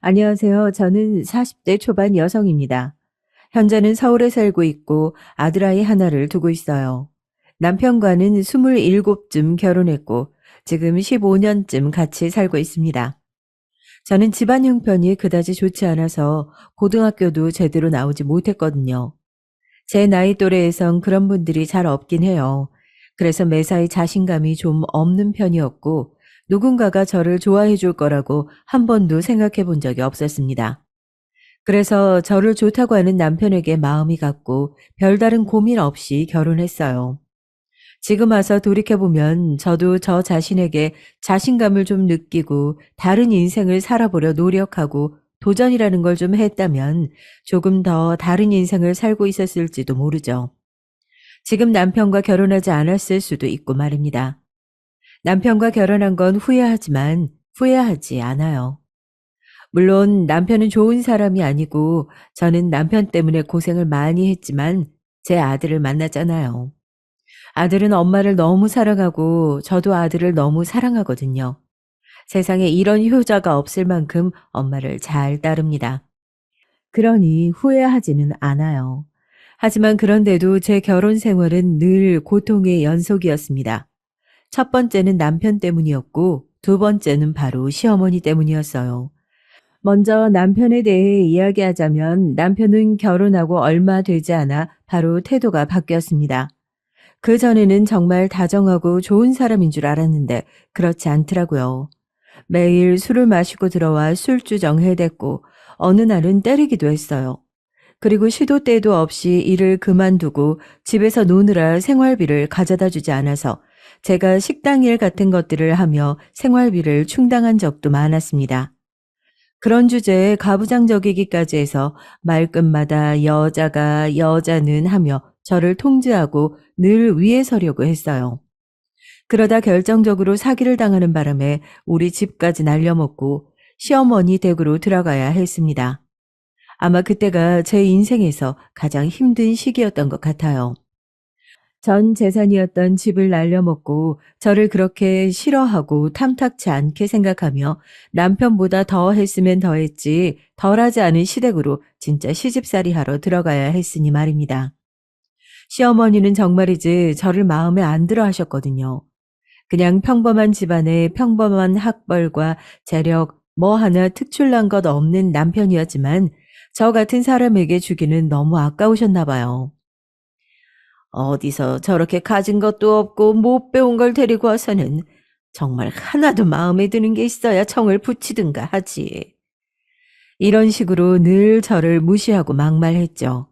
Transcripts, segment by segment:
안녕하세요. 저는 40대 초반 여성입니다. 현재는 서울에 살고 있고 아들아이 하나를 두고 있어요. 남편과는 27쯤 결혼했고 지금 15년쯤 같이 살고 있습니다. 저는 집안 형편이 그다지 좋지 않아서 고등학교도 제대로 나오지 못했거든요. 제 나이 또래에선 그런 분들이 잘 없긴 해요. 그래서 매사에 자신감이 좀 없는 편이었고 누군가가 저를 좋아해 줄 거라고 한 번도 생각해 본 적이 없었습니다. 그래서 저를 좋다고 하는 남편에게 마음이 갔고 별다른 고민 없이 결혼했어요. 지금 와서 돌이켜보면 저도 저 자신에게 자신감을 좀 느끼고 다른 인생을 살아보려 노력하고 도전이라는 걸 좀 했다면 조금 더 다른 인생을 살고 있었을지도 모르죠. 지금 남편과 결혼하지 않았을 수도 있고 말입니다. 남편과 결혼한 건 후회하지만 후회하지 않아요. 물론 남편은 좋은 사람이 아니고 저는 남편 때문에 고생을 많이 했지만 제 아들을 만났잖아요. 아들은 엄마를 너무 사랑하고 저도 아들을 너무 사랑하거든요. 세상에 이런 효자가 없을 만큼 엄마를 잘 따릅니다. 그러니 후회하지는 않아요. 하지만 그런데도 제 결혼 생활은 늘 고통의 연속이었습니다. 첫 번째는 남편 때문이었고 두 번째는 바로 시어머니 때문이었어요. 먼저 남편에 대해 이야기하자면 남편은 결혼하고 얼마 되지 않아 바로 태도가 바뀌었습니다. 그전에는 정말 다정하고 좋은 사람인 줄 알았는데 그렇지 않더라고요. 매일 술을 마시고 들어와 술주정 해댔고 어느 날은 때리기도 했어요. 그리고 시도 때도 없이 일을 그만두고 집에서 노느라 생활비를 가져다 주지 않아서 제가 식당 일 같은 것들을 하며 생활비를 충당한 적도 많았습니다. 그런 주제에 가부장적이기까지 해서 말끝마다 여자가 여자는 하며 저를 통제하고 늘 위에 서려고 했어요. 그러다 결정적으로 사기를 당하는 바람에 우리 집까지 날려먹고 시어머니 댁으로 들어가야 했습니다. 아마 그때가 제 인생에서 가장 힘든 시기였던 것 같아요. 전 재산이었던 집을 날려먹고 저를 그렇게 싫어하고 탐탁치 않게 생각하며 남편보다 더 했으면 더 했지 덜하지 않은 시댁으로 진짜 시집살이 하러 들어가야 했으니 말입니다. 시어머니는 정말이지 저를 마음에 안 들어 하셨거든요. 그냥 평범한 집안의 평범한 학벌과 재력 뭐 하나 특출난 것 없는 남편이었지만 저 같은 사람에게 주기는 너무 아까우셨나 봐요. 어디서 저렇게 가진 것도 없고 못 배운 걸 데리고 와서는 정말 하나도 마음에 드는 게 있어야 청을 붙이든가 하지. 이런 식으로 늘 저를 무시하고 막말했죠.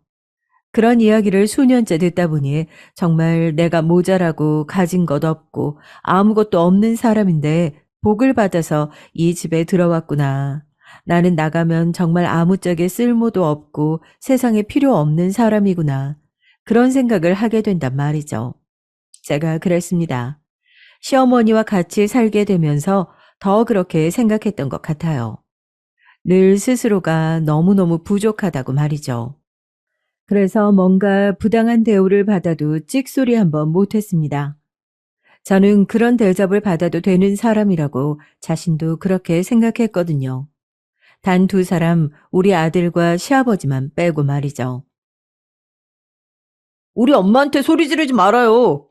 그런 이야기를 수년째 듣다 보니 정말 내가 모자라고 가진 것 없고 아무것도 없는 사람인데 복을 받아서 이 집에 들어왔구나. 나는 나가면 정말 아무짝에 쓸모도 없고 세상에 필요 없는 사람이구나. 그런 생각을 하게 된단 말이죠. 제가 그랬습니다. 시어머니와 같이 살게 되면서 더 그렇게 생각했던 것 같아요. 늘 스스로가 너무너무 부족하다고 말이죠. 그래서 뭔가 부당한 대우를 받아도 찍소리 한번 못했습니다. 저는 그런 대접을 받아도 되는 사람이라고 자신도 그렇게 생각했거든요. 단 두 사람, 우리 아들과 시아버지만 빼고 말이죠. 우리 엄마한테 소리 지르지 말아요.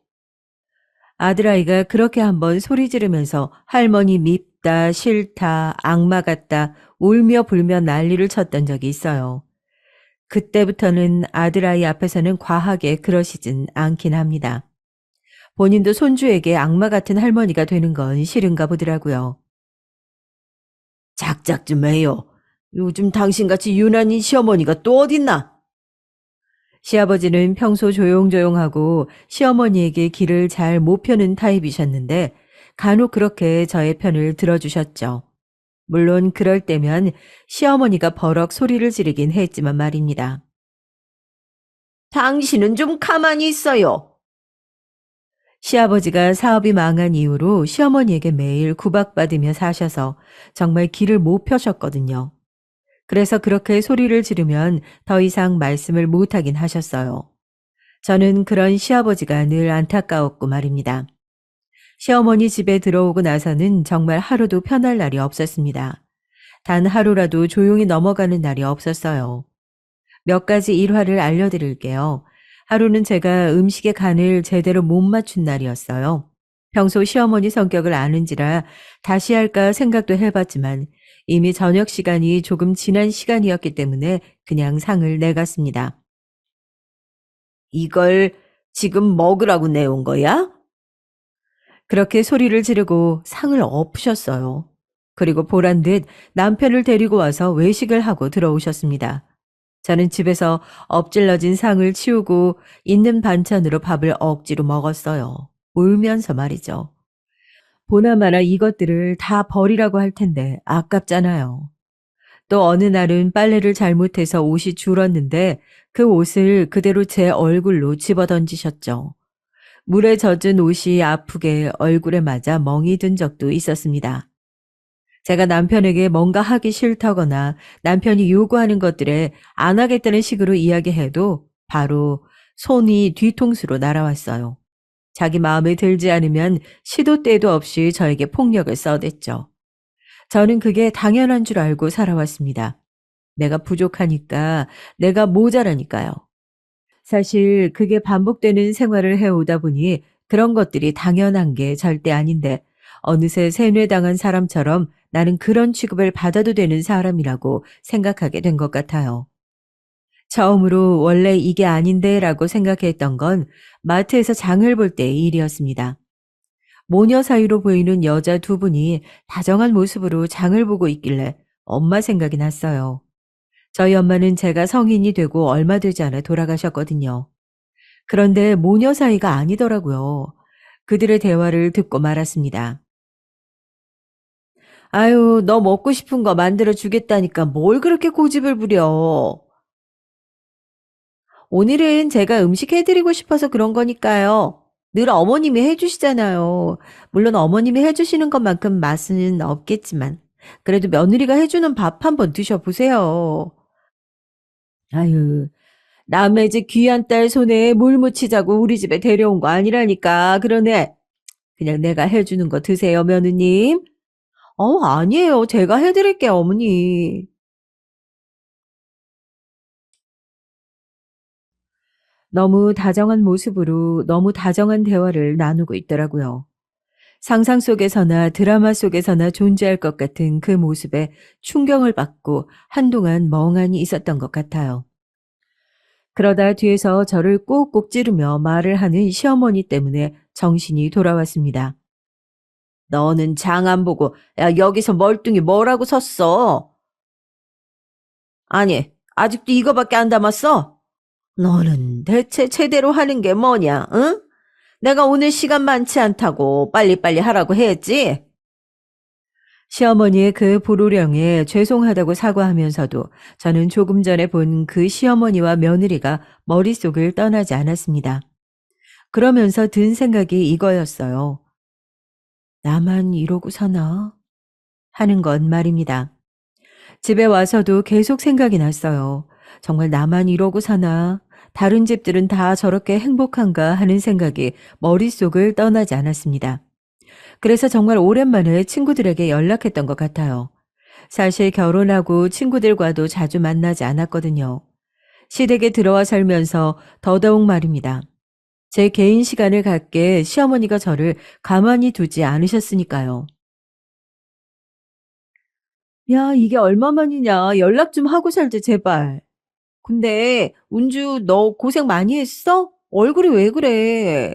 아들아이가 그렇게 한번 소리 지르면서 할머니 밉다, 싫다, 악마 같다, 울며 불며 난리를 쳤던 적이 있어요. 그때부터는 아들아이 앞에서는 과하게 그러시진 않긴 합니다. 본인도 손주에게 악마 같은 할머니가 되는 건 싫은가 보더라고요. 작작 좀 해요. 요즘 당신같이 유난인 시어머니가 또 어딨나? 시아버지는 평소 조용조용하고 시어머니에게 길을 잘 못 펴는 타입이셨는데 간혹 그렇게 저의 편을 들어주셨죠. 물론 그럴 때면 시어머니가 버럭 소리를 지르긴 했지만 말입니다. 당신은 좀 가만히 있어요. 시아버지가 사업이 망한 이후로 시어머니에게 매일 구박받으며 사셔서 정말 길을 못 펴셨거든요. 그래서 그렇게 소리를 지르면 더 이상 말씀을 못하긴 하셨어요. 저는 그런 시아버지가 늘 안타까웠고 말입니다. 시어머니 집에 들어오고 나서는 정말 하루도 편할 날이 없었습니다. 단 하루라도 조용히 넘어가는 날이 없었어요. 몇 가지 일화를 알려드릴게요. 하루는 제가 음식의 간을 제대로 못 맞춘 날이었어요. 평소 시어머니 성격을 아는지라 다시 할까 생각도 해봤지만 이미 저녁 시간이 조금 지난 시간이었기 때문에 그냥 상을 내갔습니다. 이걸 지금 먹으라고 내온 거야? 그렇게 소리를 지르고 상을 엎으셨어요. 그리고 보란 듯 남편을 데리고 와서 외식을 하고 들어오셨습니다. 저는 집에서 엎질러진 상을 치우고 있는 반찬으로 밥을 억지로 먹었어요. 울면서 말이죠. 보나마나 이것들을 다 버리라고 할 텐데 아깝잖아요. 또 어느 날은 빨래를 잘못해서 옷이 줄었는데 그 옷을 그대로 제 얼굴로 집어던지셨죠. 물에 젖은 옷이 아프게 얼굴에 맞아 멍이 든 적도 있었습니다. 제가 남편에게 뭔가 하기 싫다거나 남편이 요구하는 것들에 안 하겠다는 식으로 이야기해도 바로 손이 뒤통수로 날아왔어요. 자기 마음에 들지 않으면 시도 때도 없이 저에게 폭력을 써댔죠. 저는 그게 당연한 줄 알고 살아왔습니다. 내가 부족하니까, 내가 모자라니까요. 사실 그게 반복되는 생활을 해오다 보니 그런 것들이 당연한 게 절대 아닌데 어느새 세뇌당한 사람처럼 나는 그런 취급을 받아도 되는 사람이라고 생각하게 된 것 같아요. 처음으로 원래 이게 아닌데 라고 생각했던 건 마트에서 장을 볼 때의 일이었습니다. 모녀 사이로 보이는 여자 두 분이 다정한 모습으로 장을 보고 있길래 엄마 생각이 났어요. 저희 엄마는 제가 성인이 되고 얼마 되지 않아 돌아가셨거든요. 그런데 모녀 사이가 아니더라고요. 그들의 대화를 듣고 말았습니다. 아유, 너 먹고 싶은 거 만들어 주겠다니까 뭘 그렇게 고집을 부려. 오늘은 제가 음식 해드리고 싶어서 그런 거니까요. 늘 어머님이 해주시잖아요. 물론 어머님이 해주시는 것만큼 맛은 없겠지만 그래도 며느리가 해주는 밥 한번 드셔보세요. 아유, 남의 집 귀한 딸 손에 물 묻히자고 우리 집에 데려온 거 아니라니까. 그러네. 그냥 내가 해주는 거 드세요, 며느님. 아니에요. 제가 해드릴게요, 어머니. 너무 다정한 모습으로 너무 다정한 대화를 나누고 있더라고요. 상상 속에서나 드라마 속에서나 존재할 것 같은 그 모습에 충격을 받고 한동안 멍하니 있었던 것 같아요. 그러다 뒤에서 저를 꾹꾹 찌르며 말을 하는 시어머니 때문에 정신이 돌아왔습니다. 너는 장 안 보고 야 여기서 멀뚱히 뭐라고 섰어? 아니 아직도 이거밖에 안 담았어? 너는 대체 제대로 하는 게 뭐냐? 응? 내가 오늘 시간 많지 않다고 빨리빨리 하라고 했지? 시어머니의 그 불호령에 죄송하다고 사과하면서도 저는 조금 전에 본 그 시어머니와 며느리가 머릿속을 떠나지 않았습니다. 그러면서 든 생각이 이거였어요. 나만 이러고 사나? 하는 건 말입니다. 집에 와서도 계속 생각이 났어요. 정말 나만 이러고 사나? 다른 집들은 다 저렇게 행복한가 하는 생각이 머릿속을 떠나지 않았습니다. 그래서 정말 오랜만에 친구들에게 연락했던 것 같아요. 사실 결혼하고 친구들과도 자주 만나지 않았거든요. 시댁에 들어와 살면서 더더욱 말입니다. 제 개인 시간을 갖게 시어머니가 저를 가만히 두지 않으셨으니까요. 야, 이게 얼마만이냐. 연락 좀 하고 살자, 제발. 근데 운주 너 고생 많이 했어? 얼굴이 왜 그래?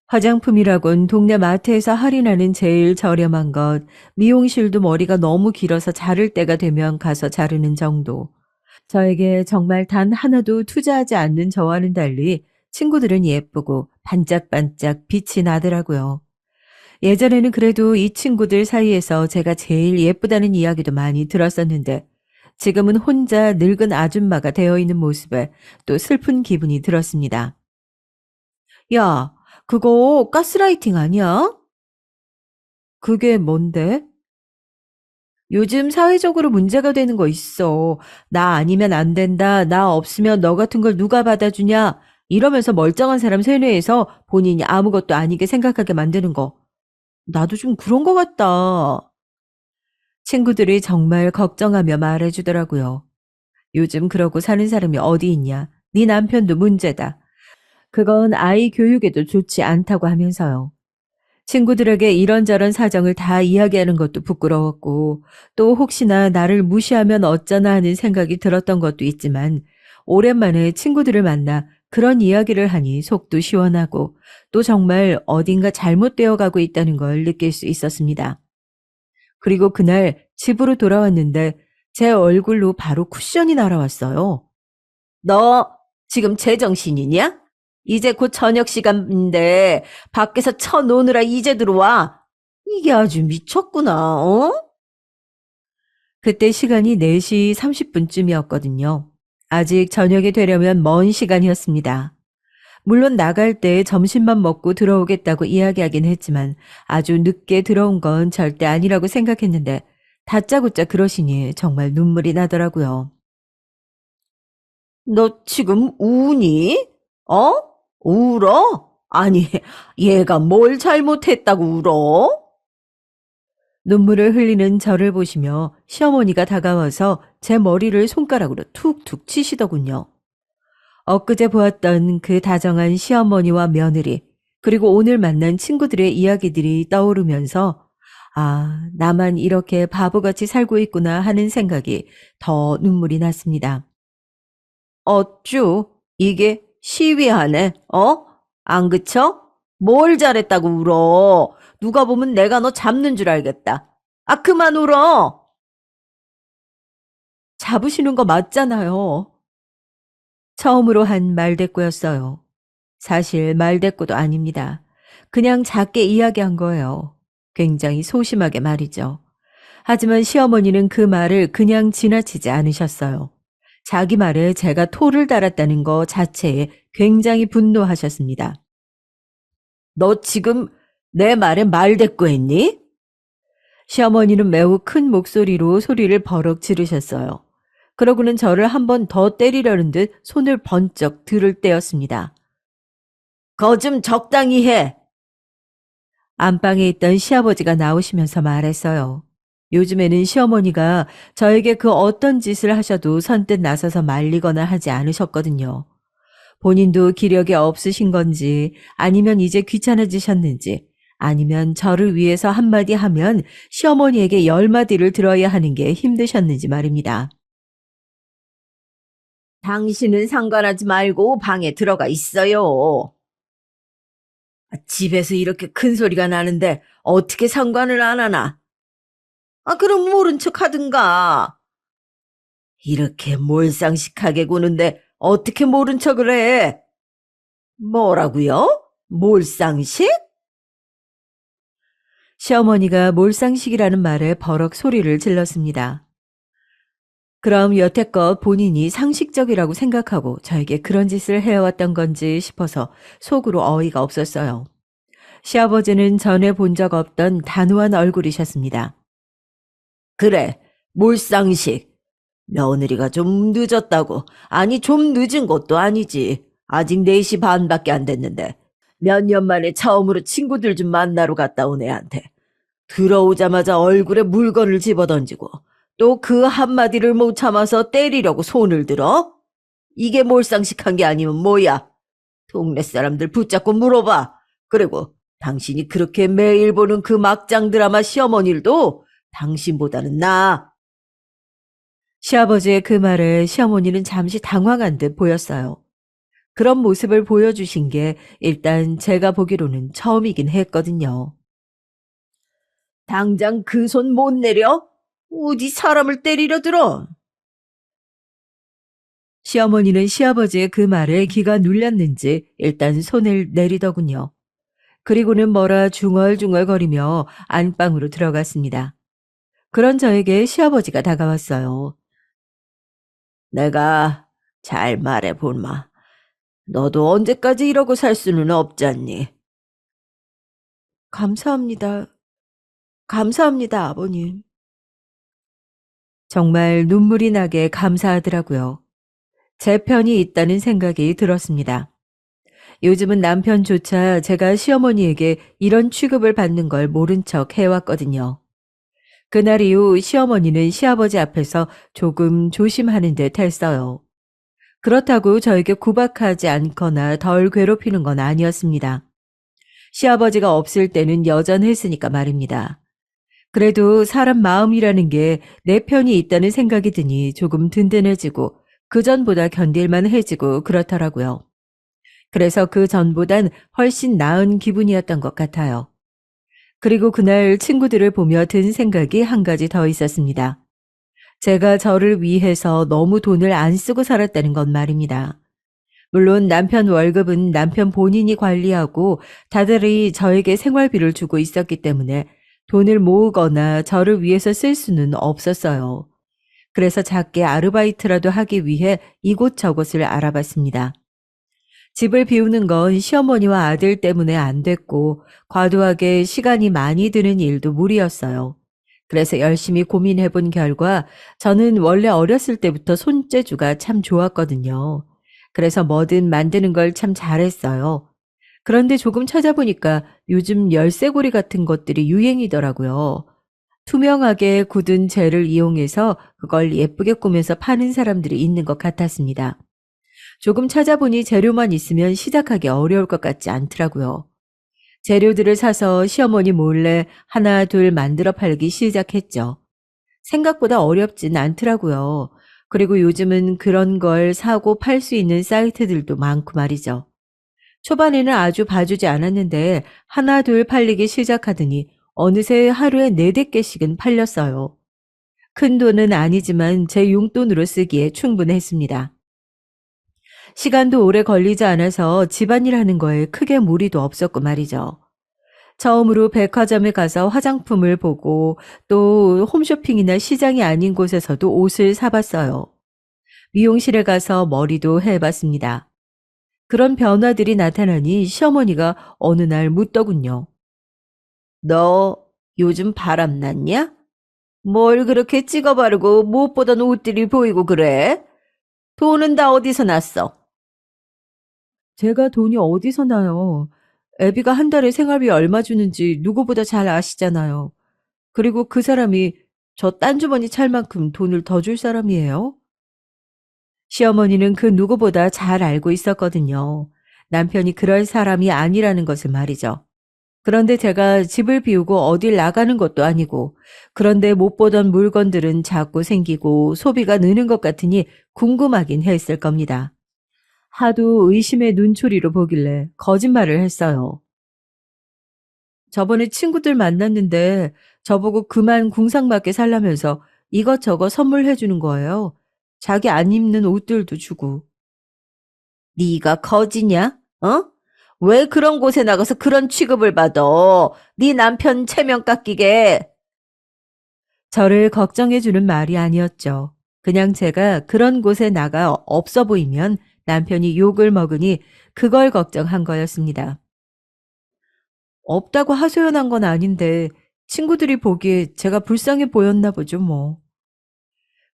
화장품이라곤 동네 마트에서 할인하는 제일 저렴한 것, 미용실도 머리가 너무 길어서 자를 때가 되면 가서 자르는 정도. 저에게 정말 단 하나도 투자하지 않는 저와는 달리 친구들은 예쁘고 반짝반짝 빛이 나더라고요. 예전에는 그래도 이 친구들 사이에서 제가 제일 예쁘다는 이야기도 많이 들었었는데 지금은 혼자 늙은 아줌마가 되어 있는 모습에 또 슬픈 기분이 들었습니다. 야, 그거 가스라이팅 아니야? 그게 뭔데? 요즘 사회적으로 문제가 되는 거 있어. 나 아니면 안 된다. 나 없으면 너 같은 걸 누가 받아주냐. 이러면서 멀쩡한 사람 세뇌해서 본인이 아무것도 아니게 생각하게 만드는 거. 나도 좀 그런 거 같다. 친구들이 정말 걱정하며 말해주더라고요. 요즘 그러고 사는 사람이 어디 있냐. 네 남편도 문제다. 그건 아이 교육에도 좋지 않다고 하면서요. 친구들에게 이런저런 사정을 다 이야기하는 것도 부끄러웠고, 또 혹시나 나를 무시하면 어쩌나 하는 생각이 들었던 것도 있지만, 오랜만에 친구들을 만나 그런 이야기를 하니 속도 시원하고, 또 정말 어딘가 잘못되어 가고 있다는 걸 느낄 수 있었습니다. 그리고 그날 집으로 돌아왔는데, 제 얼굴로 바로 쿠션이 날아왔어요. 너 지금 제정신이냐? 이제 곧 저녁 시간인데 밖에서 쳐노느라 이제 들어와. 이게 아주 미쳤구나, 어? 그때 시간이 4시 30분쯤이었거든요. 아직 저녁이 되려면 먼 시간이었습니다. 물론 나갈 때 점심만 먹고 들어오겠다고 이야기하긴 했지만 아주 늦게 들어온 건 절대 아니라고 생각했는데 다짜고짜 그러시니 정말 눈물이 나더라고요. 너 지금 우니? 어? 울어? 아니, 얘가 뭘 잘못했다고 울어? 눈물을 흘리는 저를 보시며 시어머니가 다가와서 제 머리를 손가락으로 툭툭 치시더군요. 엊그제 보았던 그 다정한 시어머니와 며느리, 그리고 오늘 만난 친구들의 이야기들이 떠오르면서, 아, 나만 이렇게 바보같이 살고 있구나 하는 생각이 더 눈물이 났습니다. 어쭈? 이게 시위하네, 어? 안 그쳐? 뭘 잘했다고 울어? 누가 보면 내가 너 잡는 줄 알겠다. 아, 그만 울어! 잡으시는 거 맞잖아요. 처음으로 한 말대꾸였어요. 사실 말대꾸도 아닙니다. 그냥 작게 이야기한 거예요. 굉장히 소심하게 말이죠. 하지만 시어머니는 그 말을 그냥 지나치지 않으셨어요. 자기 말에 제가 토를 달았다는 거 자체에 굉장히 분노하셨습니다. 너 지금 내 말에 말대꾸했니? 시어머니는 매우 큰 목소리로 소리를 버럭 지르셨어요. 그러고는 저를 한 번 더 때리려는 듯 손을 번쩍 들을 때였습니다. 거 좀 적당히 해. 안방에 있던 시아버지가 나오시면서 말했어요. 요즘에는 시어머니가 저에게 그 어떤 짓을 하셔도 선뜻 나서서 말리거나 하지 않으셨거든요. 본인도 기력이 없으신 건지 아니면 이제 귀찮아지셨는지 아니면 저를 위해서 한마디 하면 시어머니에게 10마디를 들어야 하는 게 힘드셨는지 말입니다. 당신은 상관하지 말고 방에 들어가 있어요. 집에서 이렇게 큰 소리가 나는데 어떻게 상관을 안 하나? 아, 그럼 모른 척 하든가. 이렇게 몰상식하게 구는데 어떻게 모른 척을 해? 뭐라고요? 몰상식? 시어머니가 몰상식이라는 말에 버럭 소리를 질렀습니다. 그럼 여태껏 본인이 상식적이라고 생각하고 저에게 그런 짓을 해왔던 건지 싶어서 속으로 어이가 없었어요. 시아버지는 전에 본 적 없던 단호한 얼굴이셨습니다. 그래, 몰상식. 며느리가 좀 늦었다고. 아니, 좀 늦은 것도 아니지. 아직 4시 반밖에 안 됐는데. 몇 년 만에 처음으로 친구들 좀 만나러 갔다 온 애한테. 들어오자마자 얼굴에 물건을 집어던지고 또 그 한마디를 못 참아서 때리려고 손을 들어? 이게 몰상식한 게 아니면 뭐야? 동네 사람들 붙잡고 물어봐. 그리고 당신이 그렇게 매일 보는 그 막장 드라마 시어머니들도 당신보다는 나아. 시아버지의 그 말에 시어머니는 잠시 당황한 듯 보였어요. 그런 모습을 보여주신 게 일단 제가 보기로는 처음이긴 했거든요. 당장 그 손 못 내려? 어디 사람을 때리려 들어? 시어머니는 시아버지의 그 말에 기가 눌렸는지 일단 손을 내리더군요. 그리고는 뭐라 중얼중얼거리며 안방으로 들어갔습니다. 그런 저에게 시아버지가 다가왔어요. 내가 잘 말해볼마. 너도 언제까지 이러고 살 수는 없잖니. 감사합니다. 감사합니다, 아버님. 정말 눈물이 나게 감사하더라고요. 제 편이 있다는 생각이 들었습니다. 요즘은 남편조차 제가 시어머니에게 이런 취급을 받는 걸 모른 척 해왔거든요. 그날 이후 시어머니는 시아버지 앞에서 조금 조심하는 듯 했어요. 그렇다고 저에게 구박하지 않거나 덜 괴롭히는 건 아니었습니다. 시아버지가 없을 때는 여전했으니까 말입니다. 그래도 사람 마음이라는 게 내 편이 있다는 생각이 드니 조금 든든해지고 그전보다 견딜만해지고 그렇더라고요. 그래서 그전보단 훨씬 나은 기분이었던 것 같아요. 그리고 그날 친구들을 보며 든 생각이 한 가지 더 있었습니다. 제가 저를 위해서 너무 돈을 안 쓰고 살았다는 건 말입니다. 물론 남편 월급은 남편 본인이 관리하고 다달이 저에게 생활비를 주고 있었기 때문에 돈을 모으거나 저를 위해서 쓸 수는 없었어요. 그래서 작게 아르바이트라도 하기 위해 이곳저곳을 알아봤습니다. 집을 비우는 건 시어머니와 아들 때문에 안 됐고 과도하게 시간이 많이 드는 일도 무리였어요. 그래서 열심히 고민해 본 결과 저는 원래 어렸을 때부터 손재주가 참 좋았거든요. 그래서 뭐든 만드는 걸 참 잘했어요. 그런데 조금 찾아보니까 요즘 열쇠고리 같은 것들이 유행이더라고요. 투명하게 굳은 재를 이용해서 그걸 예쁘게 꾸며서 파는 사람들이 있는 것 같았습니다. 조금 찾아보니 재료만 있으면 시작하기 어려울 것 같지 않더라고요. 재료들을 사서 시어머니 몰래 하나 둘 만들어 팔기 시작했죠. 생각보다 어렵진 않더라고요. 그리고 요즘은 그런 걸 사고 팔 수 있는 사이트들도 많고 말이죠. 초반에는 아주 봐주지 않았는데 하나 둘 팔리기 시작하더니 어느새 하루에 4-5개씩은 팔렸어요. 큰 돈은 아니지만 제 용돈으로 쓰기에 충분했습니다. 시간도 오래 걸리지 않아서 집안일 하는 거에 크게 무리도 없었고 말이죠. 처음으로 백화점에 가서 화장품을 보고 또 홈쇼핑이나 시장이 아닌 곳에서도 옷을 사봤어요. 미용실에 가서 머리도 해봤습니다. 그런 변화들이 나타나니 시어머니가 어느 날 묻더군요. 너 요즘 바람 났냐? 뭘 그렇게 찍어 바르고 못 보던 옷들이 보이고 그래? 돈은 다 어디서 났어? 제가 돈이 어디서 나요? 애비가 한 달에 생활비 얼마 주는지 누구보다 잘 아시잖아요. 그리고 그 사람이 저 딴주머니 찰 만큼 돈을 더 줄 사람이에요? 시어머니는 그 누구보다 잘 알고 있었거든요. 남편이 그럴 사람이 아니라는 것을 말이죠. 그런데 제가 집을 비우고 어딜 나가는 것도 아니고, 그런데 못 보던 물건들은 자꾸 생기고 소비가 느는 것 같으니 궁금하긴 했을 겁니다. 하도 의심의 눈초리로 보길래 거짓말을 했어요. 저번에 친구들 만났는데 저보고 그만 궁상맞게 살라면서 이것저것 선물해 주는 거예요. 자기 안 입는 옷들도 주고. 네가 거지냐? 어? 왜 그런 곳에 나가서 그런 취급을 받아? 네 남편 체면 깎이게. 저를 걱정해 주는 말이 아니었죠. 그냥 제가 그런 곳에 나가 없어 보이면 남편이 욕을 먹으니 그걸 걱정한 거였습니다. 없다고 하소연한 건 아닌데 친구들이 보기에 제가 불쌍해 보였나 보죠, 뭐.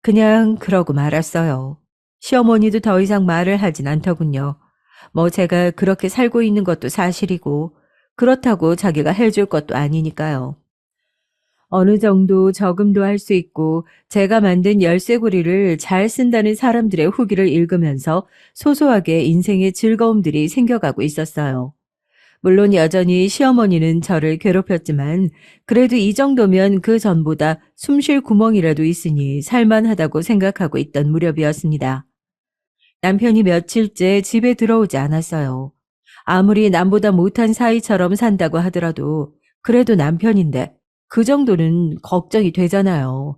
그냥 그러고 말았어요. 시어머니도 더 이상 말을 하진 않더군요. 뭐 제가 그렇게 살고 있는 것도 사실이고 그렇다고 자기가 해줄 것도 아니니까요. 어느 정도 저금도 할 수 있고 제가 만든 열쇠고리를 잘 쓴다는 사람들의 후기를 읽으면서 소소하게 인생의 즐거움들이 생겨가고 있었어요. 물론 여전히 시어머니는 저를 괴롭혔지만 그래도 이 정도면 그 전보다 숨쉴 구멍이라도 있으니 살만하다고 생각하고 있던 무렵이었습니다. 남편이 며칠째 집에 들어오지 않았어요. 아무리 남보다 못한 사이처럼 산다고 하더라도 그래도 남편인데 그 정도는 걱정이 되잖아요.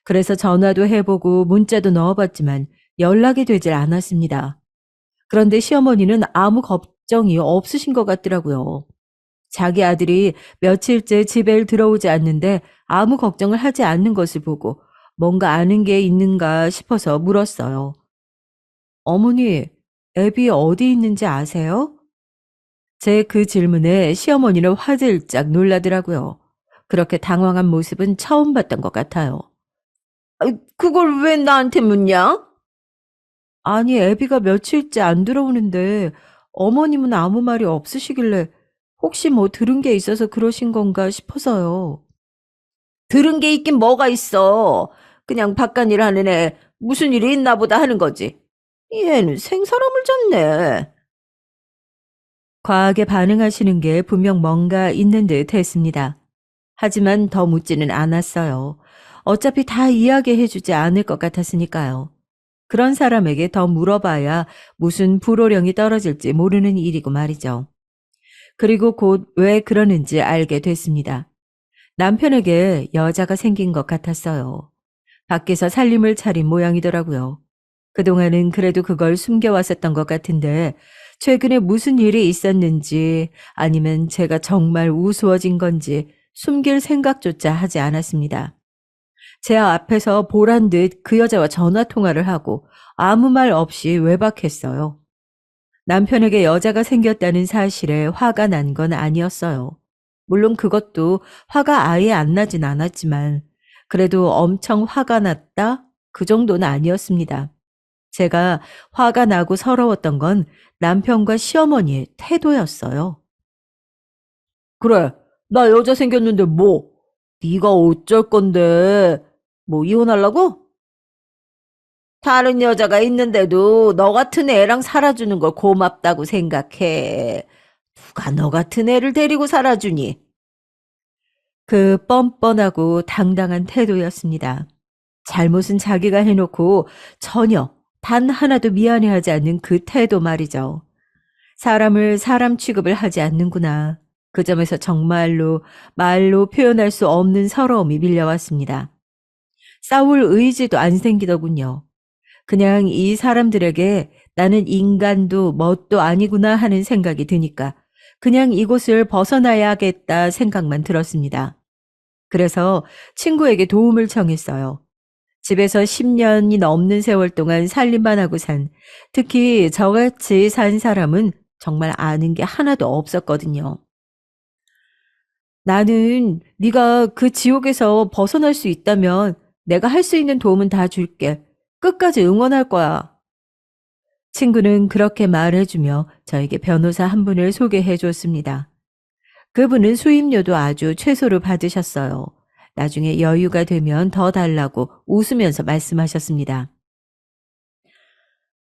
그래서 전화도 해보고 문자도 넣어봤지만 연락이 되질 않았습니다. 그런데 시어머니는 아무 걱정이 없으신 것 같더라고요. 자기 아들이 며칠째 집에 들어오지 않는데 아무 걱정을 하지 않는 것을 보고 뭔가 아는 게 있는가 싶어서 물었어요. 어머니, 애비 어디 있는지 아세요? 제 그 질문에 시어머니는 화들짝 놀라더라고요. 그렇게 당황한 모습은 처음 봤던 것 같아요. 그걸 왜 나한테 묻냐? 아니, 애비가 며칠째 안 들어오는데 어머님은 아무 말이 없으시길래 혹시 뭐 들은 게 있어서 그러신 건가 싶어서요. 들은 게 있긴 뭐가 있어. 그냥 바깥일 하는 애 무슨 일이 있나 보다 하는 거지. 얘는 생사람을 잡네. 과하게 반응하시는 게 분명 뭔가 있는 듯 했습니다. 하지만 더 묻지는 않았어요. 어차피 다 이야기해주지 않을 것 같았으니까요. 그런 사람에게 더 물어봐야 무슨 불호령이 떨어질지 모르는 일이고 말이죠. 그리고 곧 왜 그러는지 알게 됐습니다. 남편에게 여자가 생긴 것 같았어요. 밖에서 살림을 차린 모양이더라고요. 그동안은 그래도 그걸 숨겨왔었던 것 같은데 최근에 무슨 일이 있었는지 아니면 제가 정말 우스워진 건지 숨길 생각조차 하지 않았습니다. 제 앞에서 보란 듯 그 여자와 전화 통화를 하고 아무 말 없이 외박했어요. 남편에게 여자가 생겼다는 사실에 화가 난 건 아니었어요. 물론 그것도 화가 아예 안 나진 않았지만 그래도 엄청 화가 났다? 그 정도는 아니었습니다. 제가 화가 나고 서러웠던 건 남편과 시어머니의 태도였어요. 그래, 나 여자 생겼는데 뭐? 네가 어쩔 건데? 뭐 이혼하려고? 다른 여자가 있는데도 너 같은 애랑 살아주는 걸 고맙다고 생각해. 누가 너 같은 애를 데리고 살아주니? 그 뻔뻔하고 당당한 태도였습니다. 잘못은 자기가 해놓고 전혀 단 하나도 미안해하지 않는 그 태도 말이죠. 사람을 사람 취급을 하지 않는구나. 그 점에서 정말로 말로 표현할 수 없는 서러움이 밀려왔습니다. 싸울 의지도 안 생기더군요. 그냥 이 사람들에게 나는 인간도 뭣도 아니구나 하는 생각이 드니까 그냥 이곳을 벗어나야겠다 생각만 들었습니다. 그래서 친구에게 도움을 청했어요. 집에서 10년이 넘는 세월 동안 살림만 하고 특히 저같이 산 사람은 정말 아는 게 하나도 없었거든요. 나는 네가 그 지옥에서 벗어날 수 있다면 내가 할 수 있는 도움은 다 줄게. 끝까지 응원할 거야. 친구는 그렇게 말해주며 저에게 변호사 한 분을 소개해 줬습니다. 그분은 수임료도 아주 최소로 받으셨어요. 나중에 여유가 되면 더 달라고 웃으면서 말씀하셨습니다.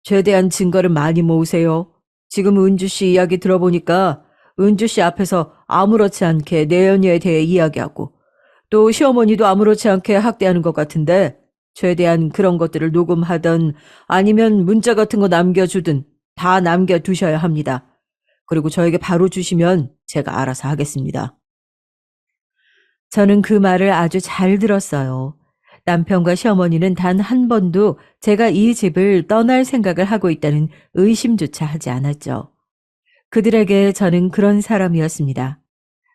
최대한 증거를 많이 모으세요. 지금 은주 씨 이야기 들어보니까 은주 씨 앞에서 아무렇지 않게 내연녀에 대해 이야기하고 또 시어머니도 아무렇지 않게 학대하는 것 같은데 최대한 그런 것들을 녹음하던 아니면 문자 같은 거 남겨주든 다 남겨두셔야 합니다. 그리고 저에게 바로 주시면 제가 알아서 하겠습니다. 저는 그 말을 아주 잘 들었어요. 남편과 시어머니는 단 한 번도 제가 이 집을 떠날 생각을 하고 있다는 의심조차 하지 않았죠. 그들에게 저는 그런 사람이었습니다.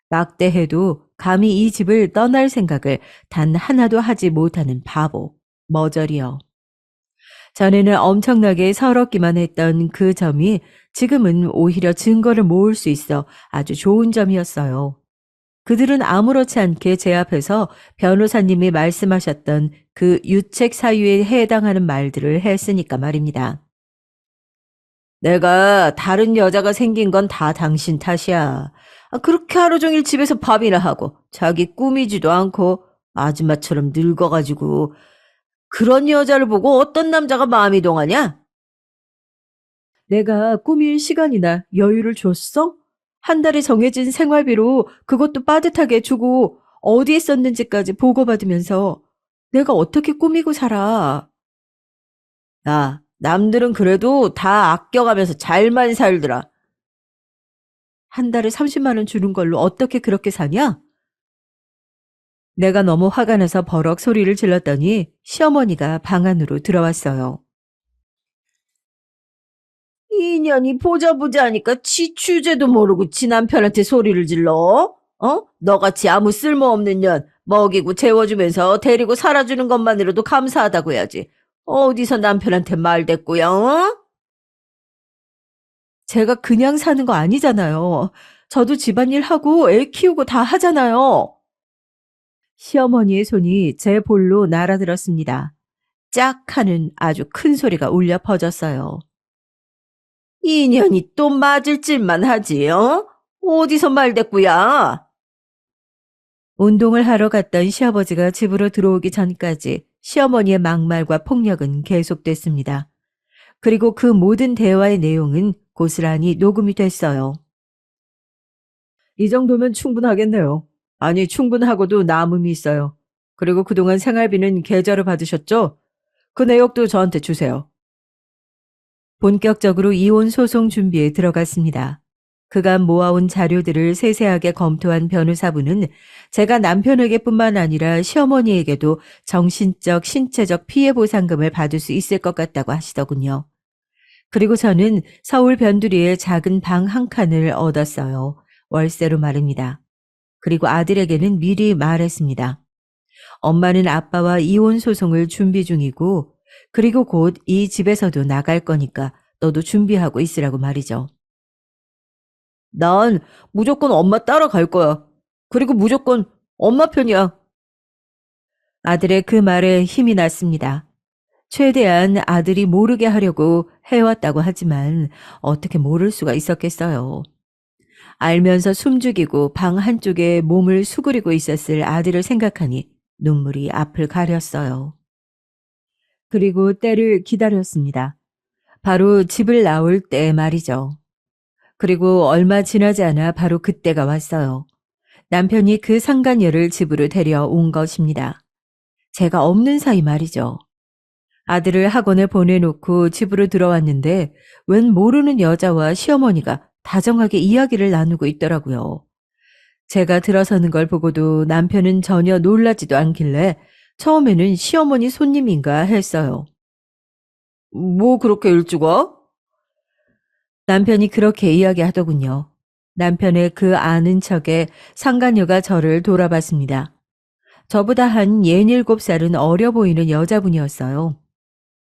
막대해도 감히 이 집을 떠날 생각을 단 하나도 하지 못하는 바보, 머저리요. 전에는 엄청나게 서럽기만 했던 그 점이 지금은 오히려 증거를 모을 수 있어 아주 좋은 점이었어요. 그들은 아무렇지 않게 제 앞에서 변호사님이 말씀하셨던 그 유책 사유에 해당하는 말들을 했으니까 말입니다. 내가 다른 여자가 생긴 건 다 당신 탓이야. 그렇게 하루 종일 집에서 밥이나 하고 자기 꾸미지도 않고 아줌마처럼 늙어가지고 그런 여자를 보고 어떤 남자가 마음이 동하냐? 내가 꾸밀 시간이나 여유를 줬어? 한 달에 정해진 생활비로 그것도 빠듯하게 주고 어디에 썼는지까지 보고받으면서 내가 어떻게 꾸미고 살아? 야, 남들은 그래도 다 아껴가면서 잘만 살더라. 한 달에 30만 원 주는 걸로 어떻게 그렇게 사냐? 내가 너무 화가 나서 버럭 소리를 질렀더니 시어머니가 방 안으로 들어왔어요. 이 년이 보자 하니까 지 주제도 모르고 지 남편한테 소리를 질러? 너같이 아무 쓸모없는 년 먹이고 재워주면서 데리고 살아주는 것만으로도 감사하다고 해야지. 어디서 남편한테 말댔고요? 제가 그냥 사는 거 아니잖아요. 저도 집안일 하고 애 키우고 다 하잖아요. 시어머니의 손이 제 볼로 날아들었습니다. 짝 하는 아주 큰 소리가 울려 퍼졌어요. 이 년이 또 맞을 짓만 하지, 어디서 말댔고야? 운동을 하러 갔던 시아버지가 집으로 들어오기 전까지 시어머니의 막말과 폭력은 계속됐습니다. 그리고 그 모든 대화의 내용은 고스란히 녹음이 됐어요. 이 정도면 충분하겠네요. 아니, 충분하고도 남음이 있어요. 그리고 그동안 생활비는 계좌로 받으셨죠? 그 내역도 저한테 주세요. 본격적으로 이혼 소송 준비에 들어갔습니다. 그간 모아온 자료들을 세세하게 검토한 변호사분은 제가 남편에게뿐만 아니라 시어머니에게도 정신적, 신체적 피해 보상금을 받을 수 있을 것 같다고 하시더군요. 그리고 저는 서울 변두리에 작은 방 한 칸을 얻었어요. 월세로 말입니다. 그리고 아들에게는 미리 말했습니다. 엄마는 아빠와 이혼 소송을 준비 중이고, 그리고 곧 이 집에서도 나갈 거니까 너도 준비하고 있으라고 말이죠. 난 무조건 엄마 따라갈 거야. 그리고 무조건 엄마 편이야. 아들의 그 말에 힘이 났습니다. 최대한 아들이 모르게 하려고 해왔다고 하지만 어떻게 모를 수가 있었겠어요. 알면서 숨죽이고 방 한쪽에 몸을 수그리고 있었을 아들을 생각하니 눈물이 앞을 가렸어요. 그리고 때를 기다렸습니다. 바로 집을 나올 때 말이죠. 그리고 얼마 지나지 않아 바로 그때가 왔어요. 남편이 그 상간녀를 집으로 데려온 것입니다. 제가 없는 사이 말이죠. 아들을 학원에 보내놓고 집으로 들어왔는데 웬 모르는 여자와 시어머니가 다정하게 이야기를 나누고 있더라고요. 제가 들어서는 걸 보고도 남편은 전혀 놀라지도 않길래 처음에는 시어머니 손님인가 했어요. 뭐 그렇게 일찍 와? 남편이 그렇게 이야기하더군요. 남편의 그 아는 척에 상간녀가 저를 돌아봤습니다. 저보다 한 67살은 어려 보이는 여자분이었어요.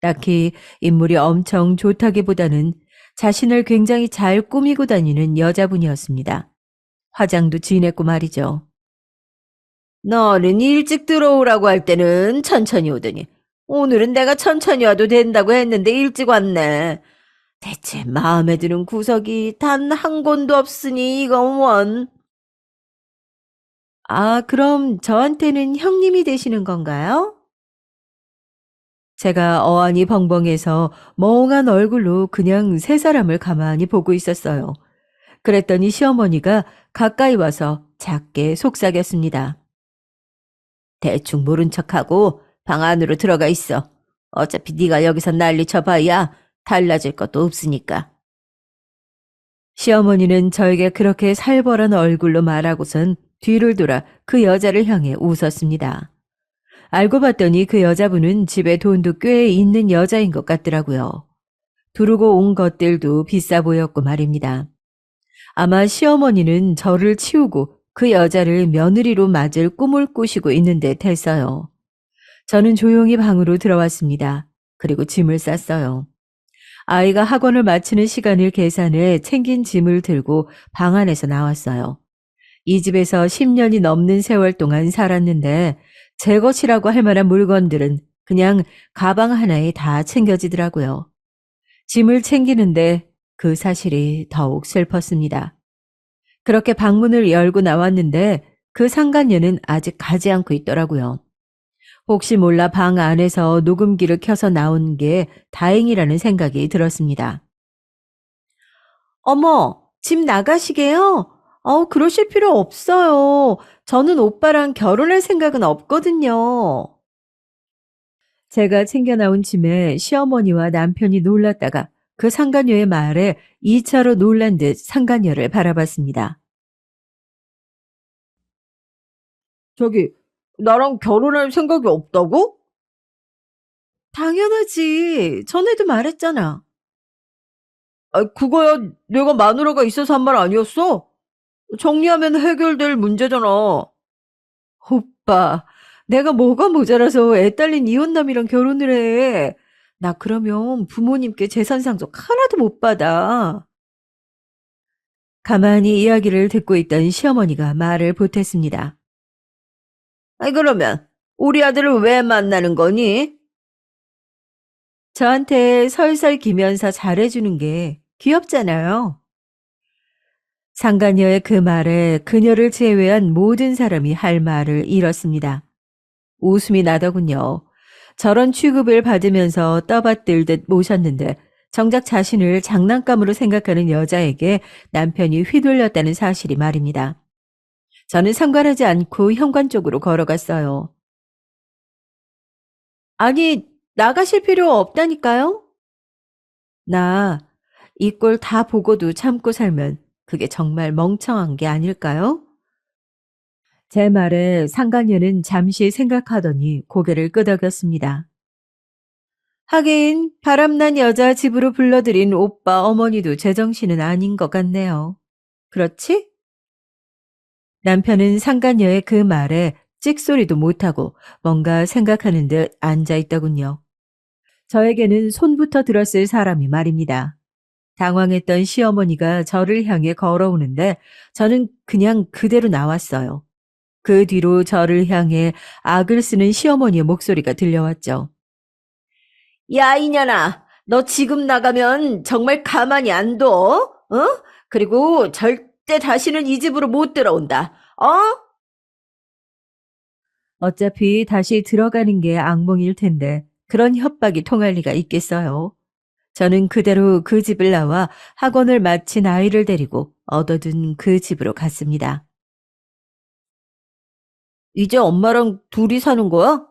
딱히 인물이 엄청 좋다기보다는 자신을 굉장히 잘 꾸미고 다니는 여자분이었습니다. 화장도 진했고 말이죠. 너는 일찍 들어오라고 할 때는 천천히 오더니 오늘은 내가 천천히 와도 된다고 했는데 일찍 왔네. 대체 마음에 드는 구석이 단 한 곳도 없으니 이건 원. 아, 그럼 저한테는 형님이 되시는 건가요? 제가 어안이 벙벙해서 멍한 얼굴로 그냥 세 사람을 가만히 보고 있었어요. 그랬더니 시어머니가 가까이 와서 작게 속삭였습니다. 대충 모른 척하고 방 안으로 들어가 있어. 어차피 네가 여기서 난리 쳐봐야 달라질 것도 없으니까. 시어머니는 저에게 그렇게 살벌한 얼굴로 말하고선 뒤를 돌아 그 여자를 향해 웃었습니다. 알고 봤더니 그 여자분은 집에 돈도 꽤 있는 여자인 것 같더라고요. 두르고 온 것들도 비싸 보였고 말입니다. 아마 시어머니는 저를 치우고 그 여자를 며느리로 맞을 꿈을 꾸시고 있는 듯 했어요. 저는 조용히 방으로 들어왔습니다. 그리고 짐을 쌌어요. 아이가 학원을 마치는 시간을 계산해 챙긴 짐을 들고 방 안에서 나왔어요. 이 집에서 10년이 넘는 세월 동안 살았는데 제 것이라고 할 만한 물건들은 그냥 가방 하나에 다 챙겨지더라고요. 짐을 챙기는데 그 사실이 더욱 슬펐습니다. 그렇게 방문을 열고 나왔는데 그 상간녀는 아직 가지 않고 있더라고요. 혹시 몰라 방 안에서 녹음기를 켜서 나온 게 다행이라는 생각이 들었습니다. 어머, 집 나가시게요? 그러실 필요 없어요. 저는 오빠랑 결혼할 생각은 없거든요. 제가 챙겨 나온 짐에 시어머니와 남편이 놀랐다가 그 상간녀의 말에 2차로 놀란 듯 상간녀를 바라봤습니다. 저기, 나랑 결혼할 생각이 없다고? 당연하지. 전에도 말했잖아. 아, 그거야 내가 마누라가 있어서 한 말 아니었어? 정리하면 해결될 문제잖아. 오빠, 내가 뭐가 모자라서 애 딸린 이혼남이랑 결혼을 해. 나 그러면 부모님께 재산상속 하나도 못 받아. 가만히 이야기를 듣고 있던 시어머니가 말을 보탰습니다. 아이, 그러면 우리 아들을 왜 만나는 거니? 저한테 설설 기면서 잘해주는 게 귀엽잖아요. 상간녀의 그 말에 그녀를 제외한 모든 사람이 할 말을 잃었습니다. 웃음이 나더군요. 저런 취급을 받으면서 떠받들듯 모셨는데 정작 자신을 장난감으로 생각하는 여자에게 남편이 휘둘렸다는 사실이 말입니다. 저는 상관하지 않고 현관 쪽으로 걸어갔어요. 아니, 나가실 필요 없다니까요? 나 이 꼴 다 보고도 참고 살면 그게 정말 멍청한 게 아닐까요? 제 말에 상간녀는 잠시 생각하더니 고개를 끄덕였습니다. 하긴 바람난 여자 집으로 불러들인 오빠 어머니도 제정신은 아닌 것 같네요. 그렇지? 남편은 상간녀의 그 말에 찍소리도 못하고 뭔가 생각하는 듯 앉아 있더군요. 저에게는 손부터 들었을 사람이 말입니다. 당황했던 시어머니가 저를 향해 걸어오는데 저는 그냥 그대로 나왔어요. 그 뒤로 저를 향해 악을 쓰는 시어머니의 목소리가 들려왔죠. 야, 이년아, 너 지금 나가면 정말 가만히 안 둬? 어? 그리고 절대 다시는 이 집으로 못 들어온다. 어? 어차피 다시 들어가는 게 악몽일 텐데 그런 협박이 통할 리가 있겠어요. 저는 그대로 그 집을 나와 학원을 마친 아이를 데리고 얻어둔 그 집으로 갔습니다. 이제 엄마랑 둘이 사는 거야?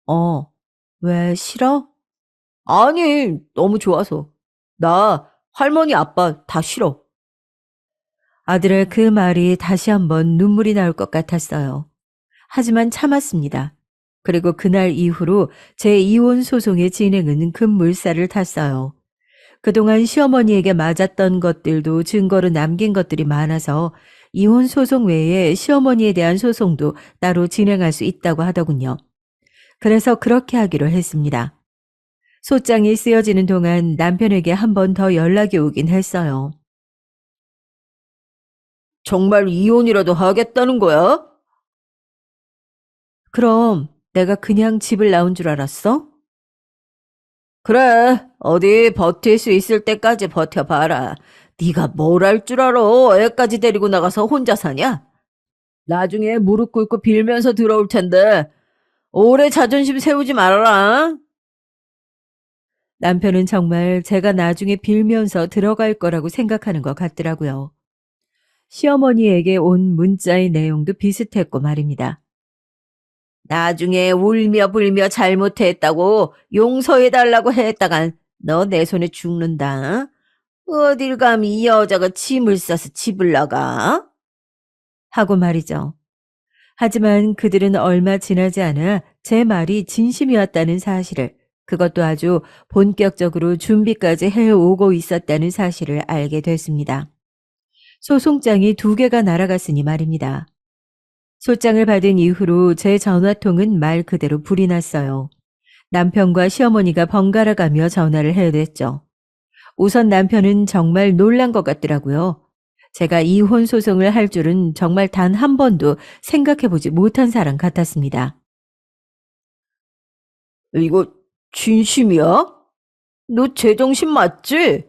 어. 왜 싫어? 아니, 너무 좋아서. 나 할머니 아빠 다 싫어. 아들의 그 말이 다시 한번 눈물이 나올 것 같았어요. 하지만 참았습니다. 그리고 그날 이후로 제 이혼 소송의 진행은 급물살을 탔어요. 그동안 시어머니에게 맞았던 것들도 증거로 남긴 것들이 많아서 이혼 소송 외에 시어머니에 대한 소송도 따로 진행할 수 있다고 하더군요. 그래서 그렇게 하기로 했습니다. 소장이 쓰여지는 동안 남편에게 한 번 더 연락이 오긴 했어요. 정말 이혼이라도 하겠다는 거야? 그럼 내가 그냥 집을 나온 줄 알았어? 그래, 어디 버틸 수 있을 때까지 버텨봐라. 네가 뭘 할 줄 알아? 애까지 데리고 나가서 혼자 사냐? 나중에 무릎 꿇고 빌면서 들어올 텐데 오래 자존심 세우지 말아라. 남편은 정말 제가 나중에 빌면서 들어갈 거라고 생각하는 것 같더라고요. 시어머니에게 온 문자의 내용도 비슷했고 말입니다. 나중에 울며 불며 잘못했다고 용서해달라고 했다간 너 내 손에 죽는다. 어딜 감히 이 여자가 짐을 싸서 집을 나가? 하고 말이죠. 하지만 그들은 얼마 지나지 않아 제 말이 진심이었다는 사실을, 그것도 아주 본격적으로 준비까지 해오고 있었다는 사실을 알게 됐습니다. 소송장이 2개가 날아갔으니 말입니다. 소장을 받은 이후로 제 전화통은 말 그대로 불이 났어요. 남편과 시어머니가 번갈아 가며 전화를 해댔죠. 우선 남편은 정말 놀란 것 같더라고요. 제가 이혼 소송을 할 줄은 정말 단 한 번도 생각해보지 못한 사람 같았습니다. 이거 진심이야? 너 제정신 맞지?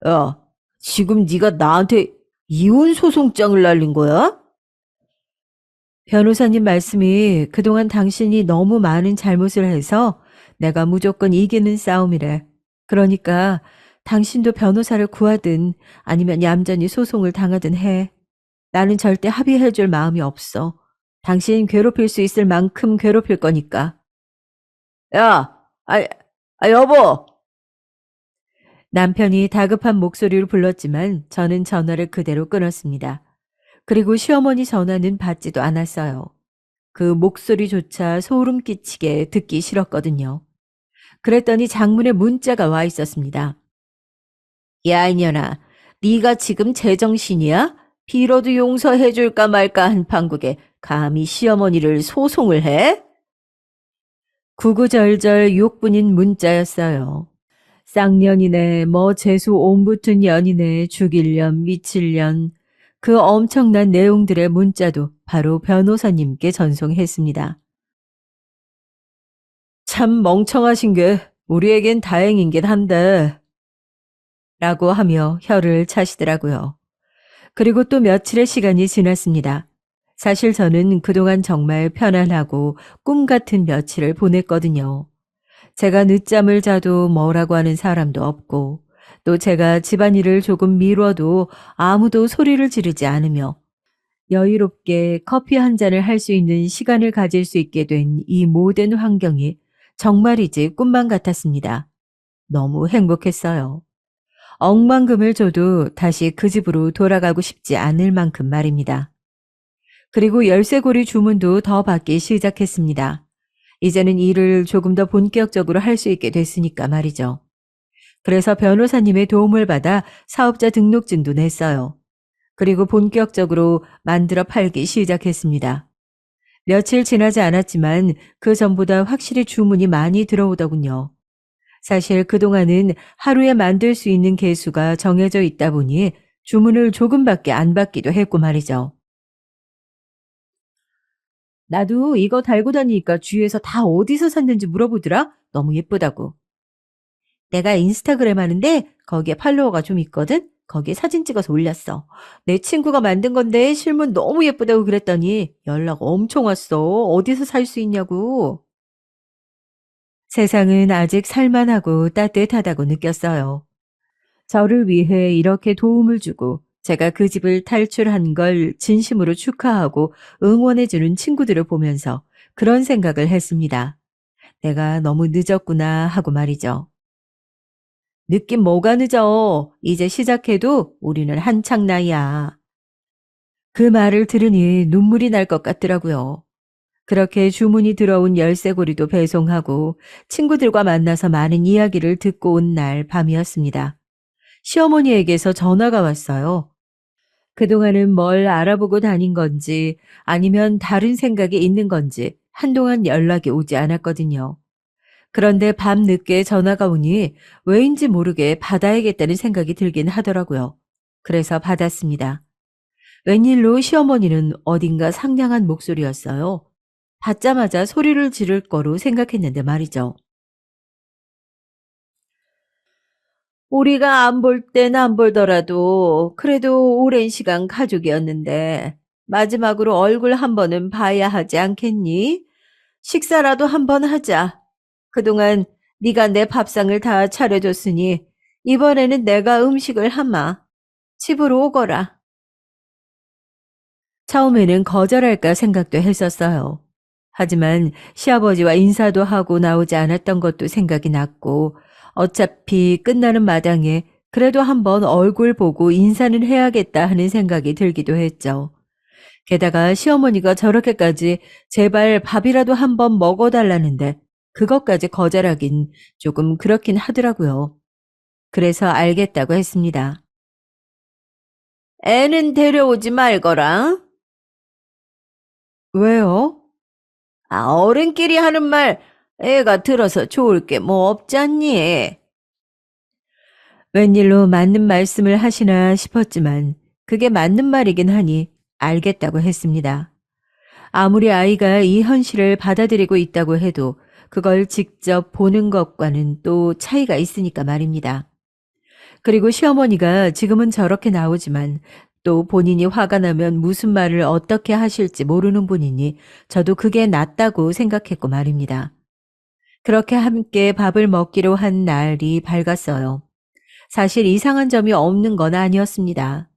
야, 지금 네가 나한테 이혼 소송장을 날린 거야? 변호사님 말씀이 그동안 당신이 너무 많은 잘못을 해서 내가 무조건 이기는 싸움이래. 그러니까 당신도 변호사를 구하든 아니면 얌전히 소송을 당하든 해. 나는 절대 합의해 줄 마음이 없어. 당신 괴롭힐 수 있을 만큼 괴롭힐 거니까. 야, 여보! 남편이 다급한 목소리로 불렀지만 저는 전화를 그대로 끊었습니다. 그리고 시어머니 전화는 받지도 않았어요. 그 목소리조차 소름 끼치게 듣기 싫었거든요. 그랬더니 장문에 문자가 와 있었습니다. 야, 이년아, 네가 지금 제정신이야? 빌어도 용서해 줄까 말까 한 판국에 감히 시어머니를 소송을 해? 구구절절 욕뿐인 문자였어요. 쌍년이네, 뭐 재수 옴붙은 년이네, 죽일년, 미칠년. 그 엄청난 내용들의 문자도 바로 변호사님께 전송했습니다. 참 멍청하신 게 우리에겐 다행이긴 한데 라고 하며 혀를 차시더라고요. 그리고 또 며칠의 시간이 지났습니다. 사실 저는 그동안 정말 편안하고 꿈 같은 며칠을 보냈거든요. 제가 늦잠을 자도 뭐라고 하는 사람도 없고, 또 제가 집안일을 조금 미뤄도 아무도 소리를 지르지 않으며, 여유롭게 커피 한 잔을 할 수 있는 시간을 가질 수 있게 된 이 모든 환경이 정말이지 꿈만 같았습니다. 너무 행복했어요. 억만금을 줘도 다시 그 집으로 돌아가고 싶지 않을 만큼 말입니다. 그리고 열쇠고리 주문도 더 받기 시작했습니다. 이제는 일을 조금 더 본격적으로 할 수 있게 됐으니까 말이죠. 그래서 변호사님의 도움을 받아 사업자 등록증도 냈어요. 그리고 본격적으로 만들어 팔기 시작했습니다. 며칠 지나지 않았지만 그 전보다 확실히 주문이 많이 들어오더군요. 사실 그동안은 하루에 만들 수 있는 개수가 정해져 있다 보니 주문을 조금밖에 안 받기도 했고 말이죠. 나도 이거 달고 다니니까 주위에서 다 어디서 샀는지 물어보더라? 너무 예쁘다고. 내가 인스타그램 하는데 거기에 팔로워가 좀 있거든? 거기에 사진 찍어서 올렸어. 내 친구가 만든 건데 실물 너무 예쁘다고 그랬더니 연락 엄청 왔어. 어디서 살 수 있냐고. 세상은 아직 살만하고 따뜻하다고 느꼈어요. 저를 위해 이렇게 도움을 주고 제가 그 집을 탈출한 걸 진심으로 축하하고 응원해주는 친구들을 보면서 그런 생각을 했습니다. 내가 너무 늦었구나 하고 말이죠. 늦긴 뭐가 늦어. 이제 시작해도 우리는 한창 나이야. 그 말을 들으니 눈물이 날 것 같더라고요. 그렇게 주문이 들어온 열쇠고리도 배송하고 친구들과 만나서 많은 이야기를 듣고 온 날 밤이었습니다. 시어머니에게서 전화가 왔어요. 그동안은 뭘 알아보고 다닌 건지 아니면 다른 생각이 있는 건지 한동안 연락이 오지 않았거든요. 그런데 밤늦게 전화가 오니 왜인지 모르게 받아야겠다는 생각이 들긴 하더라고요. 그래서 받았습니다. 웬일로 시어머니는 어딘가 상냥한 목소리였어요. 받자마자 소리를 지를 거로 생각했는데 말이죠. 우리가 안 볼 땐 안 보더라도 그래도 오랜 시간 가족이었는데 마지막으로 얼굴 한 번은 봐야 하지 않겠니? 식사라도 한 번 하자. 그동안 네가 내 밥상을 다 차려줬으니 이번에는 내가 음식을 하마. 집으로 오거라. 처음에는 거절할까 생각도 했었어요. 하지만 시아버지와 인사도 하고 나오지 않았던 것도 생각이 났고 어차피 끝나는 마당에 그래도 한번 얼굴 보고 인사는 해야겠다 하는 생각이 들기도 했죠. 게다가 시어머니가 저렇게까지 제발 밥이라도 한번 먹어달라는데 그것까지 거절하긴 조금 그렇긴 하더라고요. 그래서 알겠다고 했습니다. 애는 데려오지 말거라. 왜요? 어른끼리 하는 말 애가 들어서 좋을 게 뭐 없지 않니? 웬일로 맞는 말씀을 하시나 싶었지만 그게 맞는 말이긴 하니 알겠다고 했습니다. 아무리 아이가 이 현실을 받아들이고 있다고 해도 그걸 직접 보는 것과는 또 차이가 있으니까 말입니다. 그리고 시어머니가 지금은 저렇게 나오지만 또 본인이 화가 나면 무슨 말을 어떻게 하실지 모르는 분이니 저도 그게 낫다고 생각했고 말입니다. 그렇게 함께 밥을 먹기로 한 날이 밝았어요. 사실 이상한 점이 없는 건 아니었습니다.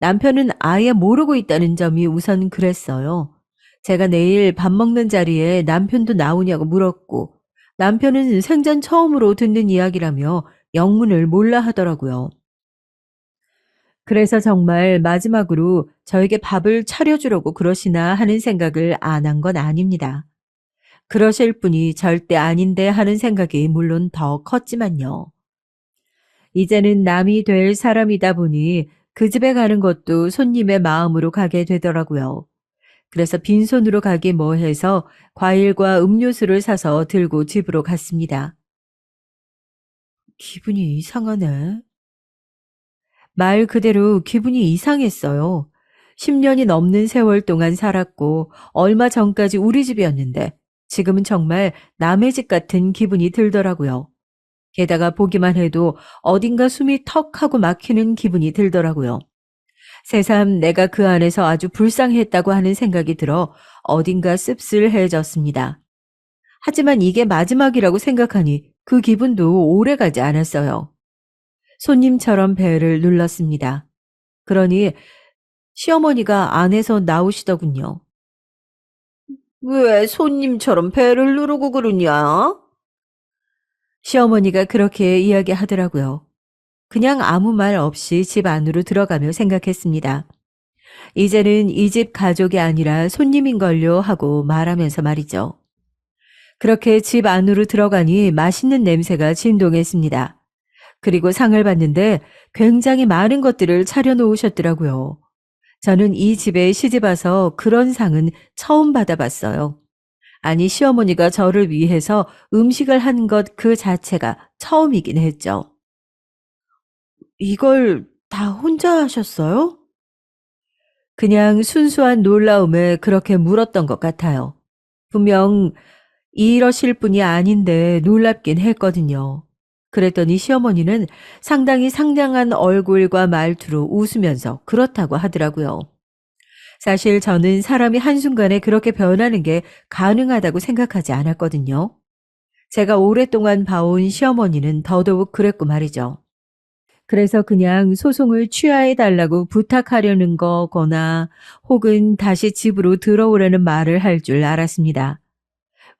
남편은 아예 모르고 있다는 점이 우선 그랬어요. 제가 내일 밥 먹는 자리에 남편도 나오냐고 물었고 남편은 생전 처음으로 듣는 이야기라며 영문을 몰라 하더라고요. 그래서 정말 마지막으로 저에게 밥을 차려주려고 그러시나 하는 생각을 안 한 건 아닙니다. 그러실 분이 절대 아닌데 하는 생각이 물론 더 컸지만요. 이제는 남이 될 사람이다 보니 그 집에 가는 것도 손님의 마음으로 가게 되더라고요. 그래서 빈손으로 가기 뭐해서 과일과 음료수를 사서 들고 집으로 갔습니다. 기분이 이상하네. 말 그대로 기분이 이상했어요. 10년이 넘는 세월 동안 살았고 얼마 전까지 우리 집이었는데 지금은 정말 남의 집 같은 기분이 들더라고요. 게다가 보기만 해도 어딘가 숨이 턱 하고 막히는 기분이 들더라고요. 새삼 내가 그 안에서 아주 불쌍했다고 하는 생각이 들어 어딘가 씁쓸해졌습니다. 하지만 이게 마지막이라고 생각하니 그 기분도 오래가지 않았어요. 손님처럼 배를 눌렀습니다. 그러니 시어머니가 안에서 나오시더군요. 왜 손님처럼 배를 누르고 그러냐? 시어머니가 그렇게 이야기하더라고요. 그냥 아무 말 없이 집 안으로 들어가며 생각했습니다. 이제는 이 집 가족이 아니라 손님인걸요 하고 말하면서 말이죠. 그렇게 집 안으로 들어가니 맛있는 냄새가 진동했습니다. 그리고 상을 봤는데 굉장히 많은 것들을 차려놓으셨더라고요. 저는 이 집에 시집와서 그런 상은 처음 받아봤어요. 아니, 시어머니가 저를 위해서 음식을 한 것 그 자체가 처음이긴 했죠. 이걸 다 혼자 하셨어요? 그냥 순수한 놀라움에 그렇게 물었던 것 같아요. 분명 이러실 분이 아닌데 놀랍긴 했거든요. 그랬더니 시어머니는 상당히 상냥한 얼굴과 말투로 웃으면서 그렇다고 하더라고요. 사실 저는 사람이 한순간에 그렇게 변하는 게 가능하다고 생각하지 않았거든요. 제가 오랫동안 봐온 시어머니는 더더욱 그랬고 말이죠. 그래서 그냥 소송을 취하해 달라고 부탁하려는 거거나 혹은 다시 집으로 들어오라는 말을 할 줄 알았습니다.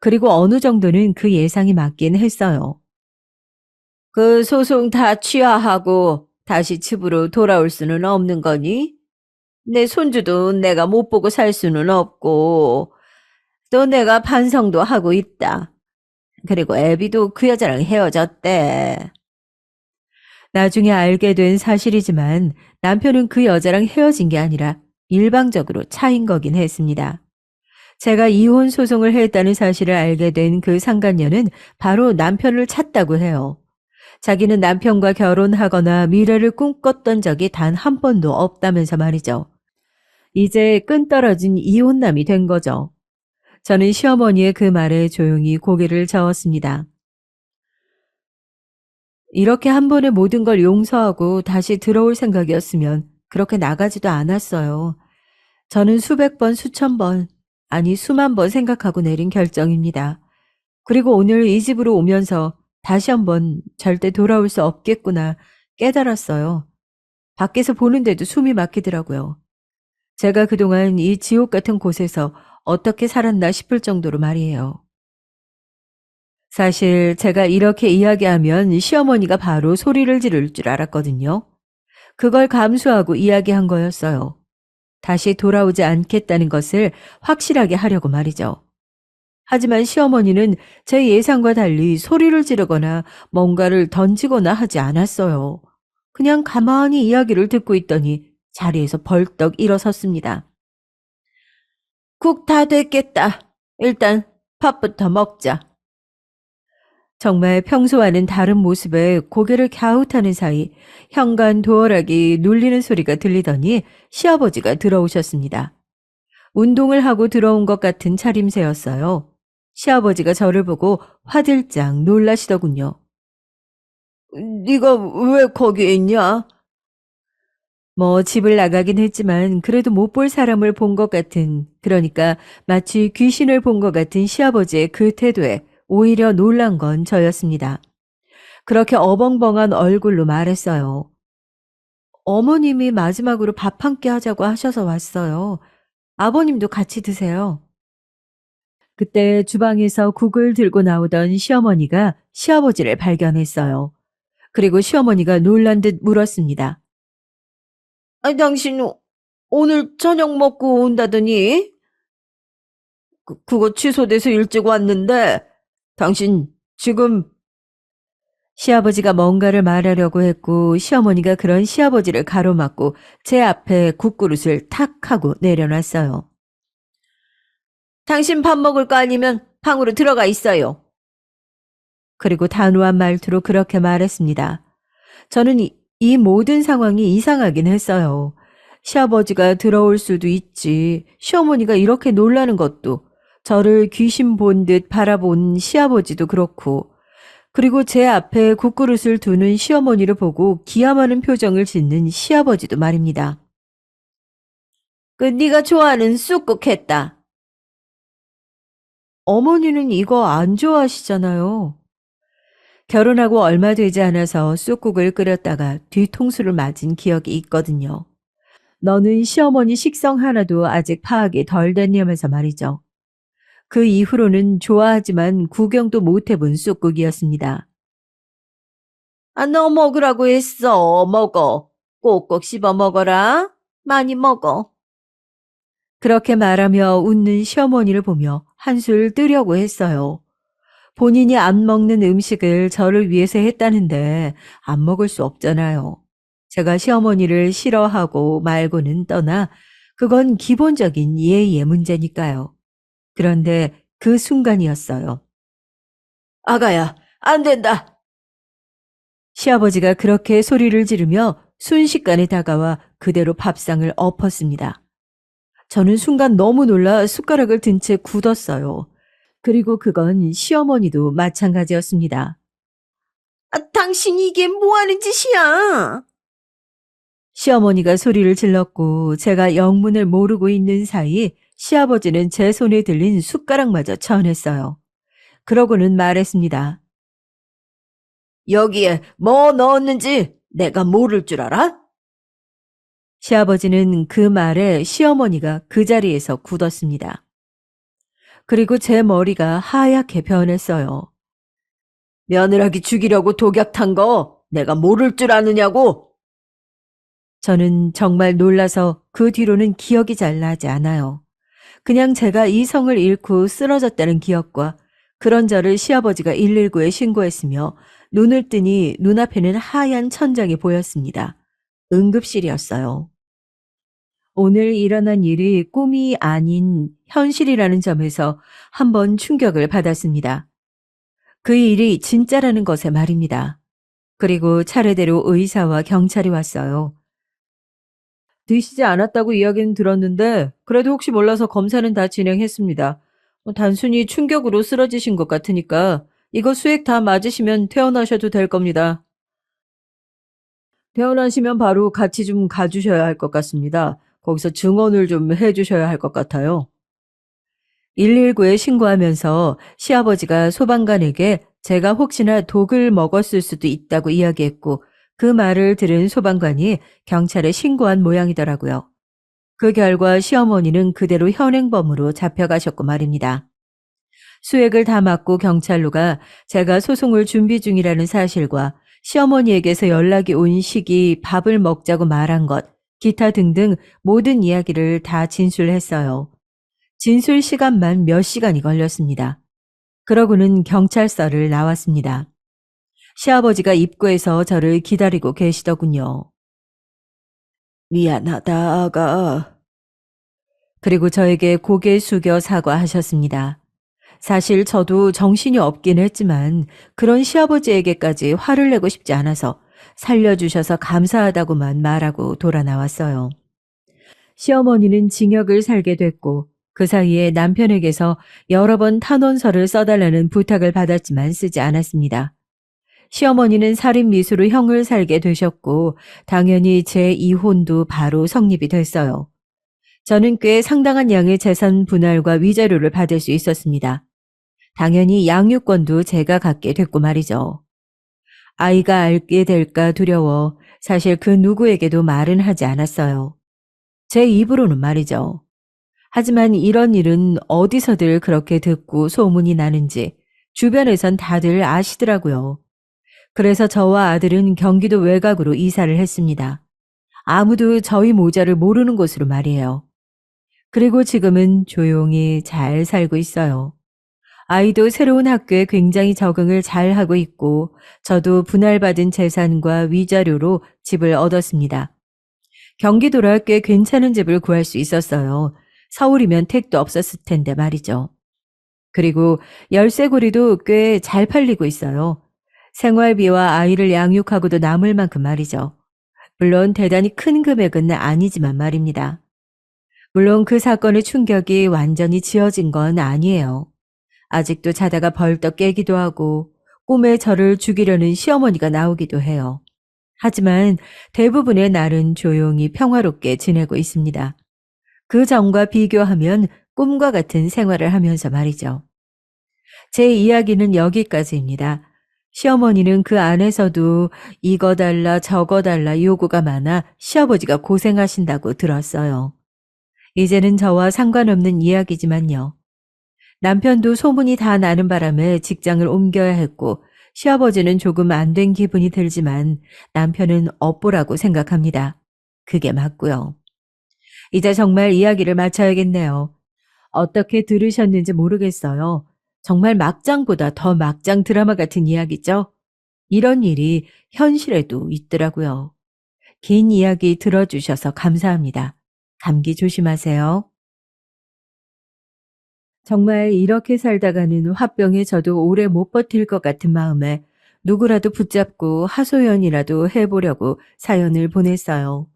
그리고 어느 정도는 그 예상이 맞긴 했어요. 그 소송 다 취하하고 다시 집으로 돌아올 수는 없는 거니? 내 손주도 내가 못 보고 살 수는 없고, 또 내가 반성도 하고 있다. 그리고 애비도 그 여자랑 헤어졌대. 나중에 알게 된 사실이지만 남편은 그 여자랑 헤어진 게 아니라 일방적으로 차인 거긴 했습니다. 제가 이혼 소송을 했다는 사실을 알게 된 그 상간녀는 바로 남편을 찾다고 해요. 자기는 남편과 결혼하거나 미래를 꿈꿨던 적이 단 한 번도 없다면서 말이죠. 이제 끈떨어진 이혼남이 된 거죠. 저는 시어머니의 그 말에 조용히 고개를 저었습니다. 이렇게 한 번에 모든 걸 용서하고 다시 들어올 생각이었으면 그렇게 나가지도 않았어요. 저는 수백 번, 수천 번, 아니 수만 번 생각하고 내린 결정입니다. 그리고 오늘 이 집으로 오면서 다시 한번 절대 돌아올 수 없겠구나 깨달았어요. 밖에서 보는데도 숨이 막히더라고요. 제가 그동안 이 지옥 같은 곳에서 어떻게 살았나 싶을 정도로 말이에요. 사실 제가 이렇게 이야기하면 시어머니가 바로 소리를 지를 줄 알았거든요. 그걸 감수하고 이야기한 거였어요. 다시 돌아오지 않겠다는 것을 확실하게 하려고 말이죠. 하지만 시어머니는 제 예상과 달리 소리를 지르거나 뭔가를 던지거나 하지 않았어요. 그냥 가만히 이야기를 듣고 있더니 자리에서 벌떡 일어섰습니다. 국 다 됐겠다. 일단 밥부터 먹자. 정말 평소와는 다른 모습에 고개를 갸웃하는 사이 현관 도어락이 눌리는 소리가 들리더니 시아버지가 들어오셨습니다. 운동을 하고 들어온 것 같은 차림새였어요. 시아버지가 저를 보고 화들짝 놀라시더군요. 네가 왜 거기 있냐? 뭐 집을 나가긴 했지만 그래도 못 볼 사람을 본 것 같은, 그러니까 마치 귀신을 본 것 같은 시아버지의 그 태도에 오히려 놀란 건 저였습니다. 그렇게 어벙벙한 얼굴로 말했어요. 어머님이 마지막으로 밥 한 끼 하자고 하셔서 왔어요. 아버님도 같이 드세요. 그때 주방에서 국을 들고 나오던 시어머니가 시아버지를 발견했어요. 그리고 시어머니가 놀란 듯 물었습니다. 아니, 당신 오늘 저녁 먹고 온다더니? 그거 취소돼서 일찍 왔는데, 당신 지금 시아버지가 뭔가를 말하려고 했고 시어머니가 그런 시아버지를 가로막고 제 앞에 국그릇을 탁 하고 내려놨어요. 당신 밥 먹을 거 아니면 방으로 들어가 있어요. 그리고 단호한 말투로 그렇게 말했습니다. 저는 이 모든 상황이 이상하긴 했어요. 시아버지가 들어올 수도 있지. 시어머니가 이렇게 놀라는 것도, 저를 귀신 본 듯 바라본 시아버지도 그렇고, 그리고 제 앞에 국그릇을 두는 시어머니를 보고 기함하는 표정을 짓는 시아버지도 말입니다. 네가 좋아하는 쑥국 했다. 어머니는 이거 안 좋아하시잖아요. 결혼하고 얼마 되지 않아서 쑥국을 끓였다가 뒤통수를 맞은 기억이 있거든요. 너는 시어머니 식성 하나도 아직 파악이 덜 됐냐면서 말이죠. 그 이후로는 좋아하지만 구경도 못 해본 쑥국이었습니다. 너 먹으라고 했어. 먹어. 꼭꼭 씹어 먹어라. 많이 먹어. 그렇게 말하며 웃는 시어머니를 보며 한술 뜨려고 했어요. 본인이 안 먹는 음식을 저를 위해서 했다는데 안 먹을 수 없잖아요. 제가 시어머니를 싫어하고 말고는 떠나 그건 기본적인 예의의 문제니까요. 그런데 그 순간이었어요. 아가야, 안 된다. 시아버지가 그렇게 소리를 지르며 순식간에 다가와 그대로 밥상을 엎었습니다. 저는 순간 너무 놀라 숟가락을 든 채 굳었어요. 그리고 그건 시어머니도 마찬가지였습니다. 당신 이게 뭐 하는 짓이야? 시어머니가 소리를 질렀고 제가 영문을 모르고 있는 사이 시아버지는 제 손에 들린 숟가락마저 쳐냈어요. 그러고는 말했습니다. 여기에 뭐 넣었는지 내가 모를 줄 알아? 시아버지는 그 말에 시어머니가 그 자리에서 굳었습니다. 그리고 제 머리가 하얗게 변했어요. 며느라기 죽이려고 독약 탄 거 내가 모를 줄 아느냐고? 저는 정말 놀라서 그 뒤로는 기억이 잘 나지 않아요. 그냥 제가 이성을 잃고 쓰러졌다는 기억과 그런 저를 시아버지가 119에 신고했으며 눈을 뜨니 눈앞에는 하얀 천장이 보였습니다. 응급실이었어요. 오늘 일어난 일이 꿈이 아닌 현실이라는 점에서 한번 충격을 받았습니다. 그 일이 진짜라는 것에 말입니다. 그리고 차례대로 의사와 경찰이 왔어요. 드시지 않았다고 이야기는 들었는데 그래도 혹시 몰라서 검사는 다 진행했습니다. 단순히 충격으로 쓰러지신 것 같으니까 이거 수액 다 맞으시면 퇴원하셔도 될 겁니다. 퇴원하시면 바로 같이 좀 가주셔야 할 것 같습니다. 거기서 증언을 좀 해주셔야 할 것 같아요. 119에 신고하면서 시아버지가 소방관에게 제가 혹시나 독을 먹었을 수도 있다고 이야기했고 그 말을 들은 소방관이 경찰에 신고한 모양이더라고요. 그 결과 시어머니는 그대로 현행범으로 잡혀가셨고 말입니다. 수액을 다 맞고 경찰로가 제가 소송을 준비 중이라는 사실과 시어머니에게서 연락이 온 시기 밥을 먹자고 말한 것, 기타 등등 모든 이야기를 다 진술했어요. 진술 시간만 몇 시간이 걸렸습니다. 그러고는 경찰서를 나왔습니다. 시아버지가 입구에서 저를 기다리고 계시더군요. 미안하다, 아가. 그리고 저에게 고개 숙여 사과하셨습니다. 사실 저도 정신이 없긴 했지만 그런 시아버지에게까지 화를 내고 싶지 않아서 살려주셔서 감사하다고만 말하고 돌아 나왔어요. 시어머니는 징역을 살게 됐고 그 사이에 남편에게서 여러 번 탄원서를 써달라는 부탁을 받았지만 쓰지 않았습니다. 시어머니는 살인 미수로 형을 살게 되셨고 당연히 제 이혼도 바로 성립이 됐어요. 저는 꽤 상당한 양의 재산 분할과 위자료를 받을 수 있었습니다. 당연히 양육권도 제가 갖게 됐고 말이죠. 아이가 알게 될까 두려워 사실 그 누구에게도 말은 하지 않았어요. 제 입으로는 말이죠. 하지만 이런 일은 어디서들 그렇게 듣고 소문이 나는지 주변에선 다들 아시더라고요. 그래서 저와 아들은 경기도 외곽으로 이사를 했습니다. 아무도 저희 모자를 모르는 곳으로 말이에요. 그리고 지금은 조용히 잘 살고 있어요. 아이도 새로운 학교에 굉장히 적응을 잘 하고 있고 저도 분할받은 재산과 위자료로 집을 얻었습니다. 경기도라 꽤 괜찮은 집을 구할 수 있었어요. 서울이면 택도 없었을 텐데 말이죠. 그리고 열쇠고리도 꽤 잘 팔리고 있어요. 생활비와 아이를 양육하고도 남을 만큼 말이죠. 물론 대단히 큰 금액은 아니지만 말입니다. 물론 그 사건의 충격이 완전히 지어진 건 아니에요. 아직도 자다가 벌떡 깨기도 하고 꿈에 저를 죽이려는 시어머니가 나오기도 해요. 하지만 대부분의 날은 조용히 평화롭게 지내고 있습니다. 그 전과 비교하면 꿈과 같은 생활을 하면서 말이죠. 제 이야기는 여기까지입니다. 시어머니는 그 안에서도 이거 달라 저거 달라 요구가 많아 시아버지가 고생하신다고 들었어요. 이제는 저와 상관없는 이야기지만요. 남편도 소문이 다 나는 바람에 직장을 옮겨야 했고 시아버지는 조금 안 된 기분이 들지만 남편은 업보라고 생각합니다. 그게 맞고요. 이제 정말 이야기를 마쳐야겠네요. 어떻게 들으셨는지 모르겠어요. 정말 막장보다 더 막장 드라마 같은 이야기죠? 이런 일이 현실에도 있더라고요. 긴 이야기 들어주셔서 감사합니다. 감기 조심하세요. 정말 이렇게 살다가는 화병에 저도 오래 못 버틸 것 같은 마음에 누구라도 붙잡고 하소연이라도 해보려고 사연을 보냈어요.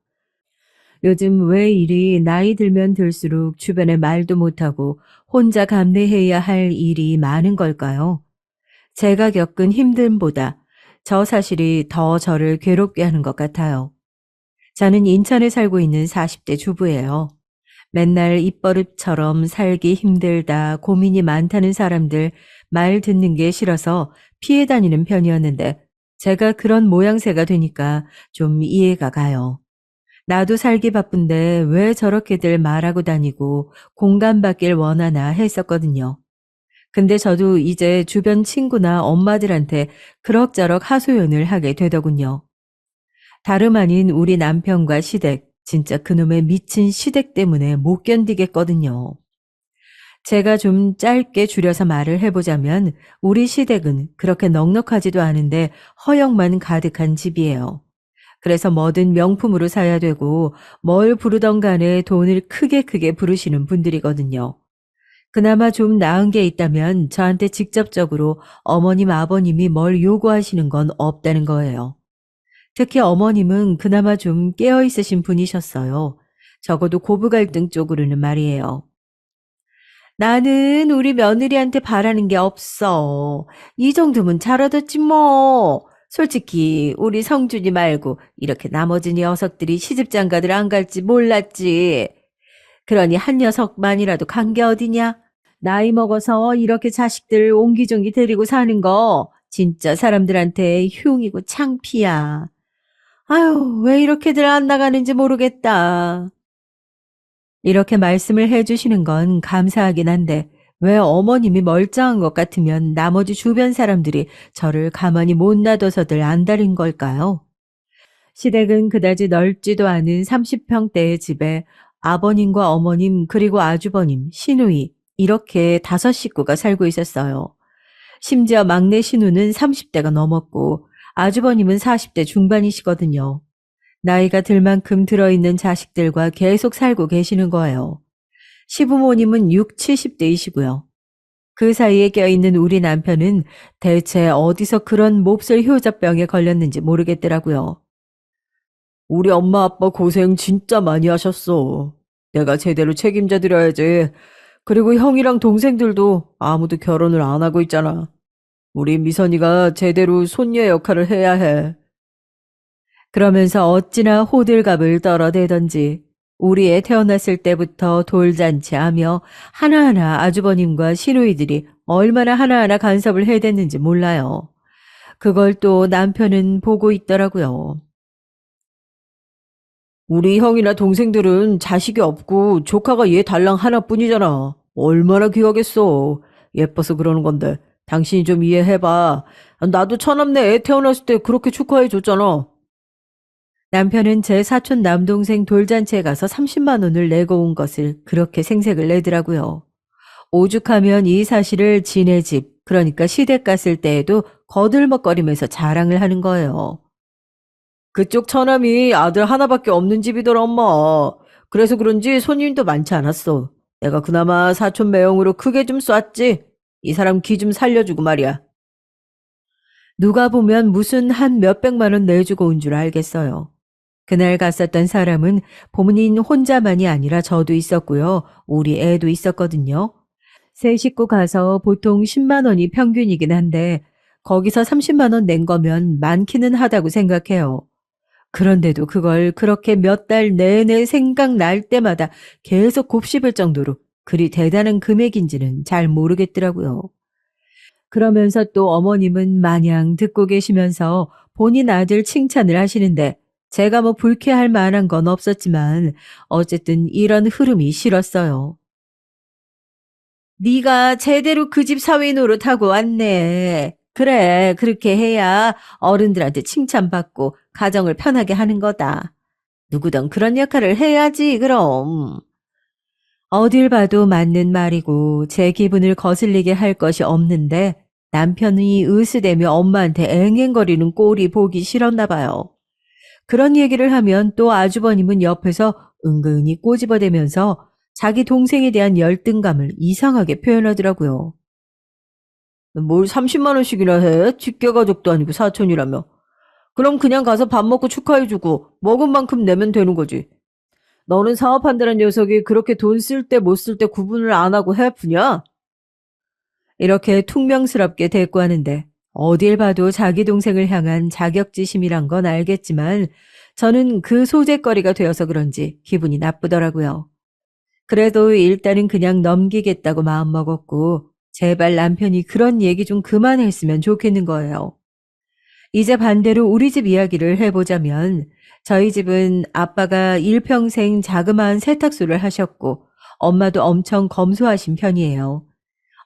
요즘 왜 이리 나이 들면 들수록 주변에 말도 못하고 혼자 감내해야 할 일이 많은 걸까요? 제가 겪은 힘듦보다 저 사실이 더 저를 괴롭게 하는 것 같아요. 저는 인천에 살고 있는 40대 주부예요. 맨날 입버릇처럼 살기 힘들다, 고민이 많다는 사람들 말 듣는 게 싫어서 피해 다니는 편이었는데 제가 그런 모양새가 되니까 좀 이해가 가요. 나도 살기 바쁜데 왜 저렇게들 말하고 다니고 공감받길 원하나 했었거든요. 근데 저도 이제 주변 친구나 엄마들한테 그럭저럭 하소연을 하게 되더군요. 다름 아닌 우리 남편과 시댁, 진짜 그놈의 미친 시댁 때문에 못 견디겠거든요. 제가 좀 짧게 줄여서 말을 해보자면 우리 시댁은 그렇게 넉넉하지도 않은데 허영만 가득한 집이에요. 그래서 뭐든 명품으로 사야 되고 뭘 부르던 간에 돈을 크게 부르시는 분들이거든요. 그나마 좀 나은 게 있다면 저한테 직접적으로 어머님, 아버님이 뭘 요구하시는 건 없다는 거예요. 특히 어머님은 그나마 좀 깨어있으신 분이셨어요. 적어도 고부 갈등 쪽으로는 말이에요. 나는 우리 며느리한테 바라는 게 없어. 이 정도면 잘 얻었지 뭐. 솔직히 우리 성준이 말고 이렇게 나머지 녀석들이 시집장가들 안 갈지 몰랐지. 그러니 한 녀석만이라도 간 게 어디냐? 나이 먹어서 이렇게 자식들 옹기종기 데리고 사는 거 진짜 사람들한테 흉이고 창피야. 아유, 왜 이렇게들 안 나가는지 모르겠다. 이렇게 말씀을 해주시는 건 감사하긴 한데 왜 어머님이 멀쩡한 것 같으면 나머지 주변 사람들이 저를 가만히 못 놔둬서들 안달인 걸까요? 시댁은 그다지 넓지도 않은 30평대의 집에 아버님과 어머님 그리고 아주버님, 시누이 이렇게 5식구가 살고 있었어요. 심지어 막내 시누는 30대가 넘었고 아주버님은 40대 중반이시거든요. 나이가 들 만큼 들어있는 자식들과 계속 살고 계시는 거예요. 시부모님은 6, 70대이시고요. 그 사이에 껴있는 우리 남편은 대체 어디서 그런 몹쓸 효자병에 걸렸는지 모르겠더라고요. 우리 엄마 아빠 고생 진짜 많이 하셨어. 내가 제대로 책임져 드려야지. 그리고 형이랑 동생들도 아무도 결혼을 안 하고 있잖아. 우리 미선이가 제대로 손녀 역할을 해야 해. 그러면서 어찌나 호들갑을 떨어대던지 우리 애 태어났을 때부터 돌잔치하며 하나하나 아주버님과 시누이들이 얼마나 하나하나 간섭을 해댔는지 몰라요. 그걸 또 남편은 보고 있더라고요. 우리 형이나 동생들은 자식이 없고 조카가 얘 달랑 하나뿐이잖아. 얼마나 귀하겠어. 예뻐서 그러는 건데 당신이 좀 이해해봐. 나도 처남네 애 태어났을 때 그렇게 축하해줬잖아. 남편은 제 사촌 남동생 돌잔치에 가서 30만 원을 내고 온 것을 그렇게 생색을 내더라고요. 오죽하면 이 사실을 지네 집, 그러니까 시댁 갔을 때에도 거들먹거리면서 자랑을 하는 거예요. 그쪽 처남이 아들 하나밖에 없는 집이더라, 엄마. 그래서 그런지 손님도 많지 않았어. 내가 그나마 사촌 매형으로 크게 좀 쐈지. 이 사람 기 좀 살려주고 말이야. 누가 보면 무슨 한 몇백만 원 내주고 온 줄 알겠어요. 그날 갔었던 사람은 본인 혼자만이 아니라 저도 있었고요. 우리 애도 있었거든요. 세 식구 가서 보통 10만 원이 평균이긴 한데 거기서 30만 원 낸 거면 많기는 하다고 생각해요. 그런데도 그걸 그렇게 몇 달 내내 생각날 때마다 계속 곱씹을 정도로 그리 대단한 금액인지는 잘 모르겠더라고요. 그러면서 또 어머님은 마냥 듣고 계시면서 본인 아들 칭찬을 하시는데 제가 뭐 불쾌할 만한 건 없었지만 어쨌든 이런 흐름이 싫었어요. 네가 제대로 그 집 사위 노릇하고 왔네. 그래, 그렇게 해야 어른들한테 칭찬받고 가정을 편하게 하는 거다. 누구든 그런 역할을 해야지, 그럼. 어딜 봐도 맞는 말이고 제 기분을 거슬리게 할 것이 없는데 남편이 으스대며 엄마한테 앵앵거리는 꼴이 보기 싫었나 봐요. 그런 얘기를 하면 또 아주버님은 옆에서 은근히 꼬집어대면서 자기 동생에 대한 열등감을 이상하게 표현하더라고요. 뭘 30만 원씩이나 해? 직계가족도 아니고 사촌이라며. 그럼 그냥 가서 밥 먹고 축하해주고 먹은 만큼 내면 되는 거지. 너는 사업한다는 녀석이 그렇게 돈 쓸 때 못 쓸 때 구분을 안 하고 해프냐? 이렇게 퉁명스럽게 대꾸하는데 어딜 봐도 자기 동생을 향한 자격지심이란 건 알겠지만 저는 그 소재거리가 되어서 그런지 기분이 나쁘더라고요. 그래도 일단은 그냥 넘기겠다고 마음먹었고 제발 남편이 그런 얘기 좀 그만했으면 좋겠는 거예요. 이제 반대로 우리 집 이야기를 해보자면 저희 집은 아빠가 일평생 자그마한 세탁소를 하셨고 엄마도 엄청 검소하신 편이에요.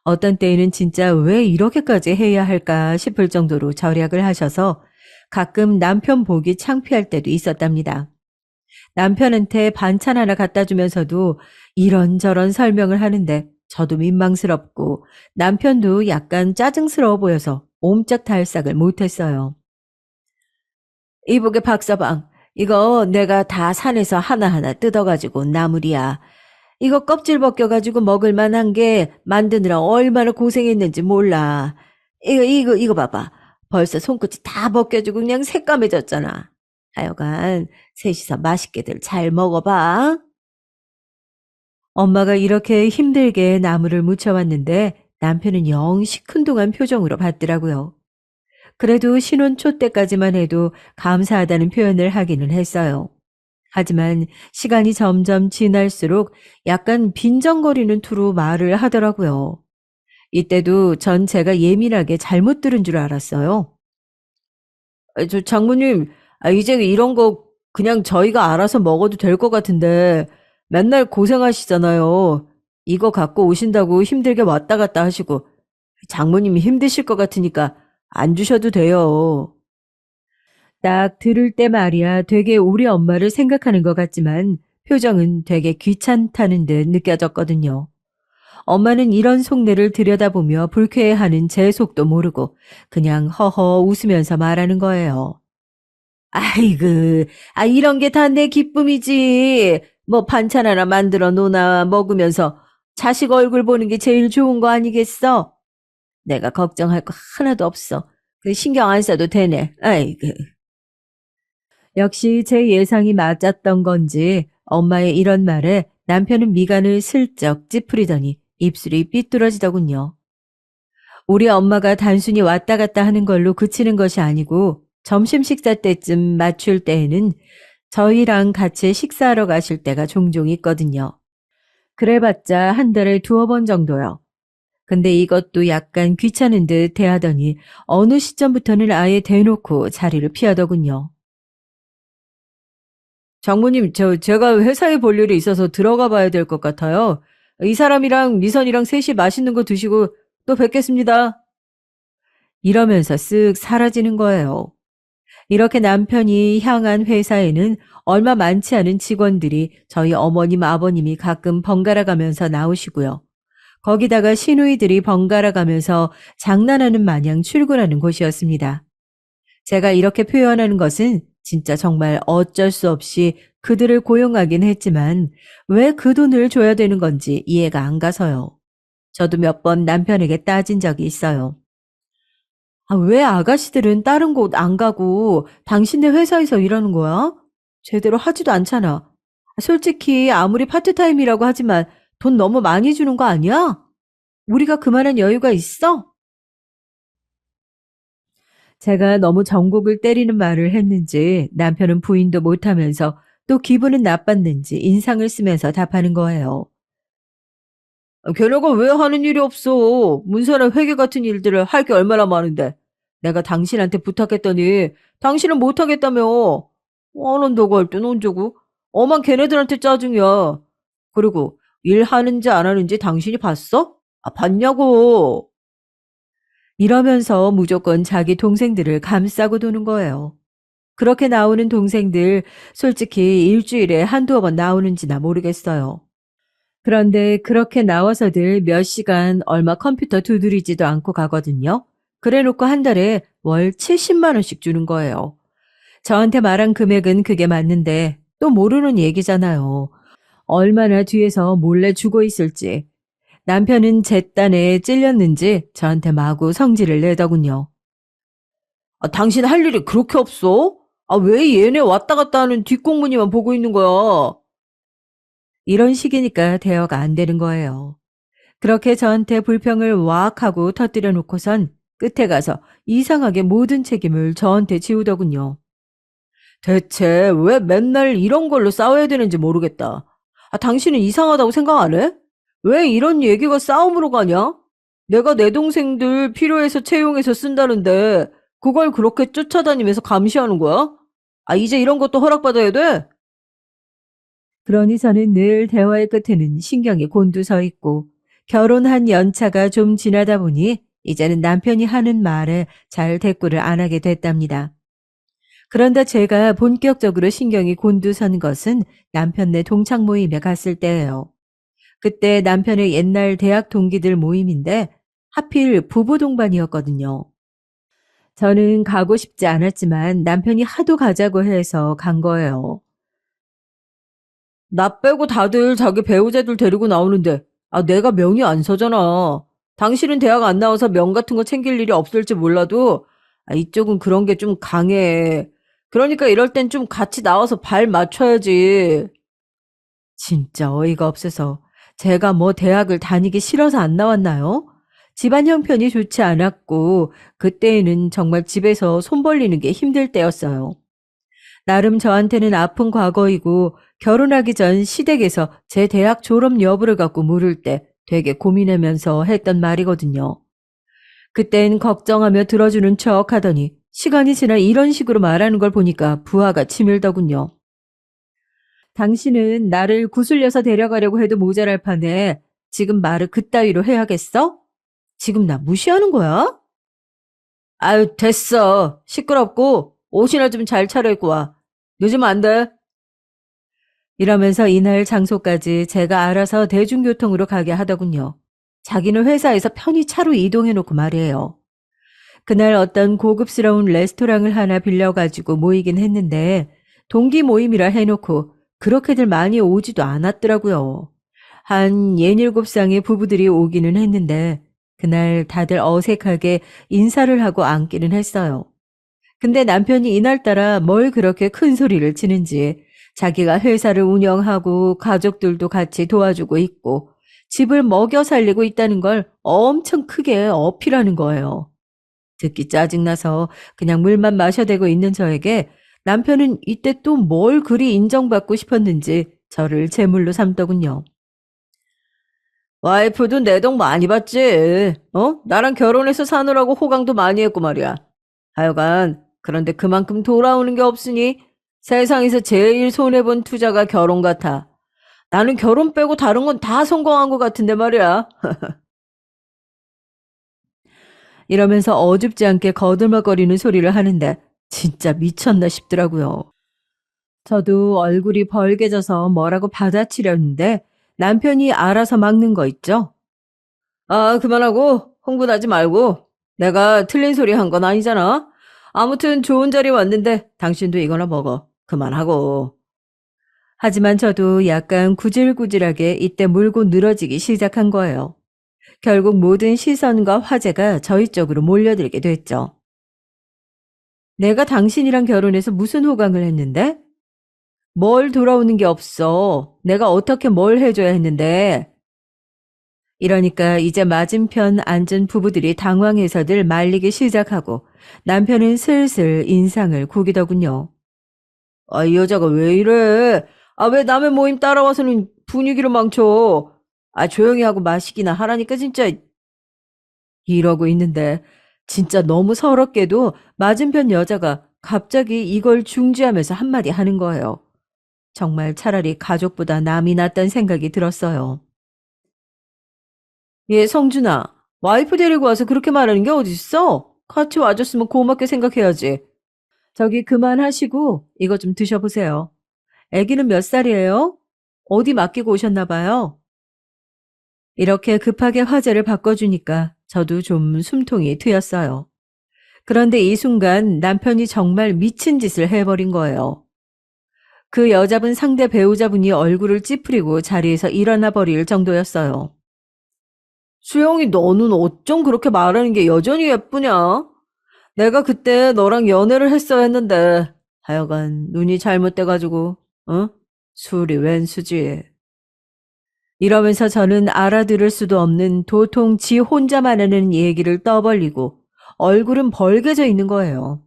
어떤 때에는 진짜 왜 이렇게까지 해야 할까 싶을 정도로 절약을 하셔서 가끔 남편 보기 창피할 때도 있었답니다. 남편한테 반찬 하나 갖다 주면서도 이런저런 설명을 하는데 저도 민망스럽고 남편도 약간 짜증스러워 보여서 옴짝달싹을 못했어요. 이보게 박서방, 이거 내가 다 산에서 하나하나 뜯어가지고 나물이야. 이거 껍질 벗겨가지고 먹을 만한 게 만드느라 얼마나 고생했는지 몰라. 이거 봐봐. 벌써 손끝이 다 벗겨지고 그냥 새까매졌잖아. 하여간 셋이서 맛있게들 잘 먹어봐. 엄마가 이렇게 힘들게 나물을 무쳐왔는데 남편은 영 시큰둥한 표정으로 봤더라고요. 그래도 신혼 초 때까지만 해도 감사하다는 표현을 하기는 했어요. 하지만 시간이 점점 지날수록 약간 빈정거리는 투로 말을 하더라고요. 이때도 전 제가 예민하게 잘못 들은 줄 알았어요. 저 장모님, 이제 이런 거 그냥 저희가 알아서 먹어도 될 것 같은데 맨날 고생하시잖아요. 이거 갖고 오신다고 힘들게 왔다 갔다 하시고 장모님이 힘드실 것 같으니까 안 주셔도 돼요. 딱 들을 때 말이야 되게 우리 엄마를 생각하는 것 같지만 표정은 되게 귀찮다는 듯 느껴졌거든요. 엄마는 이런 속내를 들여다보며 불쾌해하는 제 속도 모르고 그냥 허허 웃으면서 말하는 거예요. 아이고, 이런 게 다 내 기쁨이지. 뭐 반찬 하나 만들어 놓나 먹으면서 자식 얼굴 보는 게 제일 좋은 거 아니겠어? 내가 걱정할 거 하나도 없어. 그 신경 안 써도 되네. 아이고. 역시 제 예상이 맞았던 건지 엄마의 이런 말에 남편은 미간을 슬쩍 찌푸리더니 입술이 삐뚤어지더군요. 우리 엄마가 단순히 왔다 갔다 하는 걸로 그치는 것이 아니고 점심 식사 때쯤 맞출 때에는 저희랑 같이 식사하러 가실 때가 종종 있거든요. 그래봤자 한 달에 두어 번 정도요. 근데 이것도 약간 귀찮은 듯 대하더니 어느 시점부터는 아예 대놓고 자리를 피하더군요. 장모님, 제가 회사에 볼 일이 있어서 들어가 봐야 될 것 같아요. 이 사람이랑 미선이랑 셋이 맛있는 거 드시고 또 뵙겠습니다. 이러면서 쓱 사라지는 거예요. 이렇게 남편이 향한 회사에는 얼마 많지 않은 직원들이 저희 어머님, 아버님이 가끔 번갈아 가면서 나오시고요. 거기다가 시누이들이 번갈아 가면서 장난하는 마냥 출근하는 곳이었습니다. 제가 이렇게 표현하는 것은 진짜 정말 어쩔 수 없이 그들을 고용하긴 했지만 왜 그 돈을 줘야 되는 건지 이해가 안 가서요. 저도 몇 번 남편에게 따진 적이 있어요. 왜 아가씨들은 다른 곳 안 가고 당신네 회사에서 일하는 거야? 제대로 하지도 않잖아. 솔직히 아무리 파트타임이라고 하지만 돈 너무 많이 주는 거 아니야? 우리가 그만한 여유가 있어? 제가 너무 정곡을 때리는 말을 했는지 남편은 부인도 못하면서 또 기분은 나빴는지 인상을 쓰면서 답하는 거예요. 걔네가 왜 하는 일이 없어? 문서나 회계 같은 일들을 할 게 얼마나 많은데. 내가 당신한테 부탁했더니 당신은 못하겠다며. 안 한다고 할 땐 언제고? 엄한 걔네들한테 짜증이야. 그리고 일하는지 안 하는지 당신이 봤어? 아, 봤냐고. 이러면서 무조건 자기 동생들을 감싸고 도는 거예요. 그렇게 나오는 동생들 솔직히 일주일에 한두어 번 나오는지나 모르겠어요. 그런데 그렇게 나와서들 몇 시간 얼마 컴퓨터 두드리지도 않고 가거든요. 그래 놓고 한 달에 월 70만 원씩 주는 거예요. 저한테 말한 금액은 그게 맞는데 또 모르는 얘기잖아요. 얼마나 뒤에서 몰래 주고 있을지. 남편은 제 딴에 찔렸는지 저한테 마구 성질을 내더군요. 아, 당신 할 일이 그렇게 없어? 아, 왜 얘네 왔다 갔다 하는 뒷공무니만 보고 있는 거야? 이런 식이니까 대화가 안 되는 거예요. 그렇게 저한테 불평을 와악 하고 터뜨려 놓고선 끝에 가서 이상하게 모든 책임을 저한테 지우더군요. 대체 왜 맨날 이런 걸로 싸워야 되는지 모르겠다. 아, 당신은 이상하다고 생각 안 해? 왜 이런 얘기가 싸움으로 가냐? 내가 내 동생들 필요해서 채용해서 쓴다는데 그걸 그렇게 쫓아다니면서 감시하는 거야? 아, 이제 이런 것도 허락받아야 돼? 그러니 저는 늘 대화의 끝에는 신경이 곤두서 있고 결혼한 연차가 좀 지나다 보니 이제는 남편이 하는 말에 잘 대꾸를 안 하게 됐답니다. 그런데 제가 본격적으로 신경이 곤두선 것은 남편네 동창 모임에 갔을 때예요. 그때 남편의 옛날 대학 동기들 모임인데 하필 부부 동반이었거든요. 저는 가고 싶지 않았지만 남편이 하도 가자고 해서 간 거예요. 나 빼고 다들 자기 배우자들 데리고 나오는데 아, 내가 명이 안 서잖아. 당신은 대학 안 나와서 명 같은 거 챙길 일이 없을지 몰라도 아, 이쪽은 그런 게 좀 강해. 그러니까 이럴 땐 좀 같이 나와서 발 맞춰야지. 진짜 어이가 없어서 제가 뭐 대학을 다니기 싫어서 안 나왔나요? 집안 형편이 좋지 않았고 그때에는 정말 집에서 손 벌리는 게 힘들 때였어요. 나름 저한테는 아픈 과거이고 결혼하기 전 시댁에서 제 대학 졸업 여부를 갖고 물을 때 되게 고민하면서 했던 말이거든요. 그땐 걱정하며 들어주는 척 하더니 시간이 지나 이런 식으로 말하는 걸 보니까 부하가 치밀더군요. 당신은 나를 구슬려서 데려가려고 해도 모자랄 판에 지금 말을 그따위로 해야겠어? 지금 나 무시하는 거야? 아유, 됐어. 시끄럽고 옷이나 좀 잘 차려입고 와. 늦으면 안 돼. 이러면서 이날 장소까지 제가 알아서 대중교통으로 가게 하더군요. 자기는 회사에서 편히 차로 이동해놓고 말이에요. 그날 어떤 고급스러운 레스토랑을 하나 빌려가지고 모이긴 했는데 동기 모임이라 해놓고 그렇게들 많이 오지도 않았더라고요. 한 67쌍의 부부들이 오기는 했는데 그날 다들 어색하게 인사를 하고 앉기는 했어요. 근데 남편이 이날따라 뭘 그렇게 큰 소리를 치는지 자기가 회사를 운영하고 가족들도 같이 도와주고 있고 집을 먹여 살리고 있다는 걸 엄청 크게 어필하는 거예요. 듣기 짜증나서 그냥 물만 마셔대고 있는 저에게 남편은 이때 또 뭘 그리 인정받고 싶었는지 저를 제물로 삼더군요. 와이프도 내 동 많이 받지. 어? 나랑 결혼해서 사느라고 호강도 많이 했고 말이야. 하여간 그런데 그만큼 돌아오는 게 없으니 세상에서 제일 손해본 투자가 결혼 같아. 나는 결혼 빼고 다른 건 다 성공한 것 같은데 말이야. 이러면서 어줍지 않게 거들먹거리는 소리를 하는데 진짜 미쳤나 싶더라고요. 저도 얼굴이 벌개져서 뭐라고 받아치렸는데 남편이 알아서 막는 거 있죠? 아, 그만하고 흥분하지 말고. 내가 틀린 소리 한 건 아니잖아. 아무튼 좋은 자리 왔는데 당신도 이거나 먹어. 그만하고. 하지만 저도 약간 구질구질하게 이때 물고 늘어지기 시작한 거예요. 결국 모든 시선과 화제가 저희 쪽으로 몰려들게 됐죠. 내가 당신이랑 결혼해서 무슨 호강을 했는데? 뭘 돌아오는 게 없어. 내가 어떻게 뭘 해줘야 했는데. 이러니까 이제 맞은편 앉은 부부들이 당황해서들 말리기 시작하고 남편은 슬슬 인상을 구기더군요. 아, 이 여자가 왜 이래? 아, 왜 남의 모임 따라와서는 분위기를 망쳐? 아, 조용히 하고 마시기나 하라니까, 진짜. 이러고 있는데 진짜 너무 서럽게도 맞은편 여자가 갑자기 이걸 중지하면서 한마디 하는 거예요. 정말 차라리 가족보다 남이 낫단 생각이 들었어요. 얘, 성준아. 와이프 데리고 와서 그렇게 말하는 게 어딨어? 같이 와줬으면 고맙게 생각해야지. 저기 그만하시고 이거 좀 드셔보세요. 아기는 몇 살이에요? 어디 맡기고 오셨나 봐요. 이렇게 급하게 화제를 바꿔주니까 저도 좀 숨통이 트였어요. 그런데 이 순간 남편이 정말 미친 짓을 해버린 거예요. 그 여자분 상대 배우자분이 얼굴을 찌푸리고 자리에서 일어나 버릴 정도였어요. 수영이, 너는 어쩜 그렇게 말하는 게 여전히 예쁘냐? 내가 그때 너랑 연애를 했어야 했는데 하여간 눈이 잘못돼가지고 어? 술이 웬 수지. 이러면서 저는 알아들을 수도 없는 도통 지 혼자만 하는 얘기를 떠벌리고 얼굴은 벌개져 있는 거예요.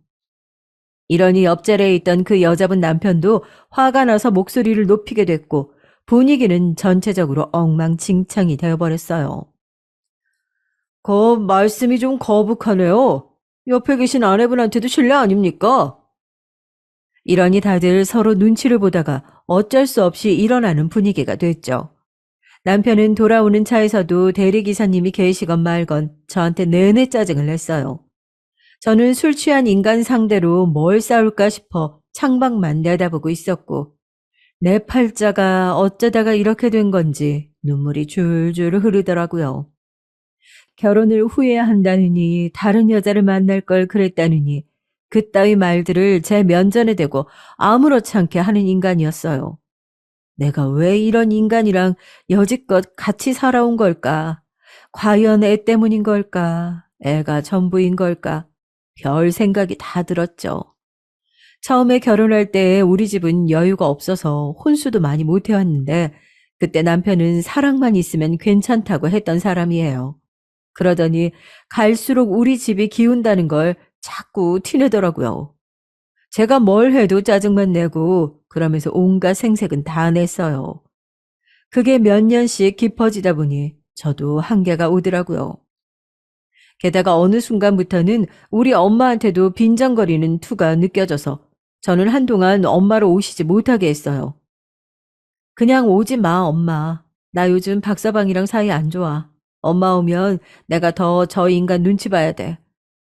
이러니 옆자리에 있던 그 여자분 남편도 화가 나서 목소리를 높이게 됐고 분위기는 전체적으로 엉망진창이 되어버렸어요. 말씀이 좀 거북하네요. 옆에 계신 아내분한테도 실례 아닙니까? 이러니 다들 서로 눈치를 보다가 어쩔 수 없이 일어나는 분위기가 됐죠. 남편은 돌아오는 차에서도 대리기사님이 계시건 말건 저한테 내내 짜증을 냈어요. 저는 술 취한 인간 상대로 뭘 싸울까 싶어 창밖만 내다보고 있었고 내 팔자가 어쩌다가 이렇게 된 건지 눈물이 줄줄 흐르더라고요. 결혼을 후회한다느니 다른 여자를 만날 걸 그랬다느니 그따위 말들을 제 면전에 대고 아무렇지 않게 하는 인간이었어요. 내가 왜 이런 인간이랑 여지껏 같이 살아온 걸까? 과연 애 때문인 걸까? 애가 전부인 걸까? 별 생각이 다 들었죠. 처음에 결혼할 때 우리 집은 여유가 없어서 혼수도 많이 못 해왔는데 그때 남편은 사랑만 있으면 괜찮다고 했던 사람이에요. 그러더니 갈수록 우리 집이 기운다는 걸 자꾸 티내더라고요. 제가 뭘 해도 짜증만 내고 그러면서 온갖 생색은 다 냈어요. 그게 몇 년씩 깊어지다 보니 저도 한계가 오더라고요. 게다가 어느 순간부터는 우리 엄마한테도 빈정거리는 투가 느껴져서 저는 한동안 엄마로 오시지 못하게 했어요. 그냥 오지 마, 엄마. 나 요즘 박서방이랑 사이 안 좋아. 엄마 오면 내가 더 저 인간 눈치 봐야 돼.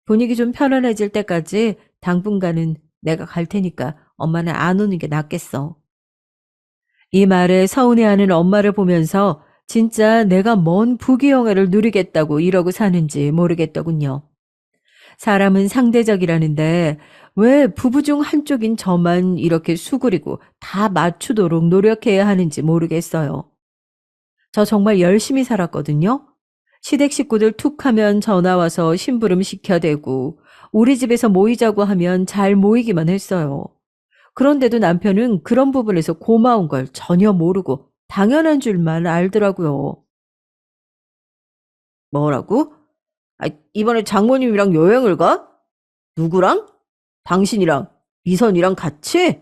분위기 좀 편안해질 때까지 당분간은 내가 갈 테니까 엄마는 안 오는 게 낫겠어. 이 말에 서운해하는 엄마를 보면서 진짜 내가 뭔 부귀영화를 누리겠다고 이러고 사는지 모르겠더군요. 사람은 상대적이라는데 왜 부부 중 한쪽인 저만 이렇게 수그리고 다 맞추도록 노력해야 하는지 모르겠어요. 저 정말 열심히 살았거든요. 시댁 식구들 툭 하면 전화 와서 심부름 시켜대고 우리 집에서 모이자고 하면 잘 모이기만 했어요. 그런데도 남편은 그런 부분에서 고마운 걸 전혀 모르고 당연한 줄만 알더라고요. 뭐라고? 아, 이번에 장모님이랑 여행을 가? 누구랑? 당신이랑 미선이랑 같이?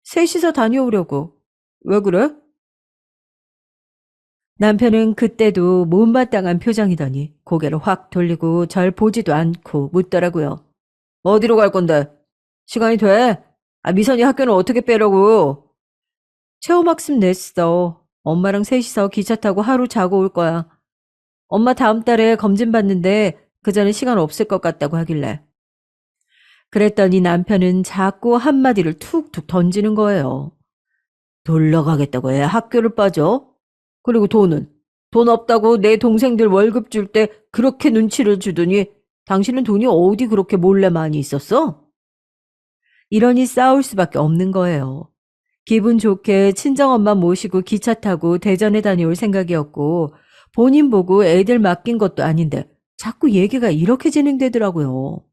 셋이서 다녀오려고. 왜 그래? 남편은 그때도 못마땅한 표정이더니 고개를 확 돌리고 절 보지도 않고 묻더라고요. 어디로 갈 건데? 시간이 돼? 아, 미선이 학교는 어떻게 빼려고? 체험학습 냈어. 엄마랑 셋이서 기차 타고 하루 자고 올 거야. 엄마 다음 달에 검진 받는데 그 전에 시간 없을 것 같다고 하길래. 그랬더니 남편은 자꾸 한마디를 툭툭 던지는 거예요. 놀러 가겠다고 애 학교를 빠져? 그리고 돈은? 돈 없다고 내 동생들 월급 줄 때 그렇게 눈치를 주더니 당신은 돈이 어디 그렇게 몰래 많이 있었어? 이러니 싸울 수밖에 없는 거예요. 기분 좋게 친정엄마 모시고 기차 타고 대전에 다녀올 생각이었고 본인 보고 애들 맡긴 것도 아닌데 자꾸 얘기가 이렇게 진행되더라고요.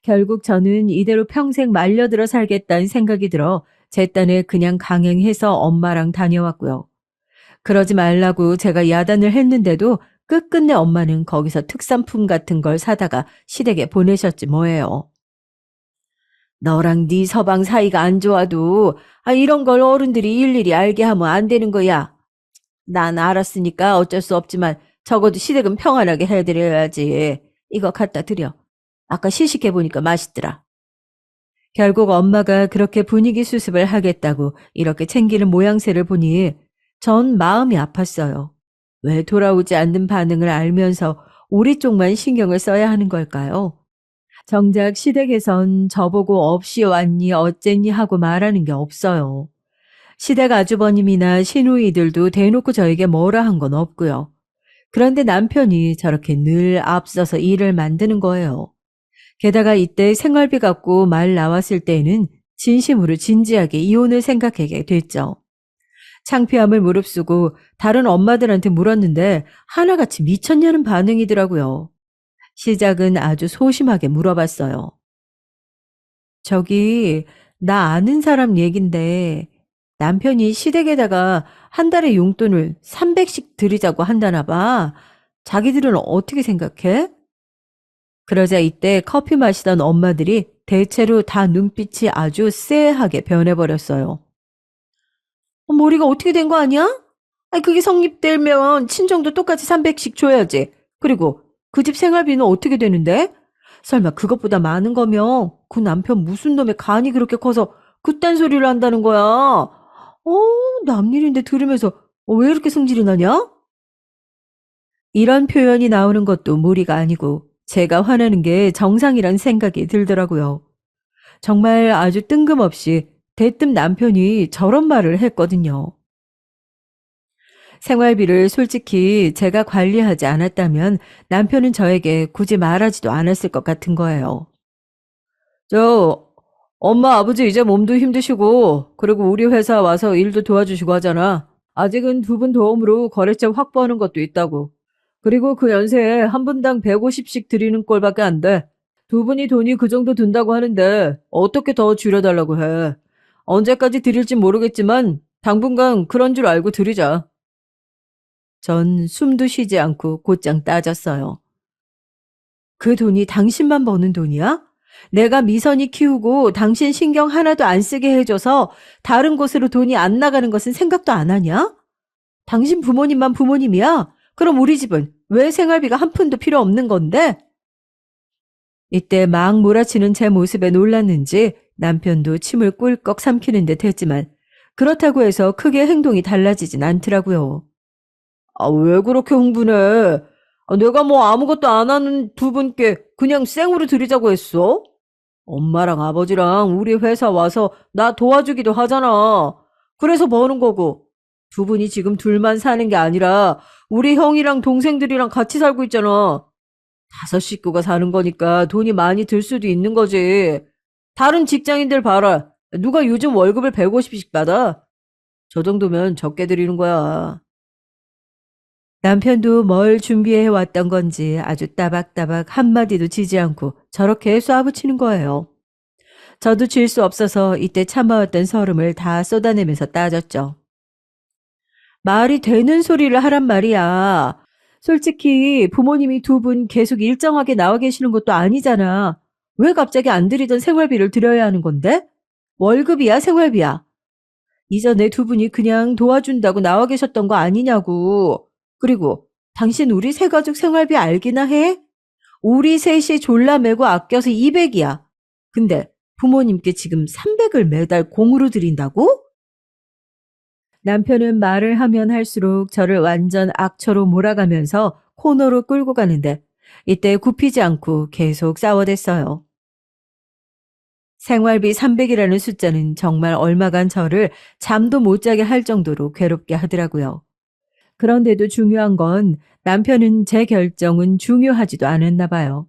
결국 저는 이대로 평생 말려들어 살겠다는 생각이 들어 제 딴에 그냥 강행해서 엄마랑 다녀왔고요. 그러지 말라고 제가 야단을 했는데도 끝끝내 엄마는 거기서 특산품 같은 걸 사다가 시댁에 보내셨지 뭐예요. 너랑 네 서방 사이가 안 좋아도 이런 걸 어른들이 일일이 알게 하면 안 되는 거야. 난 알았으니까 어쩔 수 없지만 적어도 시댁은 평안하게 해드려야지. 이거 갖다 드려. 아까 시식해보니까 맛있더라. 결국 엄마가 그렇게 분위기 수습을 하겠다고 이렇게 챙기는 모양새를 보니 전 마음이 아팠어요. 왜 돌아오지 않는 반응을 알면서 우리 쪽만 신경을 써야 하는 걸까요? 정작 시댁에선 저보고 없이 왔니 어쨌니 하고 말하는 게 없어요. 시댁 아주버님이나 시누이들도 대놓고 저에게 뭐라 한 건 없고요. 그런데 남편이 저렇게 늘 앞서서 일을 만드는 거예요. 게다가 이때 생활비 갖고 말 나왔을 때에는 진심으로 진지하게 이혼을 생각하게 됐죠. 창피함을 무릅쓰고 다른 엄마들한테 물었는데 하나같이 미쳤냐는 반응이더라고요. 시작은 아주 소심하게 물어봤어요. 저기, 나 아는 사람 얘긴데 남편이 시댁에다가 한 달에 용돈을 300씩 드리자고 한다나 봐. 자기들은 어떻게 생각해? 그러자 이때 커피 마시던 엄마들이 대체로 다 눈빛이 아주 쎄하게 변해버렸어요. 머리가 어떻게 된 거 아니야? 그게 성립되면 친정도 똑같이 300씩 줘야지. 그리고 그 집 생활비는 어떻게 되는데? 설마 그것보다 많은 거면 그 남편 무슨 놈의 간이 그렇게 커서 그딴 소리를 한다는 거야. 남일인데 들으면서 왜 이렇게 성질이 나냐? 이런 표현이 나오는 것도 무리가 아니고 제가 화나는 게 정상이란 생각이 들더라고요. 정말 아주 뜬금없이 대뜸 남편이 저런 말을 했거든요. 생활비를 솔직히 제가 관리하지 않았다면 남편은 저에게 굳이 말하지도 않았을 것 같은 거예요. 엄마 아버지 이제 몸도 힘드시고 그리고 우리 회사 와서 일도 도와주시고 하잖아. 아직은 두 분 도움으로 거래처 확보하는 것도 있다고. 그리고 그 연세에 한 분당 150씩 드리는 꼴밖에 안 돼. 두 분이 돈이 그 정도 든다고 하는데 어떻게 더 줄여달라고 해. 언제까지 드릴지 모르겠지만 당분간 그런 줄 알고 드리자. 전 숨도 쉬지 않고 곧장 따졌어요. 그 돈이 당신만 버는 돈이야? 내가 미선이 키우고 당신 신경 하나도 안 쓰게 해줘서 다른 곳으로 돈이 안 나가는 것은 생각도 안 하냐? 당신 부모님만 부모님이야? 그럼 우리 집은 왜 생활비가 한 푼도 필요 없는 건데? 이때 막 몰아치는 제 모습에 놀랐는지 남편도 침을 꿀꺽 삼키는 듯 했지만 그렇다고 해서 크게 행동이 달라지진 않더라고요. 왜 그렇게 흥분해? 내가 뭐 아무것도 안 하는 두 분께 그냥 생으로 드리자고 했어? 엄마랑 아버지랑 우리 회사 와서 나 도와주기도 하잖아. 그래서 버는 거고. 두 분이 지금 둘만 사는 게 아니라 우리 형이랑 동생들이랑 같이 살고 있잖아. 5식구가 사는 거니까 돈이 많이 들 수도 있는 거지. 다른 직장인들 봐라. 누가 요즘 월급을 150씩 받아? 저 정도면 적게 드리는 거야. 남편도 뭘 준비해 왔던 건지 아주 따박따박 한마디도 지지 않고 저렇게 쏴붙이는 거예요. 저도 질 수 없어서 이때 참아왔던 서름을 다 쏟아내면서 따졌죠. 말이 되는 소리를 하란 말이야. 솔직히 부모님이 두 분 계속 일정하게 나와 계시는 것도 아니잖아. 왜 갑자기 안 드리던 생활비를 드려야 하는 건데? 월급이야, 생활비야. 이전에 두 분이 그냥 도와준다고 나와 계셨던 거 아니냐고. 그리고 당신 우리 세 가족 생활비 알기나 해? 우리 셋이 졸라매고 아껴서 200이야. 근데 부모님께 지금 300을 매달 공으로 드린다고? 남편은 말을 하면 할수록 저를 완전 악처로 몰아가면서 코너로 끌고 가는데 이때 굽히지 않고 계속 싸워댔어요. 생활비 300이라는 숫자는 정말 얼마간 저를 잠도 못 자게 할 정도로 괴롭게 하더라고요. 그런데도 중요한 건 남편은 제 결정은 중요하지도 않았나 봐요.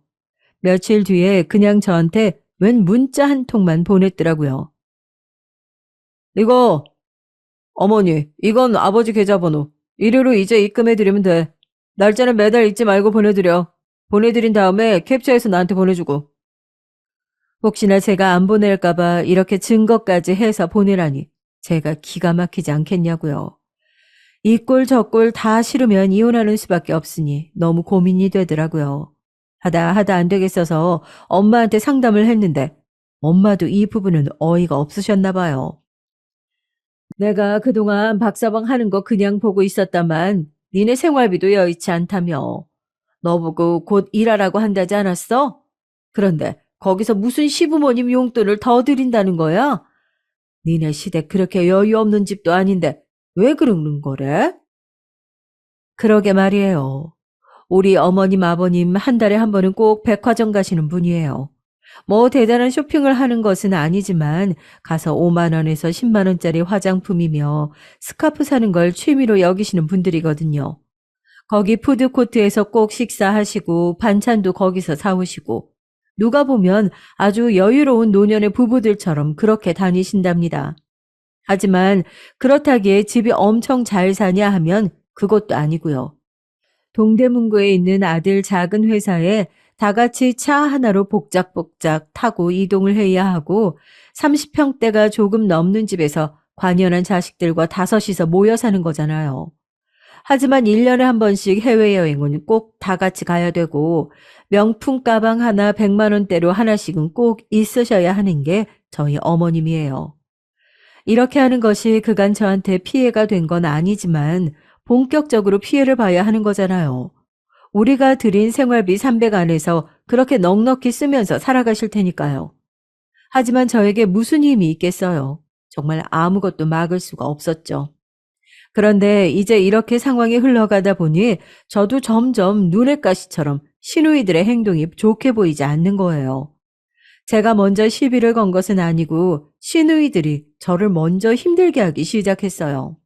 며칠 뒤에 그냥 저한테 웬 문자 한 통만 보냈더라고요. 이거 어머니, 이건 아버지 계좌번호. 이리로 이제 입금해드리면 돼. 날짜는 매달 잊지 말고 보내드려. 보내드린 다음에 캡처해서 나한테 보내주고. 혹시나 제가 안 보낼까봐 이렇게 증거까지 해서 보내라니 제가 기가 막히지 않겠냐고요. 이 꼴 저 꼴 다 싫으면 이혼하는 수밖에 없으니 너무 고민이 되더라고요. 하다 안 되겠어서 엄마한테 상담을 했는데 엄마도 이 부분은 어이가 없으셨나 봐요. 내가 그동안 박사방 하는 거 그냥 보고 있었다만 니네 생활비도 여의치 않다며. 너보고 곧 일하라고 한다지 않았어? 그런데 거기서 무슨 시부모님 용돈을 더 드린다는 거야? 니네 시대 그렇게 여유 없는 집도 아닌데 왜 그러는 거래? 그러게 말이에요. 우리 어머님 아버님 한 달에 한 번은 꼭 백화점 가시는 분이에요. 뭐 대단한 쇼핑을 하는 것은 아니지만 가서 5만 원에서 10만 원짜리 화장품이며 스카프 사는 걸 취미로 여기시는 분들이거든요. 거기 푸드코트에서 꼭 식사하시고 반찬도 거기서 사오시고 누가 보면 아주 여유로운 노년의 부부들처럼 그렇게 다니신답니다. 하지만 그렇다기에 집이 엄청 잘 사냐 하면 그것도 아니고요. 동대문구에 있는 아들 작은 회사에 다 같이 차 하나로 복작복작 타고 이동을 해야 하고 30평대가 조금 넘는 집에서 관연한 자식들과 다섯이서 모여 사는 거잖아요. 하지만 1년에 한 번씩 해외여행은 꼭 다 같이 가야 되고 명품 가방 하나 100만 원대로 하나씩은 꼭 있으셔야 하는 게 저희 어머님이에요. 이렇게 하는 것이 그간 저한테 피해가 된 건 아니지만 본격적으로 피해를 봐야 하는 거잖아요. 우리가 드린 생활비 300 안에서 그렇게 넉넉히 쓰면서 살아가실 테니까요. 하지만 저에게 무슨 힘이 있겠어요. 정말 아무것도 막을 수가 없었죠. 그런데 이제 이렇게 상황이 흘러가다 보니 저도 점점 눈엣 가시처럼 시누이들의 행동이 좋게 보이지 않는 거예요. 제가 먼저 시비를 건 것은 아니고 시누이들이 저를 먼저 힘들게 하기 시작했어요.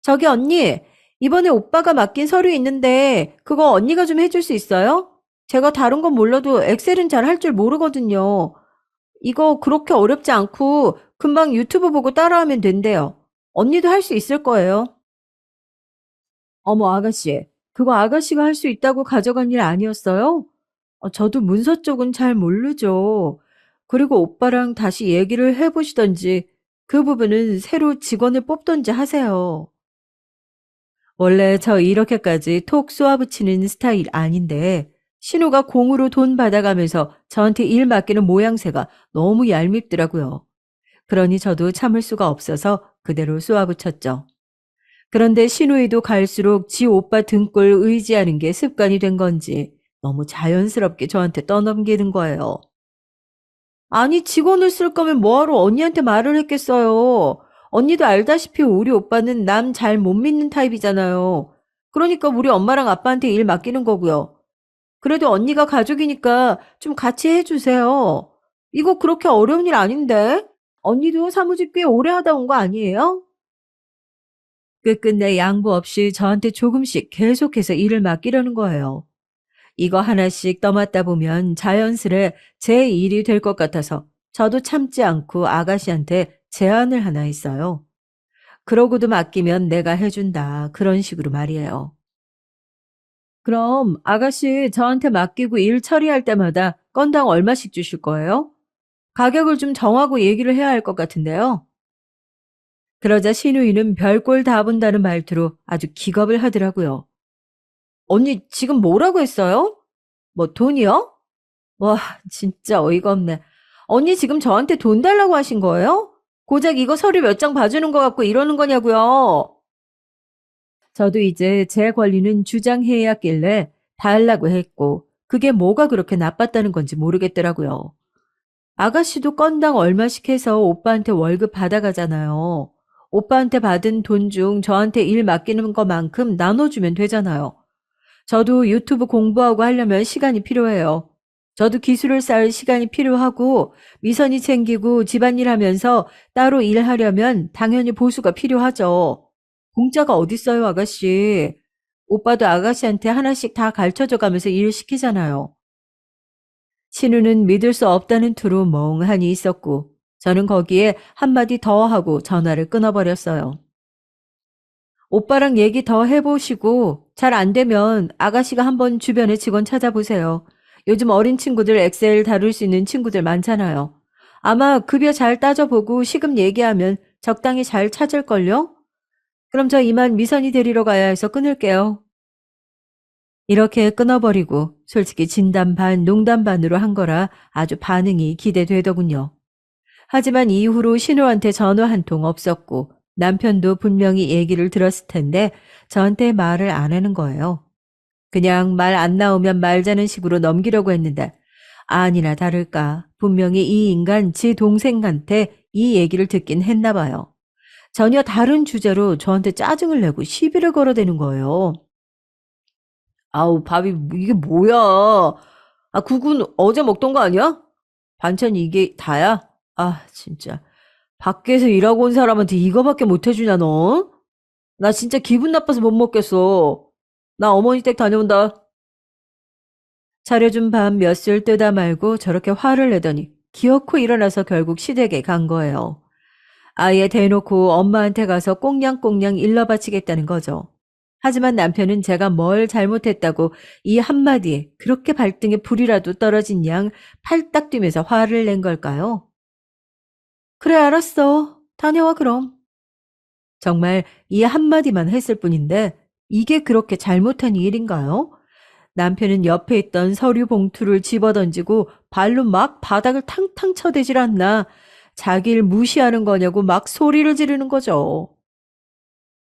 저기 언니, 이번에 오빠가 맡긴 서류 있는데 그거 언니가 좀 해줄 수 있어요? 제가 다른 건 몰라도 엑셀은 잘 할 줄 모르거든요. 이거 그렇게 어렵지 않고 금방 유튜브 보고 따라하면 된대요. 언니도 할 수 있을 거예요. 어머, 아가씨. 그거 아가씨가 할 수 있다고 가져간 일 아니었어요? 저도 문서 쪽은 잘 모르죠. 그리고 오빠랑 다시 얘기를 해보시던지 그 부분은 새로 직원을 뽑던지 하세요. 원래 저 이렇게까지 톡 쏘아붙이는 스타일 아닌데 신우가 공으로 돈 받아가면서 저한테 일 맡기는 모양새가 너무 얄밉더라고요. 그러니 저도 참을 수가 없어서 그대로 쏘아붙였죠. 그런데 신우이도 갈수록 지 오빠 등골 의지하는 게 습관이 된 건지 너무 자연스럽게 저한테 떠넘기는 거예요. 아니, 직원을 쓸 거면 뭐하러 언니한테 말을 했겠어요. 언니도 알다시피 우리 오빠는 남 잘 못 믿는 타입이잖아요. 그러니까 우리 엄마랑 아빠한테 일 맡기는 거고요. 그래도 언니가 가족이니까 좀 같이 해주세요. 이거 그렇게 어려운 일 아닌데? 언니도 사무직 꽤 오래 하다 온 거 아니에요? 끝끝내 양보 없이 저한테 조금씩 계속해서 일을 맡기려는 거예요. 이거 하나씩 떠맡다 보면 자연스레 제 일이 될 것 같아서 저도 참지 않고 아가씨한테 제안을 하나 했어요. 그러고도 맡기면 내가 해준다. 그런 식으로 말이에요. 그럼 아가씨 저한테 맡기고 일 처리할 때마다 건당 얼마씩 주실 거예요? 가격을 좀 정하고 얘기를 해야 할 것 같은데요. 그러자 신우이는 별꼴 다 본다는 말투로 아주 기겁을 하더라고요. 언니 지금 뭐라고 했어요? 뭐 돈이요? 와, 진짜 어이가 없네. 언니 지금 저한테 돈 달라고 하신 거예요? 고작 이거 서류 몇 장 봐주는 거 갖고 이러는 거냐고요. 저도 이제 제 권리는 주장해야겠길래 달라고 했고 그게 뭐가 그렇게 나빴다는 건지 모르겠더라고요. 아가씨도 건당 얼마씩 해서 오빠한테 월급 받아가잖아요. 오빠한테 받은 돈 중 저한테 일 맡기는 것만큼 나눠주면 되잖아요. 저도 유튜브 공부하고 하려면 시간이 필요해요. 저도 기술을 쌓을 시간이 필요하고 미선이 챙기고 집안일 하면서 따로 일하려면 당연히 보수가 필요하죠. 공짜가 어딨어요, 아가씨. 오빠도 아가씨한테 하나씩 다 가르쳐줘 가면서 일 시키잖아요. 신우는 믿을 수 없다는 투로 멍하니 있었고 저는 거기에 한마디 더 하고 전화를 끊어버렸어요. 오빠랑 얘기 더 해보시고 잘 안 되면 아가씨가 한번 주변에 직원 찾아보세요. 요즘 어린 친구들 엑셀 다룰 수 있는 친구들 많잖아요. 아마 급여 잘 따져보고 시급 얘기하면 적당히 잘 찾을걸요? 그럼 저 이만 미선이 데리러 가야 해서 끊을게요. 이렇게 끊어버리고 솔직히 진담 반 농담 반으로 한 거라 아주 반응이 기대되더군요. 하지만 이후로 신우한테 전화 한 통 없었고 남편도 분명히 얘기를 들었을 텐데 저한테 말을 안 하는 거예요. 그냥 말 안 나오면 말자는 식으로 넘기려고 했는데 아니나 다를까 분명히 이 인간 지 동생한테 이 얘기를 듣긴 했나 봐요. 전혀 다른 주제로 저한테 짜증을 내고 시비를 걸어대는 거예요. 아우, 밥이 이게 뭐야? 아, 국은 어제 먹던 거 아니야? 반찬이 이게 다야? 아, 진짜. 밖에서 일하고 온 사람한테 이거밖에 못 해주냐, 너? 나 진짜 기분 나빠서 못 먹겠어. 나 어머니 댁 다녀온다. 차려준 밥 몇 술 뜨다 말고 저렇게 화를 내더니 기어코 일어나서 결국 시댁에 간 거예요. 아예 대놓고 엄마한테 가서 꽁냥꽁냥 일러 바치겠다는 거죠. 하지만 남편은 제가 뭘 잘못했다고 이 한마디에 그렇게 발등에 불이라도 떨어진 양 팔딱 뛰면서 화를 낸 걸까요? 그래, 알았어. 다녀와, 그럼. 정말 이 한마디만 했을 뿐인데 이게 그렇게 잘못한 일인가요? 남편은 옆에 있던 서류 봉투를 집어던지고 발로 막 바닥을 탕탕 쳐대질 않나. 자기를 무시하는 거냐고 막 소리를 지르는 거죠.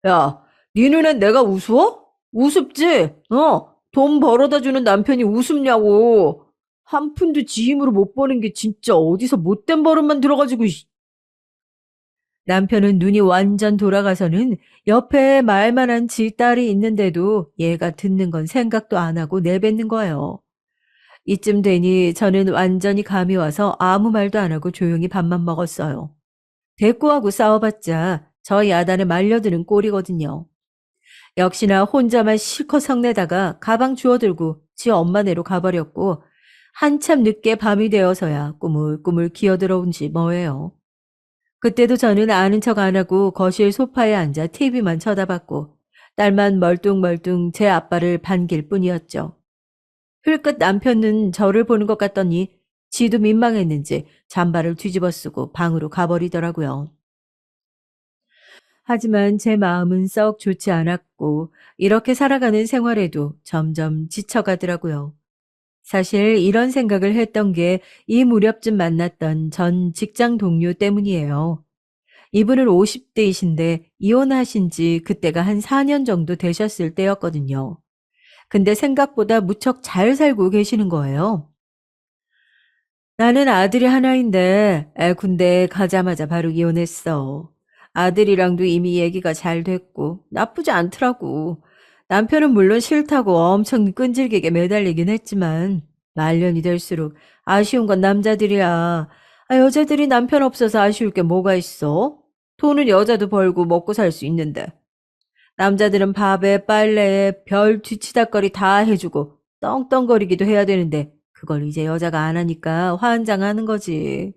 야, 네 눈엔 내가 우스워? 우습지? 돈 벌어다 주는 남편이 우습냐고. 한 푼도 지 힘으로 못 버는 게 진짜 어디서 못된 버릇만 들어가지고. 남편은 눈이 완전 돌아가서는 옆에 말만한 지 딸이 있는데도 얘가 듣는 건 생각도 안 하고 내뱉는 거예요. 이쯤 되니 저는 완전히 감이 와서 아무 말도 안 하고 조용히 밥만 먹었어요. 대꾸하고 싸워봤자 저 야단에 말려드는 꼴이거든요. 역시나 혼자만 실컷 성내다가 가방 주워들고 지 엄마네로 가버렸고 한참 늦게 밤이 되어서야 꾸물꾸물 기어들어온지 뭐예요. 그때도 저는 아는 척 안 하고 거실 소파에 앉아 TV만 쳐다봤고 딸만 멀뚱멀뚱 제 아빠를 반길 뿐이었죠. 흘끗 남편은 저를 보는 것 같더니 지도 민망했는지 잠바를 뒤집어 쓰고 방으로 가버리더라고요. 하지만 제 마음은 썩 좋지 않았고 이렇게 살아가는 생활에도 점점 지쳐가더라고요. 사실 이런 생각을 했던 게 이 무렵쯤 만났던 전 직장 동료 때문이에요. 이분은 50대이신데 이혼하신 지 그때가 한 4년 정도 되셨을 때였거든요. 근데 생각보다 무척 잘 살고 계시는 거예요. 나는 아들이 하나인데 애 군대 가자마자 바로 이혼했어. 아들이랑도 이미 얘기가 잘 됐고 나쁘지 않더라고. 남편은 물론 싫다고 엄청 끈질기게 매달리긴 했지만 말년이 될수록 아쉬운 건 남자들이야. 아, 여자들이 남편 없어서 아쉬울 게 뭐가 있어? 돈은 여자도 벌고 먹고 살 수 있는데. 남자들은 밥에 빨래에 별 뒤치다거리 다 해주고 떵떵거리기도 해야 되는데 그걸 이제 여자가 안 하니까 환장하는 거지.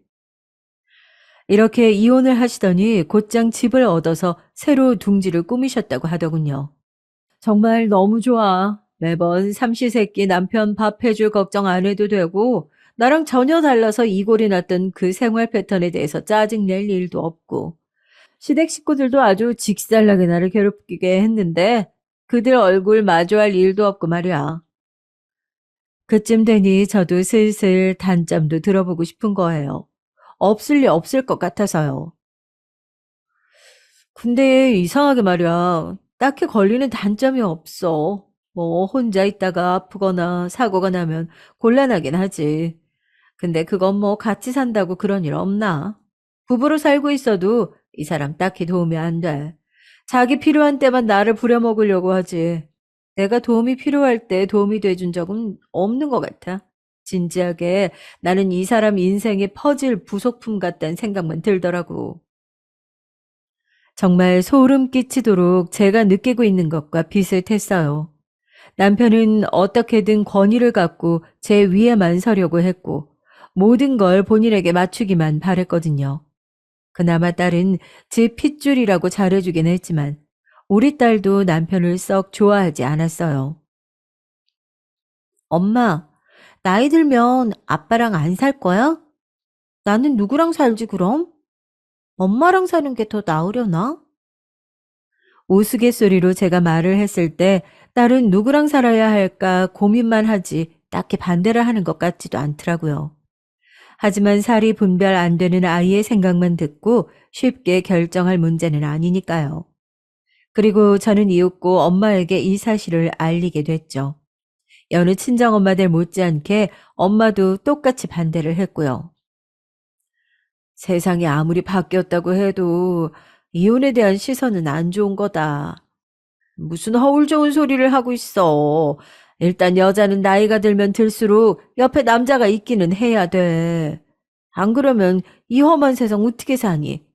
이렇게 이혼을 하시더니 곧장 집을 얻어서 새로 둥지를 꾸미셨다고 하더군요. 정말 너무 좋아. 매번 삼시세끼 남편 밥 해줄 걱정 안 해도 되고 나랑 전혀 달라서 이골이 났던 그 생활 패턴에 대해서 짜증낼 일도 없고 시댁 식구들도 아주 직살나게 나를 괴롭히게 했는데 그들 얼굴 마주할 일도 없고 말이야. 그쯤 되니 저도 슬슬 단점도 들어보고 싶은 거예요. 없을 리 없을 것 같아서요. 근데 이상하게 말이야. 딱히 걸리는 단점이 없어. 뭐 혼자 있다가 아프거나 사고가 나면 곤란하긴 하지. 근데 그건 뭐 같이 산다고 그런 일 없나? 부부로 살고 있어도 이 사람 딱히 도움이 안 돼. 자기 필요한 때만 나를 부려먹으려고 하지. 내가 도움이 필요할 때 도움이 돼준 적은 없는 것 같아. 진지하게 나는 이 사람 인생의 퍼즐 부속품 같다는 생각만 들더라고. 정말 소름 끼치도록 제가 느끼고 있는 것과 비슷했어요. 남편은 어떻게든 권위를 갖고 제 위에만 서려고 했고 모든 걸 본인에게 맞추기만 바랬거든요. 그나마 딸은 제 핏줄이라고 잘해주긴 했지만 우리 딸도 남편을 썩 좋아하지 않았어요. 엄마, 나이 들면 아빠랑 안 살 거야? 나는 누구랑 살지 그럼? 엄마랑 사는 게 더 나으려나? 우스갯소리로 제가 말을 했을 때 딸은 누구랑 살아야 할까 고민만 하지 딱히 반대를 하는 것 같지도 않더라고요. 하지만 살이 분별 안 되는 아이의 생각만 듣고 쉽게 결정할 문제는 아니니까요. 그리고 저는 이윽고 엄마에게 이 사실을 알리게 됐죠. 여느 친정엄마들 못지않게 엄마도 똑같이 반대를 했고요. 세상이 아무리 바뀌었다고 해도 이혼에 대한 시선은 안 좋은 거다. 무슨 허울 좋은 소리를 하고 있어. 일단 여자는 나이가 들면 들수록 옆에 남자가 있기는 해야 돼. 안 그러면 이 험한 세상 어떻게 사니?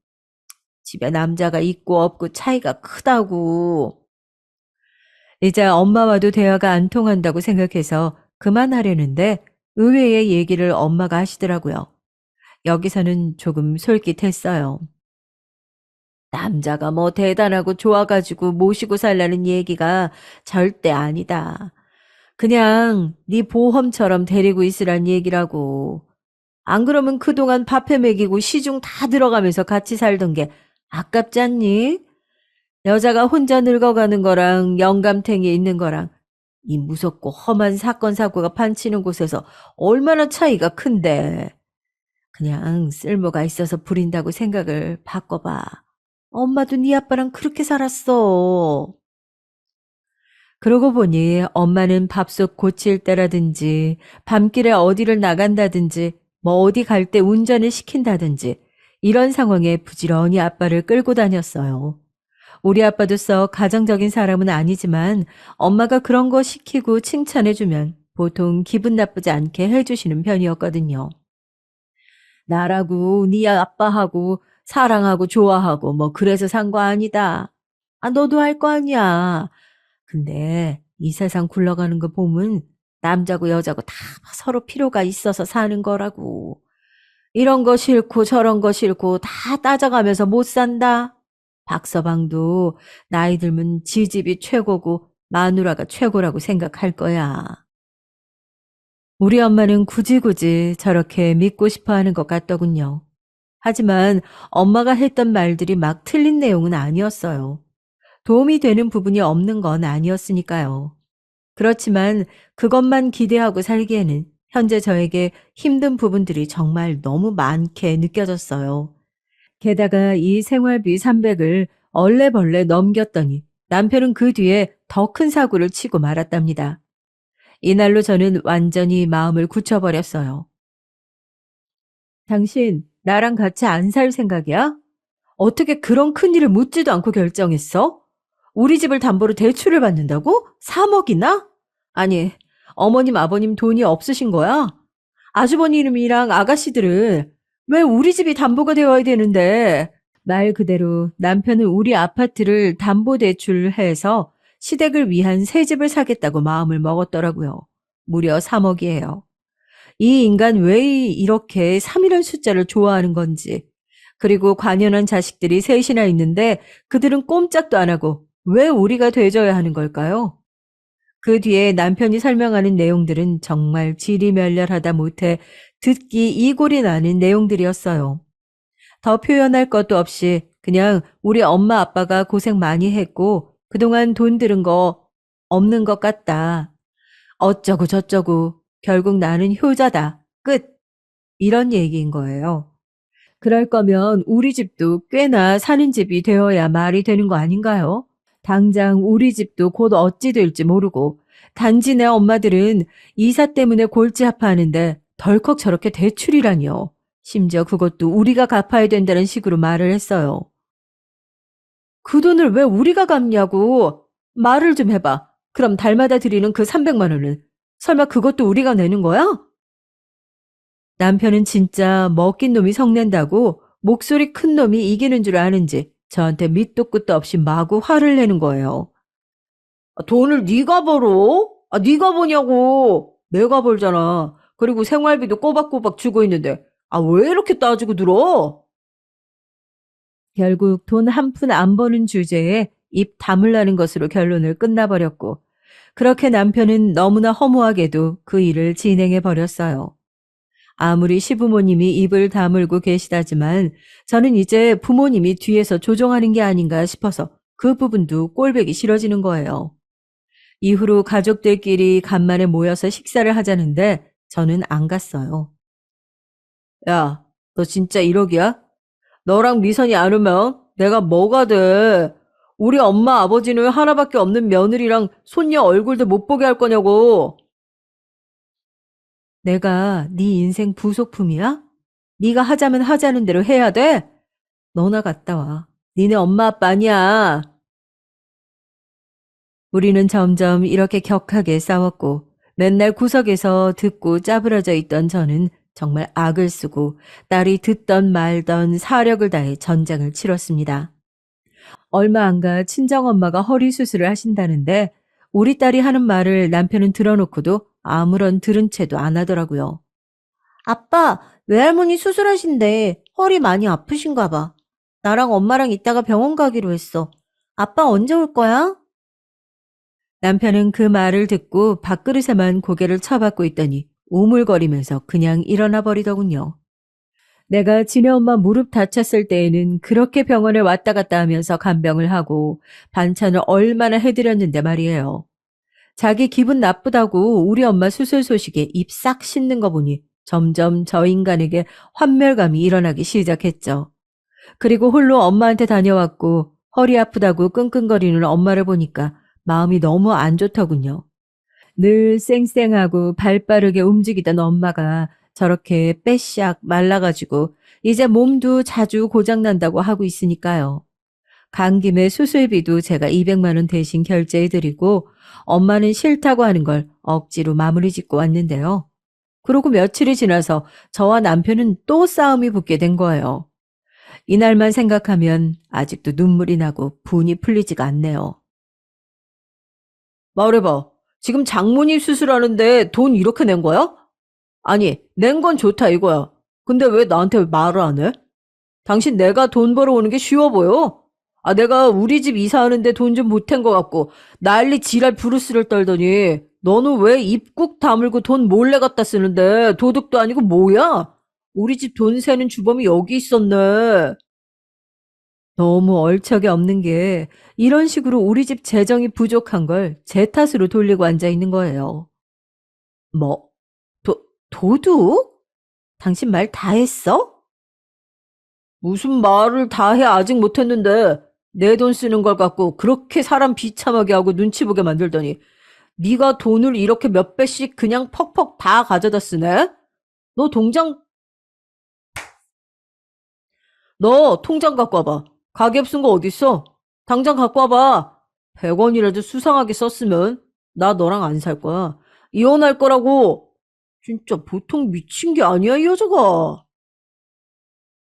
집에 남자가 있고 없고 차이가 크다고. 이제 엄마와도 대화가 안 통한다고 생각해서 그만하려는데 의외의 얘기를 엄마가 하시더라고요. 여기서는 조금 솔깃했어요. 남자가 뭐 대단하고 좋아가지고 모시고 살라는 얘기가 절대 아니다. 그냥 네 보험처럼 데리고 있으란 얘기라고. 안 그러면 그동안 밥해 먹이고 시중 다 들어가면서 같이 살던 게 아깝지 않니? 여자가 혼자 늙어가는 거랑 영감탱이 있는 거랑 이 무섭고 험한 사건 사고가 판치는 곳에서 얼마나 차이가 큰데. 그냥 쓸모가 있어서 부린다고 생각을 바꿔봐. 엄마도 네 아빠랑 그렇게 살았어. 그러고 보니 엄마는 밥솥 고칠 때라든지 밤길에 어디를 나간다든지 뭐 어디 갈 때 운전을 시킨다든지 이런 상황에 부지런히 아빠를 끌고 다녔어요. 우리 아빠도 썩 가정적인 사람은 아니지만 엄마가 그런 거 시키고 칭찬해주면 보통 기분 나쁘지 않게 해주시는 편이었거든요. 나라고 네 아빠하고 사랑하고 좋아하고 뭐 그래서 산 거 아니다. 아, 너도 할 거 아니야. 근데 이 세상 굴러가는 거 보면 남자고 여자고 다 서로 필요가 있어서 사는 거라고. 이런 거 싫고 저런 거 싫고 다 따져가면서 못 산다. 박서방도 나이 들면 지 집이 최고고 마누라가 최고라고 생각할 거야. 우리 엄마는 굳이 저렇게 믿고 싶어 하는 것 같더군요. 하지만 엄마가 했던 말들이 막 틀린 내용은 아니었어요. 도움이 되는 부분이 없는 건 아니었으니까요. 그렇지만 그것만 기대하고 살기에는 현재 저에게 힘든 부분들이 정말 너무 많게 느껴졌어요. 게다가 이 생활비 300을 얼레벌레 넘겼더니 남편은 그 뒤에 더 큰 사고를 치고 말았답니다. 이날로 저는 완전히 마음을 굳혀버렸어요. 당신 나랑 같이 안 살 생각이야? 어떻게 그런 큰일을 묻지도 않고 결정했어? 우리 집을 담보로 대출을 받는다고? 3억이나? 아니, 어머님 아버님 돈이 없으신 거야? 아주버님이랑 아가씨들은 왜 우리 집이 담보가 되어야 되는데? 말 그대로 남편은 우리 아파트를 담보대출해서 시댁을 위한 새 집을 사겠다고 마음을 먹었더라고요. 무려 3억이에요. 이 인간 왜 이렇게 3이라는 숫자를 좋아하는 건지. 그리고 관연한 자식들이 셋이나 있는데 그들은 꼼짝도 안 하고 왜 우리가 돼줘야 하는 걸까요? 그 뒤에 남편이 설명하는 내용들은 정말 지리멸렬하다 못해 듣기 이골이 나는 내용들이었어요. 더 표현할 것도 없이 그냥 우리 엄마 아빠가 고생 많이 했고 그동안 돈 들은 거 없는 것 같다. 어쩌고 저쩌고 결국 나는 효자다. 끝. 이런 얘기인 거예요. 그럴 거면 우리 집도 꽤나 사는 집이 되어야 말이 되는 거 아닌가요? 당장 우리 집도 곧 어찌 될지 모르고 단지 내 엄마들은 이사 때문에 골치 아파하는데 덜컥 저렇게 대출이라니요. 심지어 그것도 우리가 갚아야 된다는 식으로 말을 했어요. 그 돈을 왜 우리가 갚냐고 말을 좀 해봐. 그럼 달마다 드리는 그 300만 원은 설마 그것도 우리가 내는 거야? 남편은 진짜 먹긴 놈이 성낸다고 목소리 큰 놈이 이기는 줄 아는지 저한테 밑도 끝도 없이 마구 화를 내는 거예요. 아, 돈을 네가 벌어? 아, 네가 버냐고. 내가 벌잖아. 그리고 생활비도 꼬박꼬박 주고 있는데 아, 왜 이렇게 따지고 들어? 결국 돈 한 푼 안 버는 주제에 입 다물라는 것으로 결론을 끝나버렸고 그렇게 남편은 너무나 허무하게도 그 일을 진행해 버렸어요. 아무리 시부모님이 입을 다물고 계시다지만 저는 이제 부모님이 뒤에서 조종하는 게 아닌가 싶어서 그 부분도 꼴보기 싫어지는 거예요. 이후로 가족들끼리 간만에 모여서 식사를 하자는데 저는 안 갔어요. 야, 너 진짜 1억이야? 너랑 미선이 안 오면 내가 뭐가 돼? 우리 엄마 아버지는 하나밖에 없는 며느리랑 손녀 얼굴도 못 보게 할 거냐고. 내가 네 인생 부속품이야? 네가 하자면 하자는 대로 해야 돼? 너나 갔다 와. 니네 엄마 아빠 아니야. 우리는 점점 이렇게 격하게 싸웠고 맨날 구석에서 듣고 짜부러져 있던 저는 정말 악을 쓰고 딸이 듣던 말던 사력을 다해 전쟁을 치렀습니다. 얼마 안 가 친정엄마가 허리 수술을 하신다는데 우리 딸이 하는 말을 남편은 들어놓고도 아무런 들은 채도 안 하더라고요. 아빠, 외할머니 수술하신대. 허리 많이 아프신가 봐. 나랑 엄마랑 이따가 병원 가기로 했어. 아빠 언제 올 거야? 남편은 그 말을 듣고 밥그릇에만 고개를 쳐박고 있더니 우물거리면서 그냥 일어나 버리더군요. 내가 지네 엄마 무릎 다쳤을 때에는 그렇게 병원에 왔다 갔다 하면서 간병을 하고 반찬을 얼마나 해드렸는데 말이에요. 자기 기분 나쁘다고 우리 엄마 수술 소식에 입 싹 씻는 거 보니 점점 저 인간에게 환멸감이 일어나기 시작했죠. 그리고 홀로 엄마한테 다녀왔고 허리 아프다고 끙끙거리는 엄마를 보니까 마음이 너무 안 좋더군요. 늘 쌩쌩하고 발 빠르게 움직이던 엄마가 저렇게 빼샥 말라가지고 이제 몸도 자주 고장난다고 하고 있으니까요. 간 김에 수술비도 제가 200만 원 대신 결제해드리고 엄마는 싫다고 하는 걸 억지로 마무리 짓고 왔는데요. 그러고 며칠이 지나서 저와 남편은 또 싸움이 붙게 된 거예요. 이날만 생각하면 아직도 눈물이 나고 분이 풀리지가 않네요. 말해봐. 지금 장모님 수술하는데 돈 이렇게 낸 거야? 아니, 낸 건 좋다 이거야. 근데 왜 나한테 말을 안 해? 당신 내가 돈 벌어오는 게 쉬워 보여? 아, 내가 우리 집 이사하는데 돈 좀 보탠 것 같고 난리 지랄 브루스를 떨더니 너는 왜 입국 다물고 돈 몰래 갖다 쓰는데 도둑도 아니고 뭐야? 우리 집 돈 세는 주범이 여기 있었네. 너무 얼척이 없는 게 이런 식으로 우리 집 재정이 부족한 걸 제 탓으로 돌리고 앉아 있는 거예요. 뭐, 도둑? 당신 말 다 했어? 무슨 말을 다 해 아직 못했는데 내 돈 쓰는 걸 갖고 그렇게 사람 비참하게 하고 눈치 보게 만들더니 네가 돈을 이렇게 몇 배씩 그냥 퍽퍽 다 가져다 쓰네? 너 통장 너 통장 갖고 와봐. 가계 쓴 거 어딨어? 당장 갖고 와봐. 100원이라도 수상하게 썼으면 나 너랑 안 살 거야. 이혼할 거라고. 진짜 보통 미친 게 아니야, 이 여자가.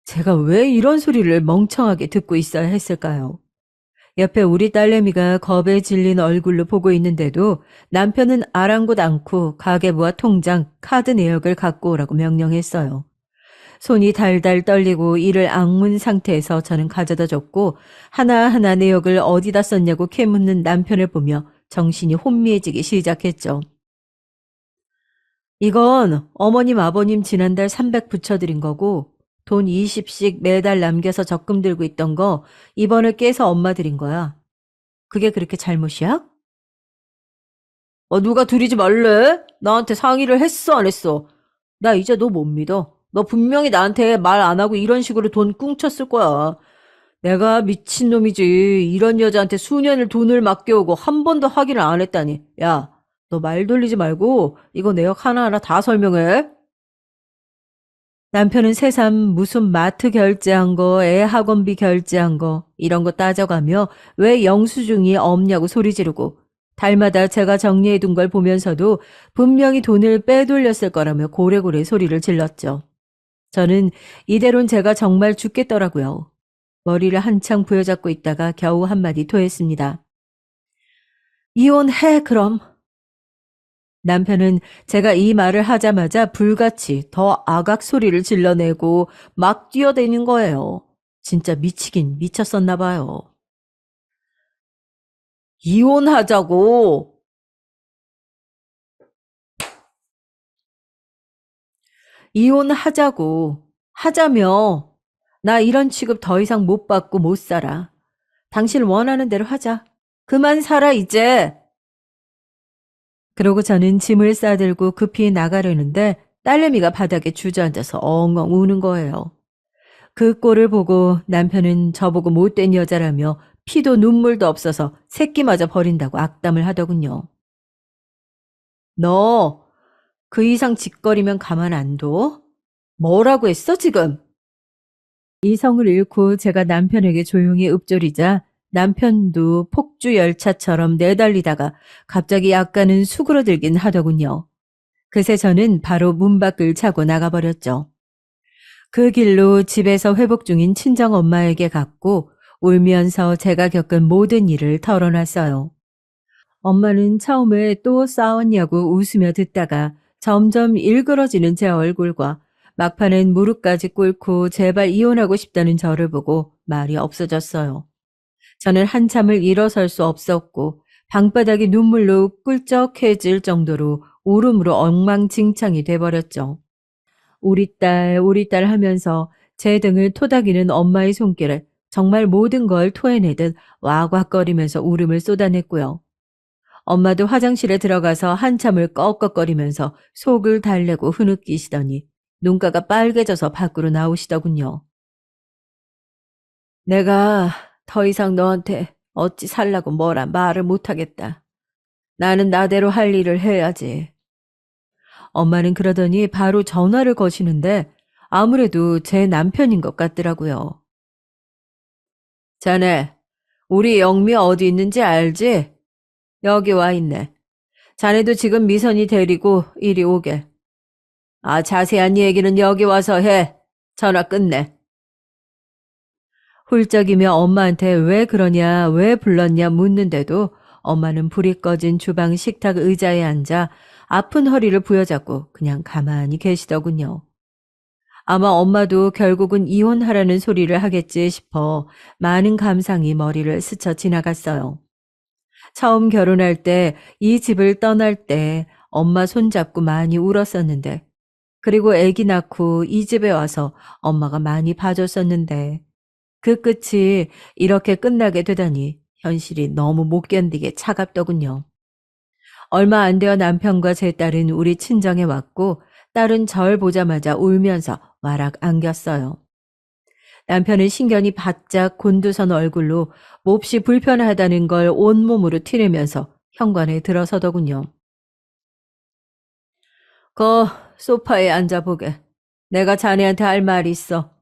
제가 왜 이런 소리를 멍청하게 듣고 있어야 했을까요? 옆에 우리 딸내미가 겁에 질린 얼굴로 보고 있는데도 남편은 아랑곳 않고 가계부와 통장, 카드 내역을 갖고 오라고 명령했어요. 손이 달달 떨리고 이를 악문 상태에서 저는 가져다 줬고 하나하나 내역을 어디다 썼냐고 캐묻는 남편을 보며 정신이 혼미해지기 시작했죠. 이건 어머님 아버님 지난달 300 붙여드린 거고 돈 20씩 매달 남겨서 적금 들고 있던 거 이번에 깨서 엄마 드린 거야. 그게 그렇게 잘못이야? 누가 들이지 말래? 나한테 상의를 했어 안 했어? 나 이제 너 못 믿어. 너 분명히 나한테 말 안 하고 이런 식으로 돈 꿍쳤을 거야. 내가 미친놈이지. 이런 여자한테 수년을 돈을 맡겨오고 한 번도 확인을 안 했다니. 야, 너 말 돌리지 말고 이거 내역 하나하나 다 설명해. 남편은 새삼 무슨 마트 결제한 거, 애 학원비 결제한 거 이런 거 따져가며 왜 영수증이 없냐고 소리 지르고 달마다 제가 정리해둔 걸 보면서도 분명히 돈을 빼돌렸을 거라며 고래고래 소리를 질렀죠. 저는 이대로는 제가 정말 죽겠더라고요. 머리를 한창 부여잡고 있다가 겨우 한마디 토했습니다. 이혼해 그럼. 남편은 제가 이 말을 하자마자 불같이 더 악악 소리를 질러내고 막 뛰어대는 거예요. 진짜 미치긴 미쳤었나 봐요. 이혼하자고. 이혼하자고. 하자며. 나 이런 취급 더 이상 못 받고 못 살아. 당신 원하는 대로 하자. 그만 살아, 이제. 그러고 저는 짐을 싸들고 급히 나가려는데 딸내미가 바닥에 주저앉아서 엉엉 우는 거예요. 그 꼴을 보고 남편은 저보고 못된 여자라며 피도 눈물도 없어서 새끼마저 버린다고 악담을 하더군요. 너 그 이상 짓거리면 가만 안 둬? 뭐라고 했어, 지금? 이성을 잃고 제가 남편에게 조용히 읊조리자 남편도 폭주 열차처럼 내달리다가 갑자기 약간은 수그러들긴 하더군요. 그새 저는 바로 문 밖을 차고 나가버렸죠. 그 길로 집에서 회복 중인 친정 엄마에게 갔고 울면서 제가 겪은 모든 일을 털어놨어요. 엄마는 처음에 또 싸웠냐고 웃으며 듣다가 점점 일그러지는 제 얼굴과 막판엔 무릎까지 꿇고 제발 이혼하고 싶다는 저를 보고 말이 없어졌어요. 저는 한참을 일어설 수 없었고 방바닥이 눈물로 꿀쩍해질 정도로 울음으로 엉망진창이 돼버렸죠. 우리 딸 하면서 제 등을 토닥이는 엄마의 손길에 정말 모든 걸 토해내듯 와곽거리면서 울음을 쏟아냈고요. 엄마도 화장실에 들어가서 한참을 꺽꺽거리면서 속을 달래고 흐느끼시더니 눈가가 빨개져서 밖으로 나오시더군요. 내가 더 이상 너한테 어찌 살라고 뭐라 말을 못하겠다. 나는 나대로 할 일을 해야지. 엄마는 그러더니 바로 전화를 거시는데 아무래도 제 남편인 것 같더라고요. 자네, 우리 영미 어디 있는지 알지? 여기 와 있네. 자네도 지금 미선이 데리고 이리 오게. 아, 자세한 얘기는 여기 와서 해. 전화 끝내. 훌쩍이며 엄마한테 왜 그러냐, 왜 불렀냐 묻는데도 엄마는 불이 꺼진 주방 식탁 의자에 앉아 아픈 허리를 부여잡고 그냥 가만히 계시더군요. 아마 엄마도 결국은 이혼하라는 소리를 하겠지 싶어 많은 감상이 머리를 스쳐 지나갔어요. 처음 결혼할 때 이 집을 떠날 때 엄마 손잡고 많이 울었었는데 그리고 아기 낳고 이 집에 와서 엄마가 많이 봐줬었는데 그 끝이 이렇게 끝나게 되다니 현실이 너무 못 견디게 차갑더군요. 얼마 안 되어 남편과 제 딸은 우리 친정에 왔고 딸은 절 보자마자 울면서 와락 안겼어요. 남편은 신경이 바짝 곤두선 얼굴로 몹시 불편하다는 걸 온몸으로 티내면서 현관에 들어서더군요. 거 소파에 앉아보게. 내가 자네한테 할 말이 있어.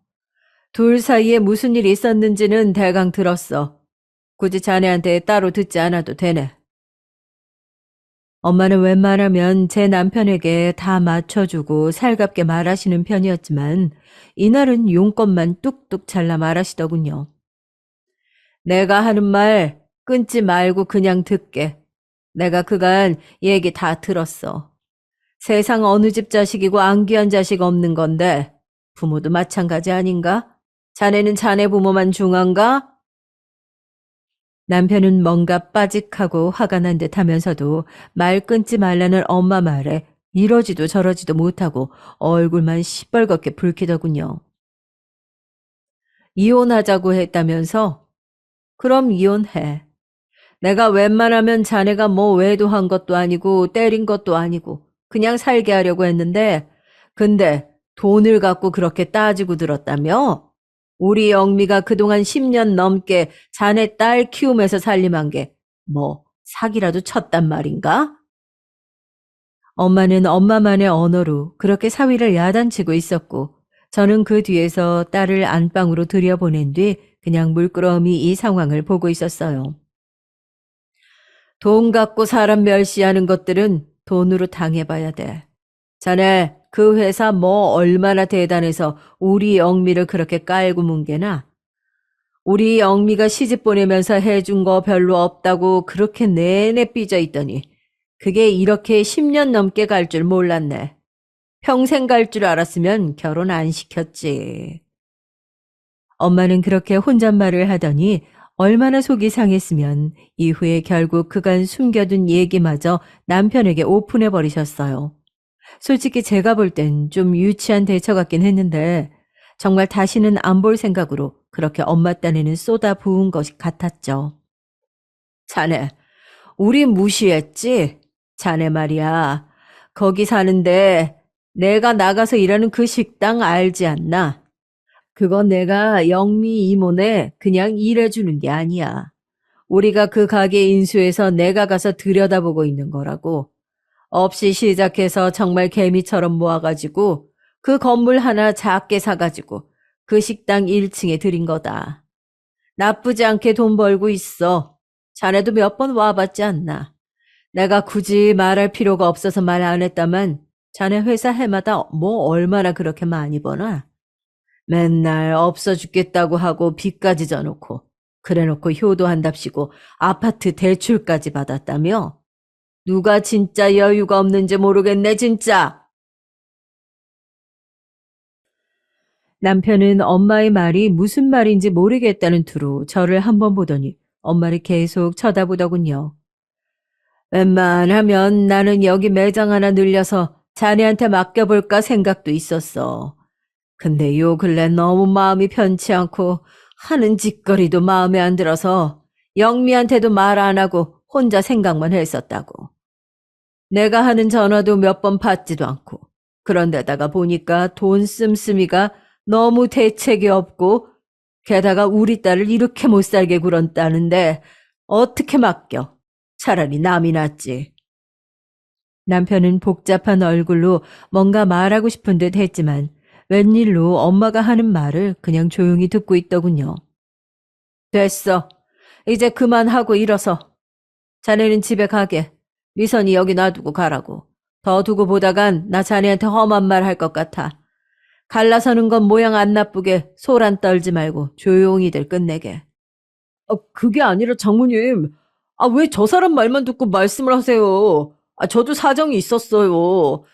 둘 사이에 무슨 일이 있었는지는 대강 들었어. 굳이 자네한테 따로 듣지 않아도 되네. 엄마는 웬만하면 제 남편에게 다 맞춰주고 살갑게 말하시는 편이었지만 이날은 용건만 뚝뚝 잘라 말하시더군요. 내가 하는 말 끊지 말고 그냥 듣게. 내가 그간 얘기 다 들었어. 세상 어느 집 자식이고 안귀한 자식 없는 건데 부모도 마찬가지 아닌가? 자네는 자네 부모만 중한가? 남편은 뭔가 빠직하고 화가 난 듯 하면서도 말 끊지 말라는 엄마 말에 이러지도 저러지도 못하고 얼굴만 시뻘겋게 붉히더군요. 이혼하자고 했다면서? 그럼 이혼해. 내가 웬만하면 자네가 뭐 외도한 것도 아니고 때린 것도 아니고 그냥 살게 하려고 했는데 근데 돈을 갖고 그렇게 따지고 들었다며? 우리 영미가 그동안 10년 넘게 자네 딸 키우면서 살림한 게 뭐 사기라도 쳤단 말인가? 엄마는 엄마만의 언어로 그렇게 사위를 야단치고 있었고 저는 그 뒤에서 딸을 안방으로 들여보낸 뒤 그냥 물끄러미 이 상황을 보고 있었어요. 돈 갖고 사람 멸시하는 것들은 돈으로 당해봐야 돼. 자네 그 회사 뭐 얼마나 대단해서 우리 영미를 그렇게 깔고 뭉개나? 우리 영미가 시집 보내면서 해준 거 별로 없다고 그렇게 내내 삐져 있더니 그게 이렇게 10년 넘게 갈 줄 몰랐네. 평생 갈 줄 알았으면 결혼 안 시켰지. 엄마는 그렇게 혼잣말을 하더니 얼마나 속이 상했으면 이후에 결국 그간 숨겨둔 얘기마저 남편에게 오픈해 버리셨어요. 솔직히 제가 볼 땐 좀 유치한 대처 같긴 했는데 정말 다시는 안 볼 생각으로 그렇게 엄마 딴에는 쏟아 부은 것이 같았죠. 자네, 우리 무시했지? 자네 말이야. 거기 사는데 내가 나가서 일하는 그 식당 알지 않나? 그건 내가 영미 이모네 그냥 일해주는 게 아니야. 우리가 그 가게 인수해서 내가 가서 들여다보고 있는 거라고. 없이 시작해서 정말 개미처럼 모아가지고 그 건물 하나 작게 사가지고 그 식당 1층에 들인 거다. 나쁘지 않게 돈 벌고 있어. 자네도 몇 번 와봤지 않나. 내가 굳이 말할 필요가 없어서 말 안 했다만 자네 회사 해마다 뭐 얼마나 그렇게 많이 버나? 맨날 없어 죽겠다고 하고 빚까지 져놓고 그래놓고 효도한답시고 아파트 대출까지 받았다며? 누가 진짜 여유가 없는지 모르겠네 진짜. 남편은 엄마의 말이 무슨 말인지 모르겠다는 투로 저를 한번 보더니 엄마를 계속 쳐다보더군요. 웬만하면 나는 여기 매장 하나 늘려서 자네한테 맡겨볼까 생각도 있었어. 근데 요 근래 너무 마음이 편치 않고 하는 짓거리도 마음에 안 들어서 영미한테도 말 안 하고 혼자 생각만 했었다고. 내가 하는 전화도 몇 번 받지도 않고 그런데다가 보니까 돈 씀씀이가 너무 대책이 없고 게다가 우리 딸을 이렇게 못 살게 굴었다는데 어떻게 맡겨? 차라리 남이 낫지. 남편은 복잡한 얼굴로 뭔가 말하고 싶은 듯 했지만 웬일로 엄마가 하는 말을 그냥 조용히 듣고 있더군요. 됐어. 이제 그만하고 일어서. 자네는 집에 가게. 미선이 여기 놔두고 가라고. 더 두고 보다간 나 자네한테 험한 말 할 것 같아. 갈라서는 건 모양 안 나쁘게 소란 떨지 말고 조용히들 끝내게. 그게 아니라 장모님. 왜 저 사람 말만 듣고 말씀을 하세요? 저도 사정이 있었어요.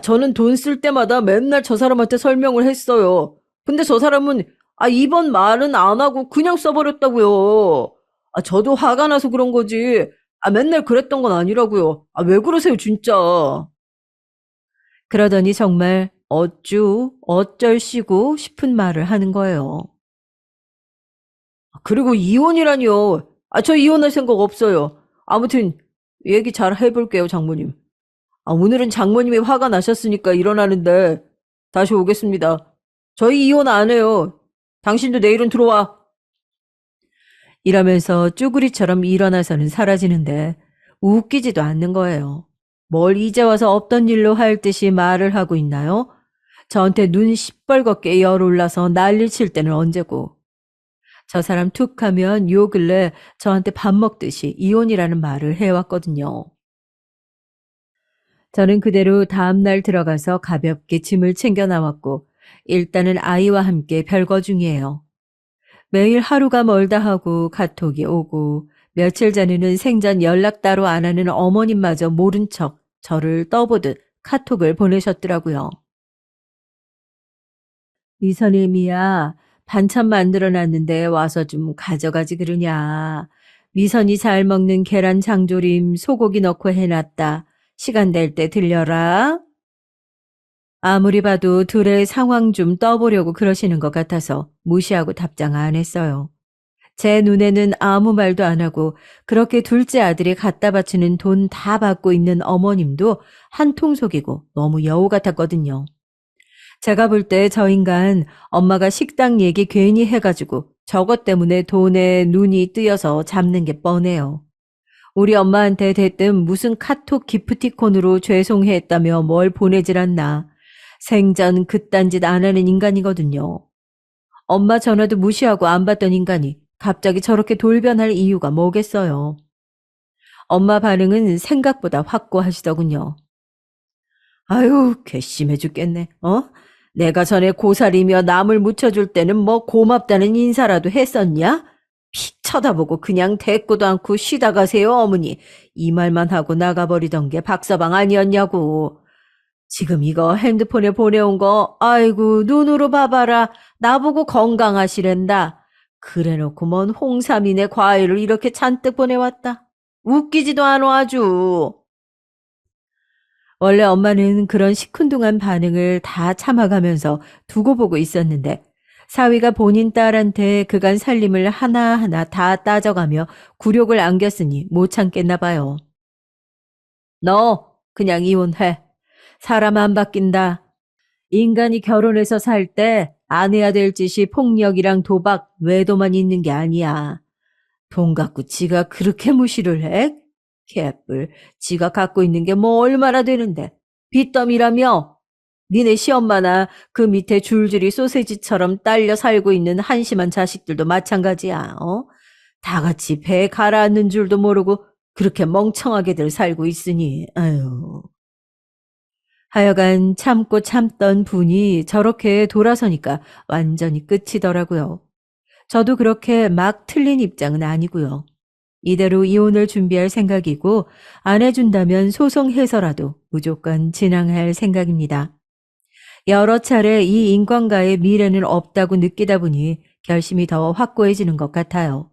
저는 돈 쓸 때마다 맨날 저 사람한테 설명을 했어요. 근데 저 사람은 이번 말은 안 하고 그냥 써버렸다고요. 저도 화가 나서 그런 거지. 맨날 그랬던 건 아니라고요. 왜 그러세요, 진짜? 그러더니 정말 어쩔시고 싶은 말을 하는 거예요. 그리고 이혼이라니요. 저 이혼할 생각 없어요. 아무튼 얘기 잘 해볼게요, 장모님. 오늘은 장모님이 화가 나셨으니까 일어나는데 다시 오겠습니다. 저희 이혼 안 해요. 당신도 내일은 들어와. 이러면서 쭈구리처럼 일어나서는 사라지는데 웃기지도 않는 거예요. 뭘 이제 와서 없던 일로 할 듯이 말을 하고 있나요? 저한테 눈 시뻘겋게 열 올라서 난리 칠 때는 언제고. 저 사람 툭 하면 요 근래 저한테 밥 먹듯이 이혼이라는 말을 해왔거든요. 저는 그대로 다음날 들어가서 가볍게 짐을 챙겨 나왔고 일단은 아이와 함께 별거 중이에요. 매일 하루가 멀다 하고 카톡이 오고 며칠 전에는 생전 연락 따로 안 하는 어머님마저 모른 척 저를 떠보듯 카톡을 보내셨더라고요. 미선임이야, 반찬 만들어놨는데 와서 좀 가져가지 그러냐. 미선이 잘 먹는 계란 장조림 소고기 넣고 해놨다. 시간 될 때 들려라. 아무리 봐도 둘의 상황 좀 떠보려고 그러시는 것 같아서 무시하고 답장 안 했어요. 제 눈에는 아무 말도 안 하고 그렇게 둘째 아들이 갖다 바치는 돈 다 받고 있는 어머님도 한통속이고 너무 여우 같았거든요. 제가 볼 때 저 인간 엄마가 식당 얘기 괜히 해가지고 저것 때문에 돈에 눈이 뜨여서 잡는 게 뻔해요. 우리 엄마한테 대뜸 무슨 카톡 기프티콘으로 죄송했다며 뭘 보내질 않나. 생전 그딴 짓 안 하는 인간이거든요. 엄마 전화도 무시하고 안 받던 인간이 갑자기 저렇게 돌변할 이유가 뭐겠어요. 엄마 반응은 생각보다 확고하시더군요. 아유, 괘씸해 죽겠네. 내가 전에 고사리며 남을 묻혀줄 때는 뭐 고맙다는 인사라도 했었냐? 픽 쳐다보고 그냥 대꾸도 않고 쉬다 가세요, 어머니. 이 말만 하고 나가버리던 게 박서방 아니었냐고. 지금 이거 핸드폰에 보내온 거, 아이고, 눈으로 봐봐라. 나보고 건강하시랜다. 그래놓고 뭔 홍삼이네 과일을 이렇게 잔뜩 보내왔다. 웃기지도 않아 아주. 원래 엄마는 그런 시큰둥한 반응을 다 참아가면서 두고 보고 있었는데 사위가 본인 딸한테 그간 살림을 하나하나 다 따져가며 굴욕을 안겼으니 못 참겠나 봐요. 너 그냥 이혼해. 사람 안 바뀐다. 인간이 결혼해서 살 때 안 해야 될 짓이 폭력이랑 도박, 외도만 있는 게 아니야. 돈 갖고 지가 그렇게 무시를 해? 개뿔, 지가 갖고 있는 게 뭐 얼마나 되는데. 빚더미라며? 니네 시엄마나 그 밑에 줄줄이 소세지처럼 딸려 살고 있는 한심한 자식들도 마찬가지야, 어? 다 같이 배 가라앉는 줄도 모르고 그렇게 멍청하게들 살고 있으니, 아유. 하여간 참고 참던 분이 저렇게 돌아서니까 완전히 끝이더라고요. 저도 그렇게 막 틀린 입장은 아니고요. 이대로 이혼을 준비할 생각이고 안 해준다면 소송해서라도 무조건 진행할 생각입니다. 여러 차례 이 인간과의 미래는 없다고 느끼다 보니 결심이 더 확고해지는 것 같아요.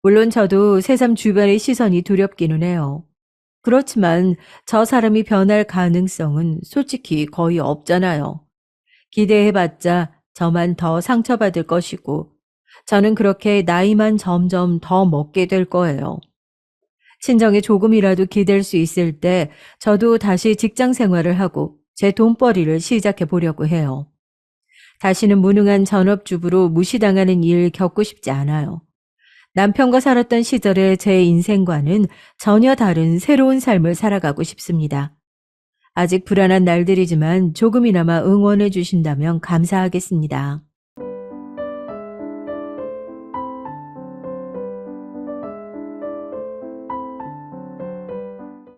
물론 저도 새삼 주변의 시선이 두렵기는 해요. 그렇지만 저 사람이 변할 가능성은 솔직히 거의 없잖아요. 기대해봤자 저만 더 상처받을 것이고 저는 그렇게 나이만 점점 더 먹게 될 거예요. 친정에 조금이라도 기댈 수 있을 때 저도 다시 직장 생활을 하고 제 돈벌이를 시작해 보려고 해요. 다시는 무능한 전업주부로 무시당하는 일 겪고 싶지 않아요. 남편과 살았던 시절의 제 인생과는 전혀 다른 새로운 삶을 살아가고 싶습니다. 아직 불안한 날들이지만 조금이나마 응원해 주신다면 감사하겠습니다.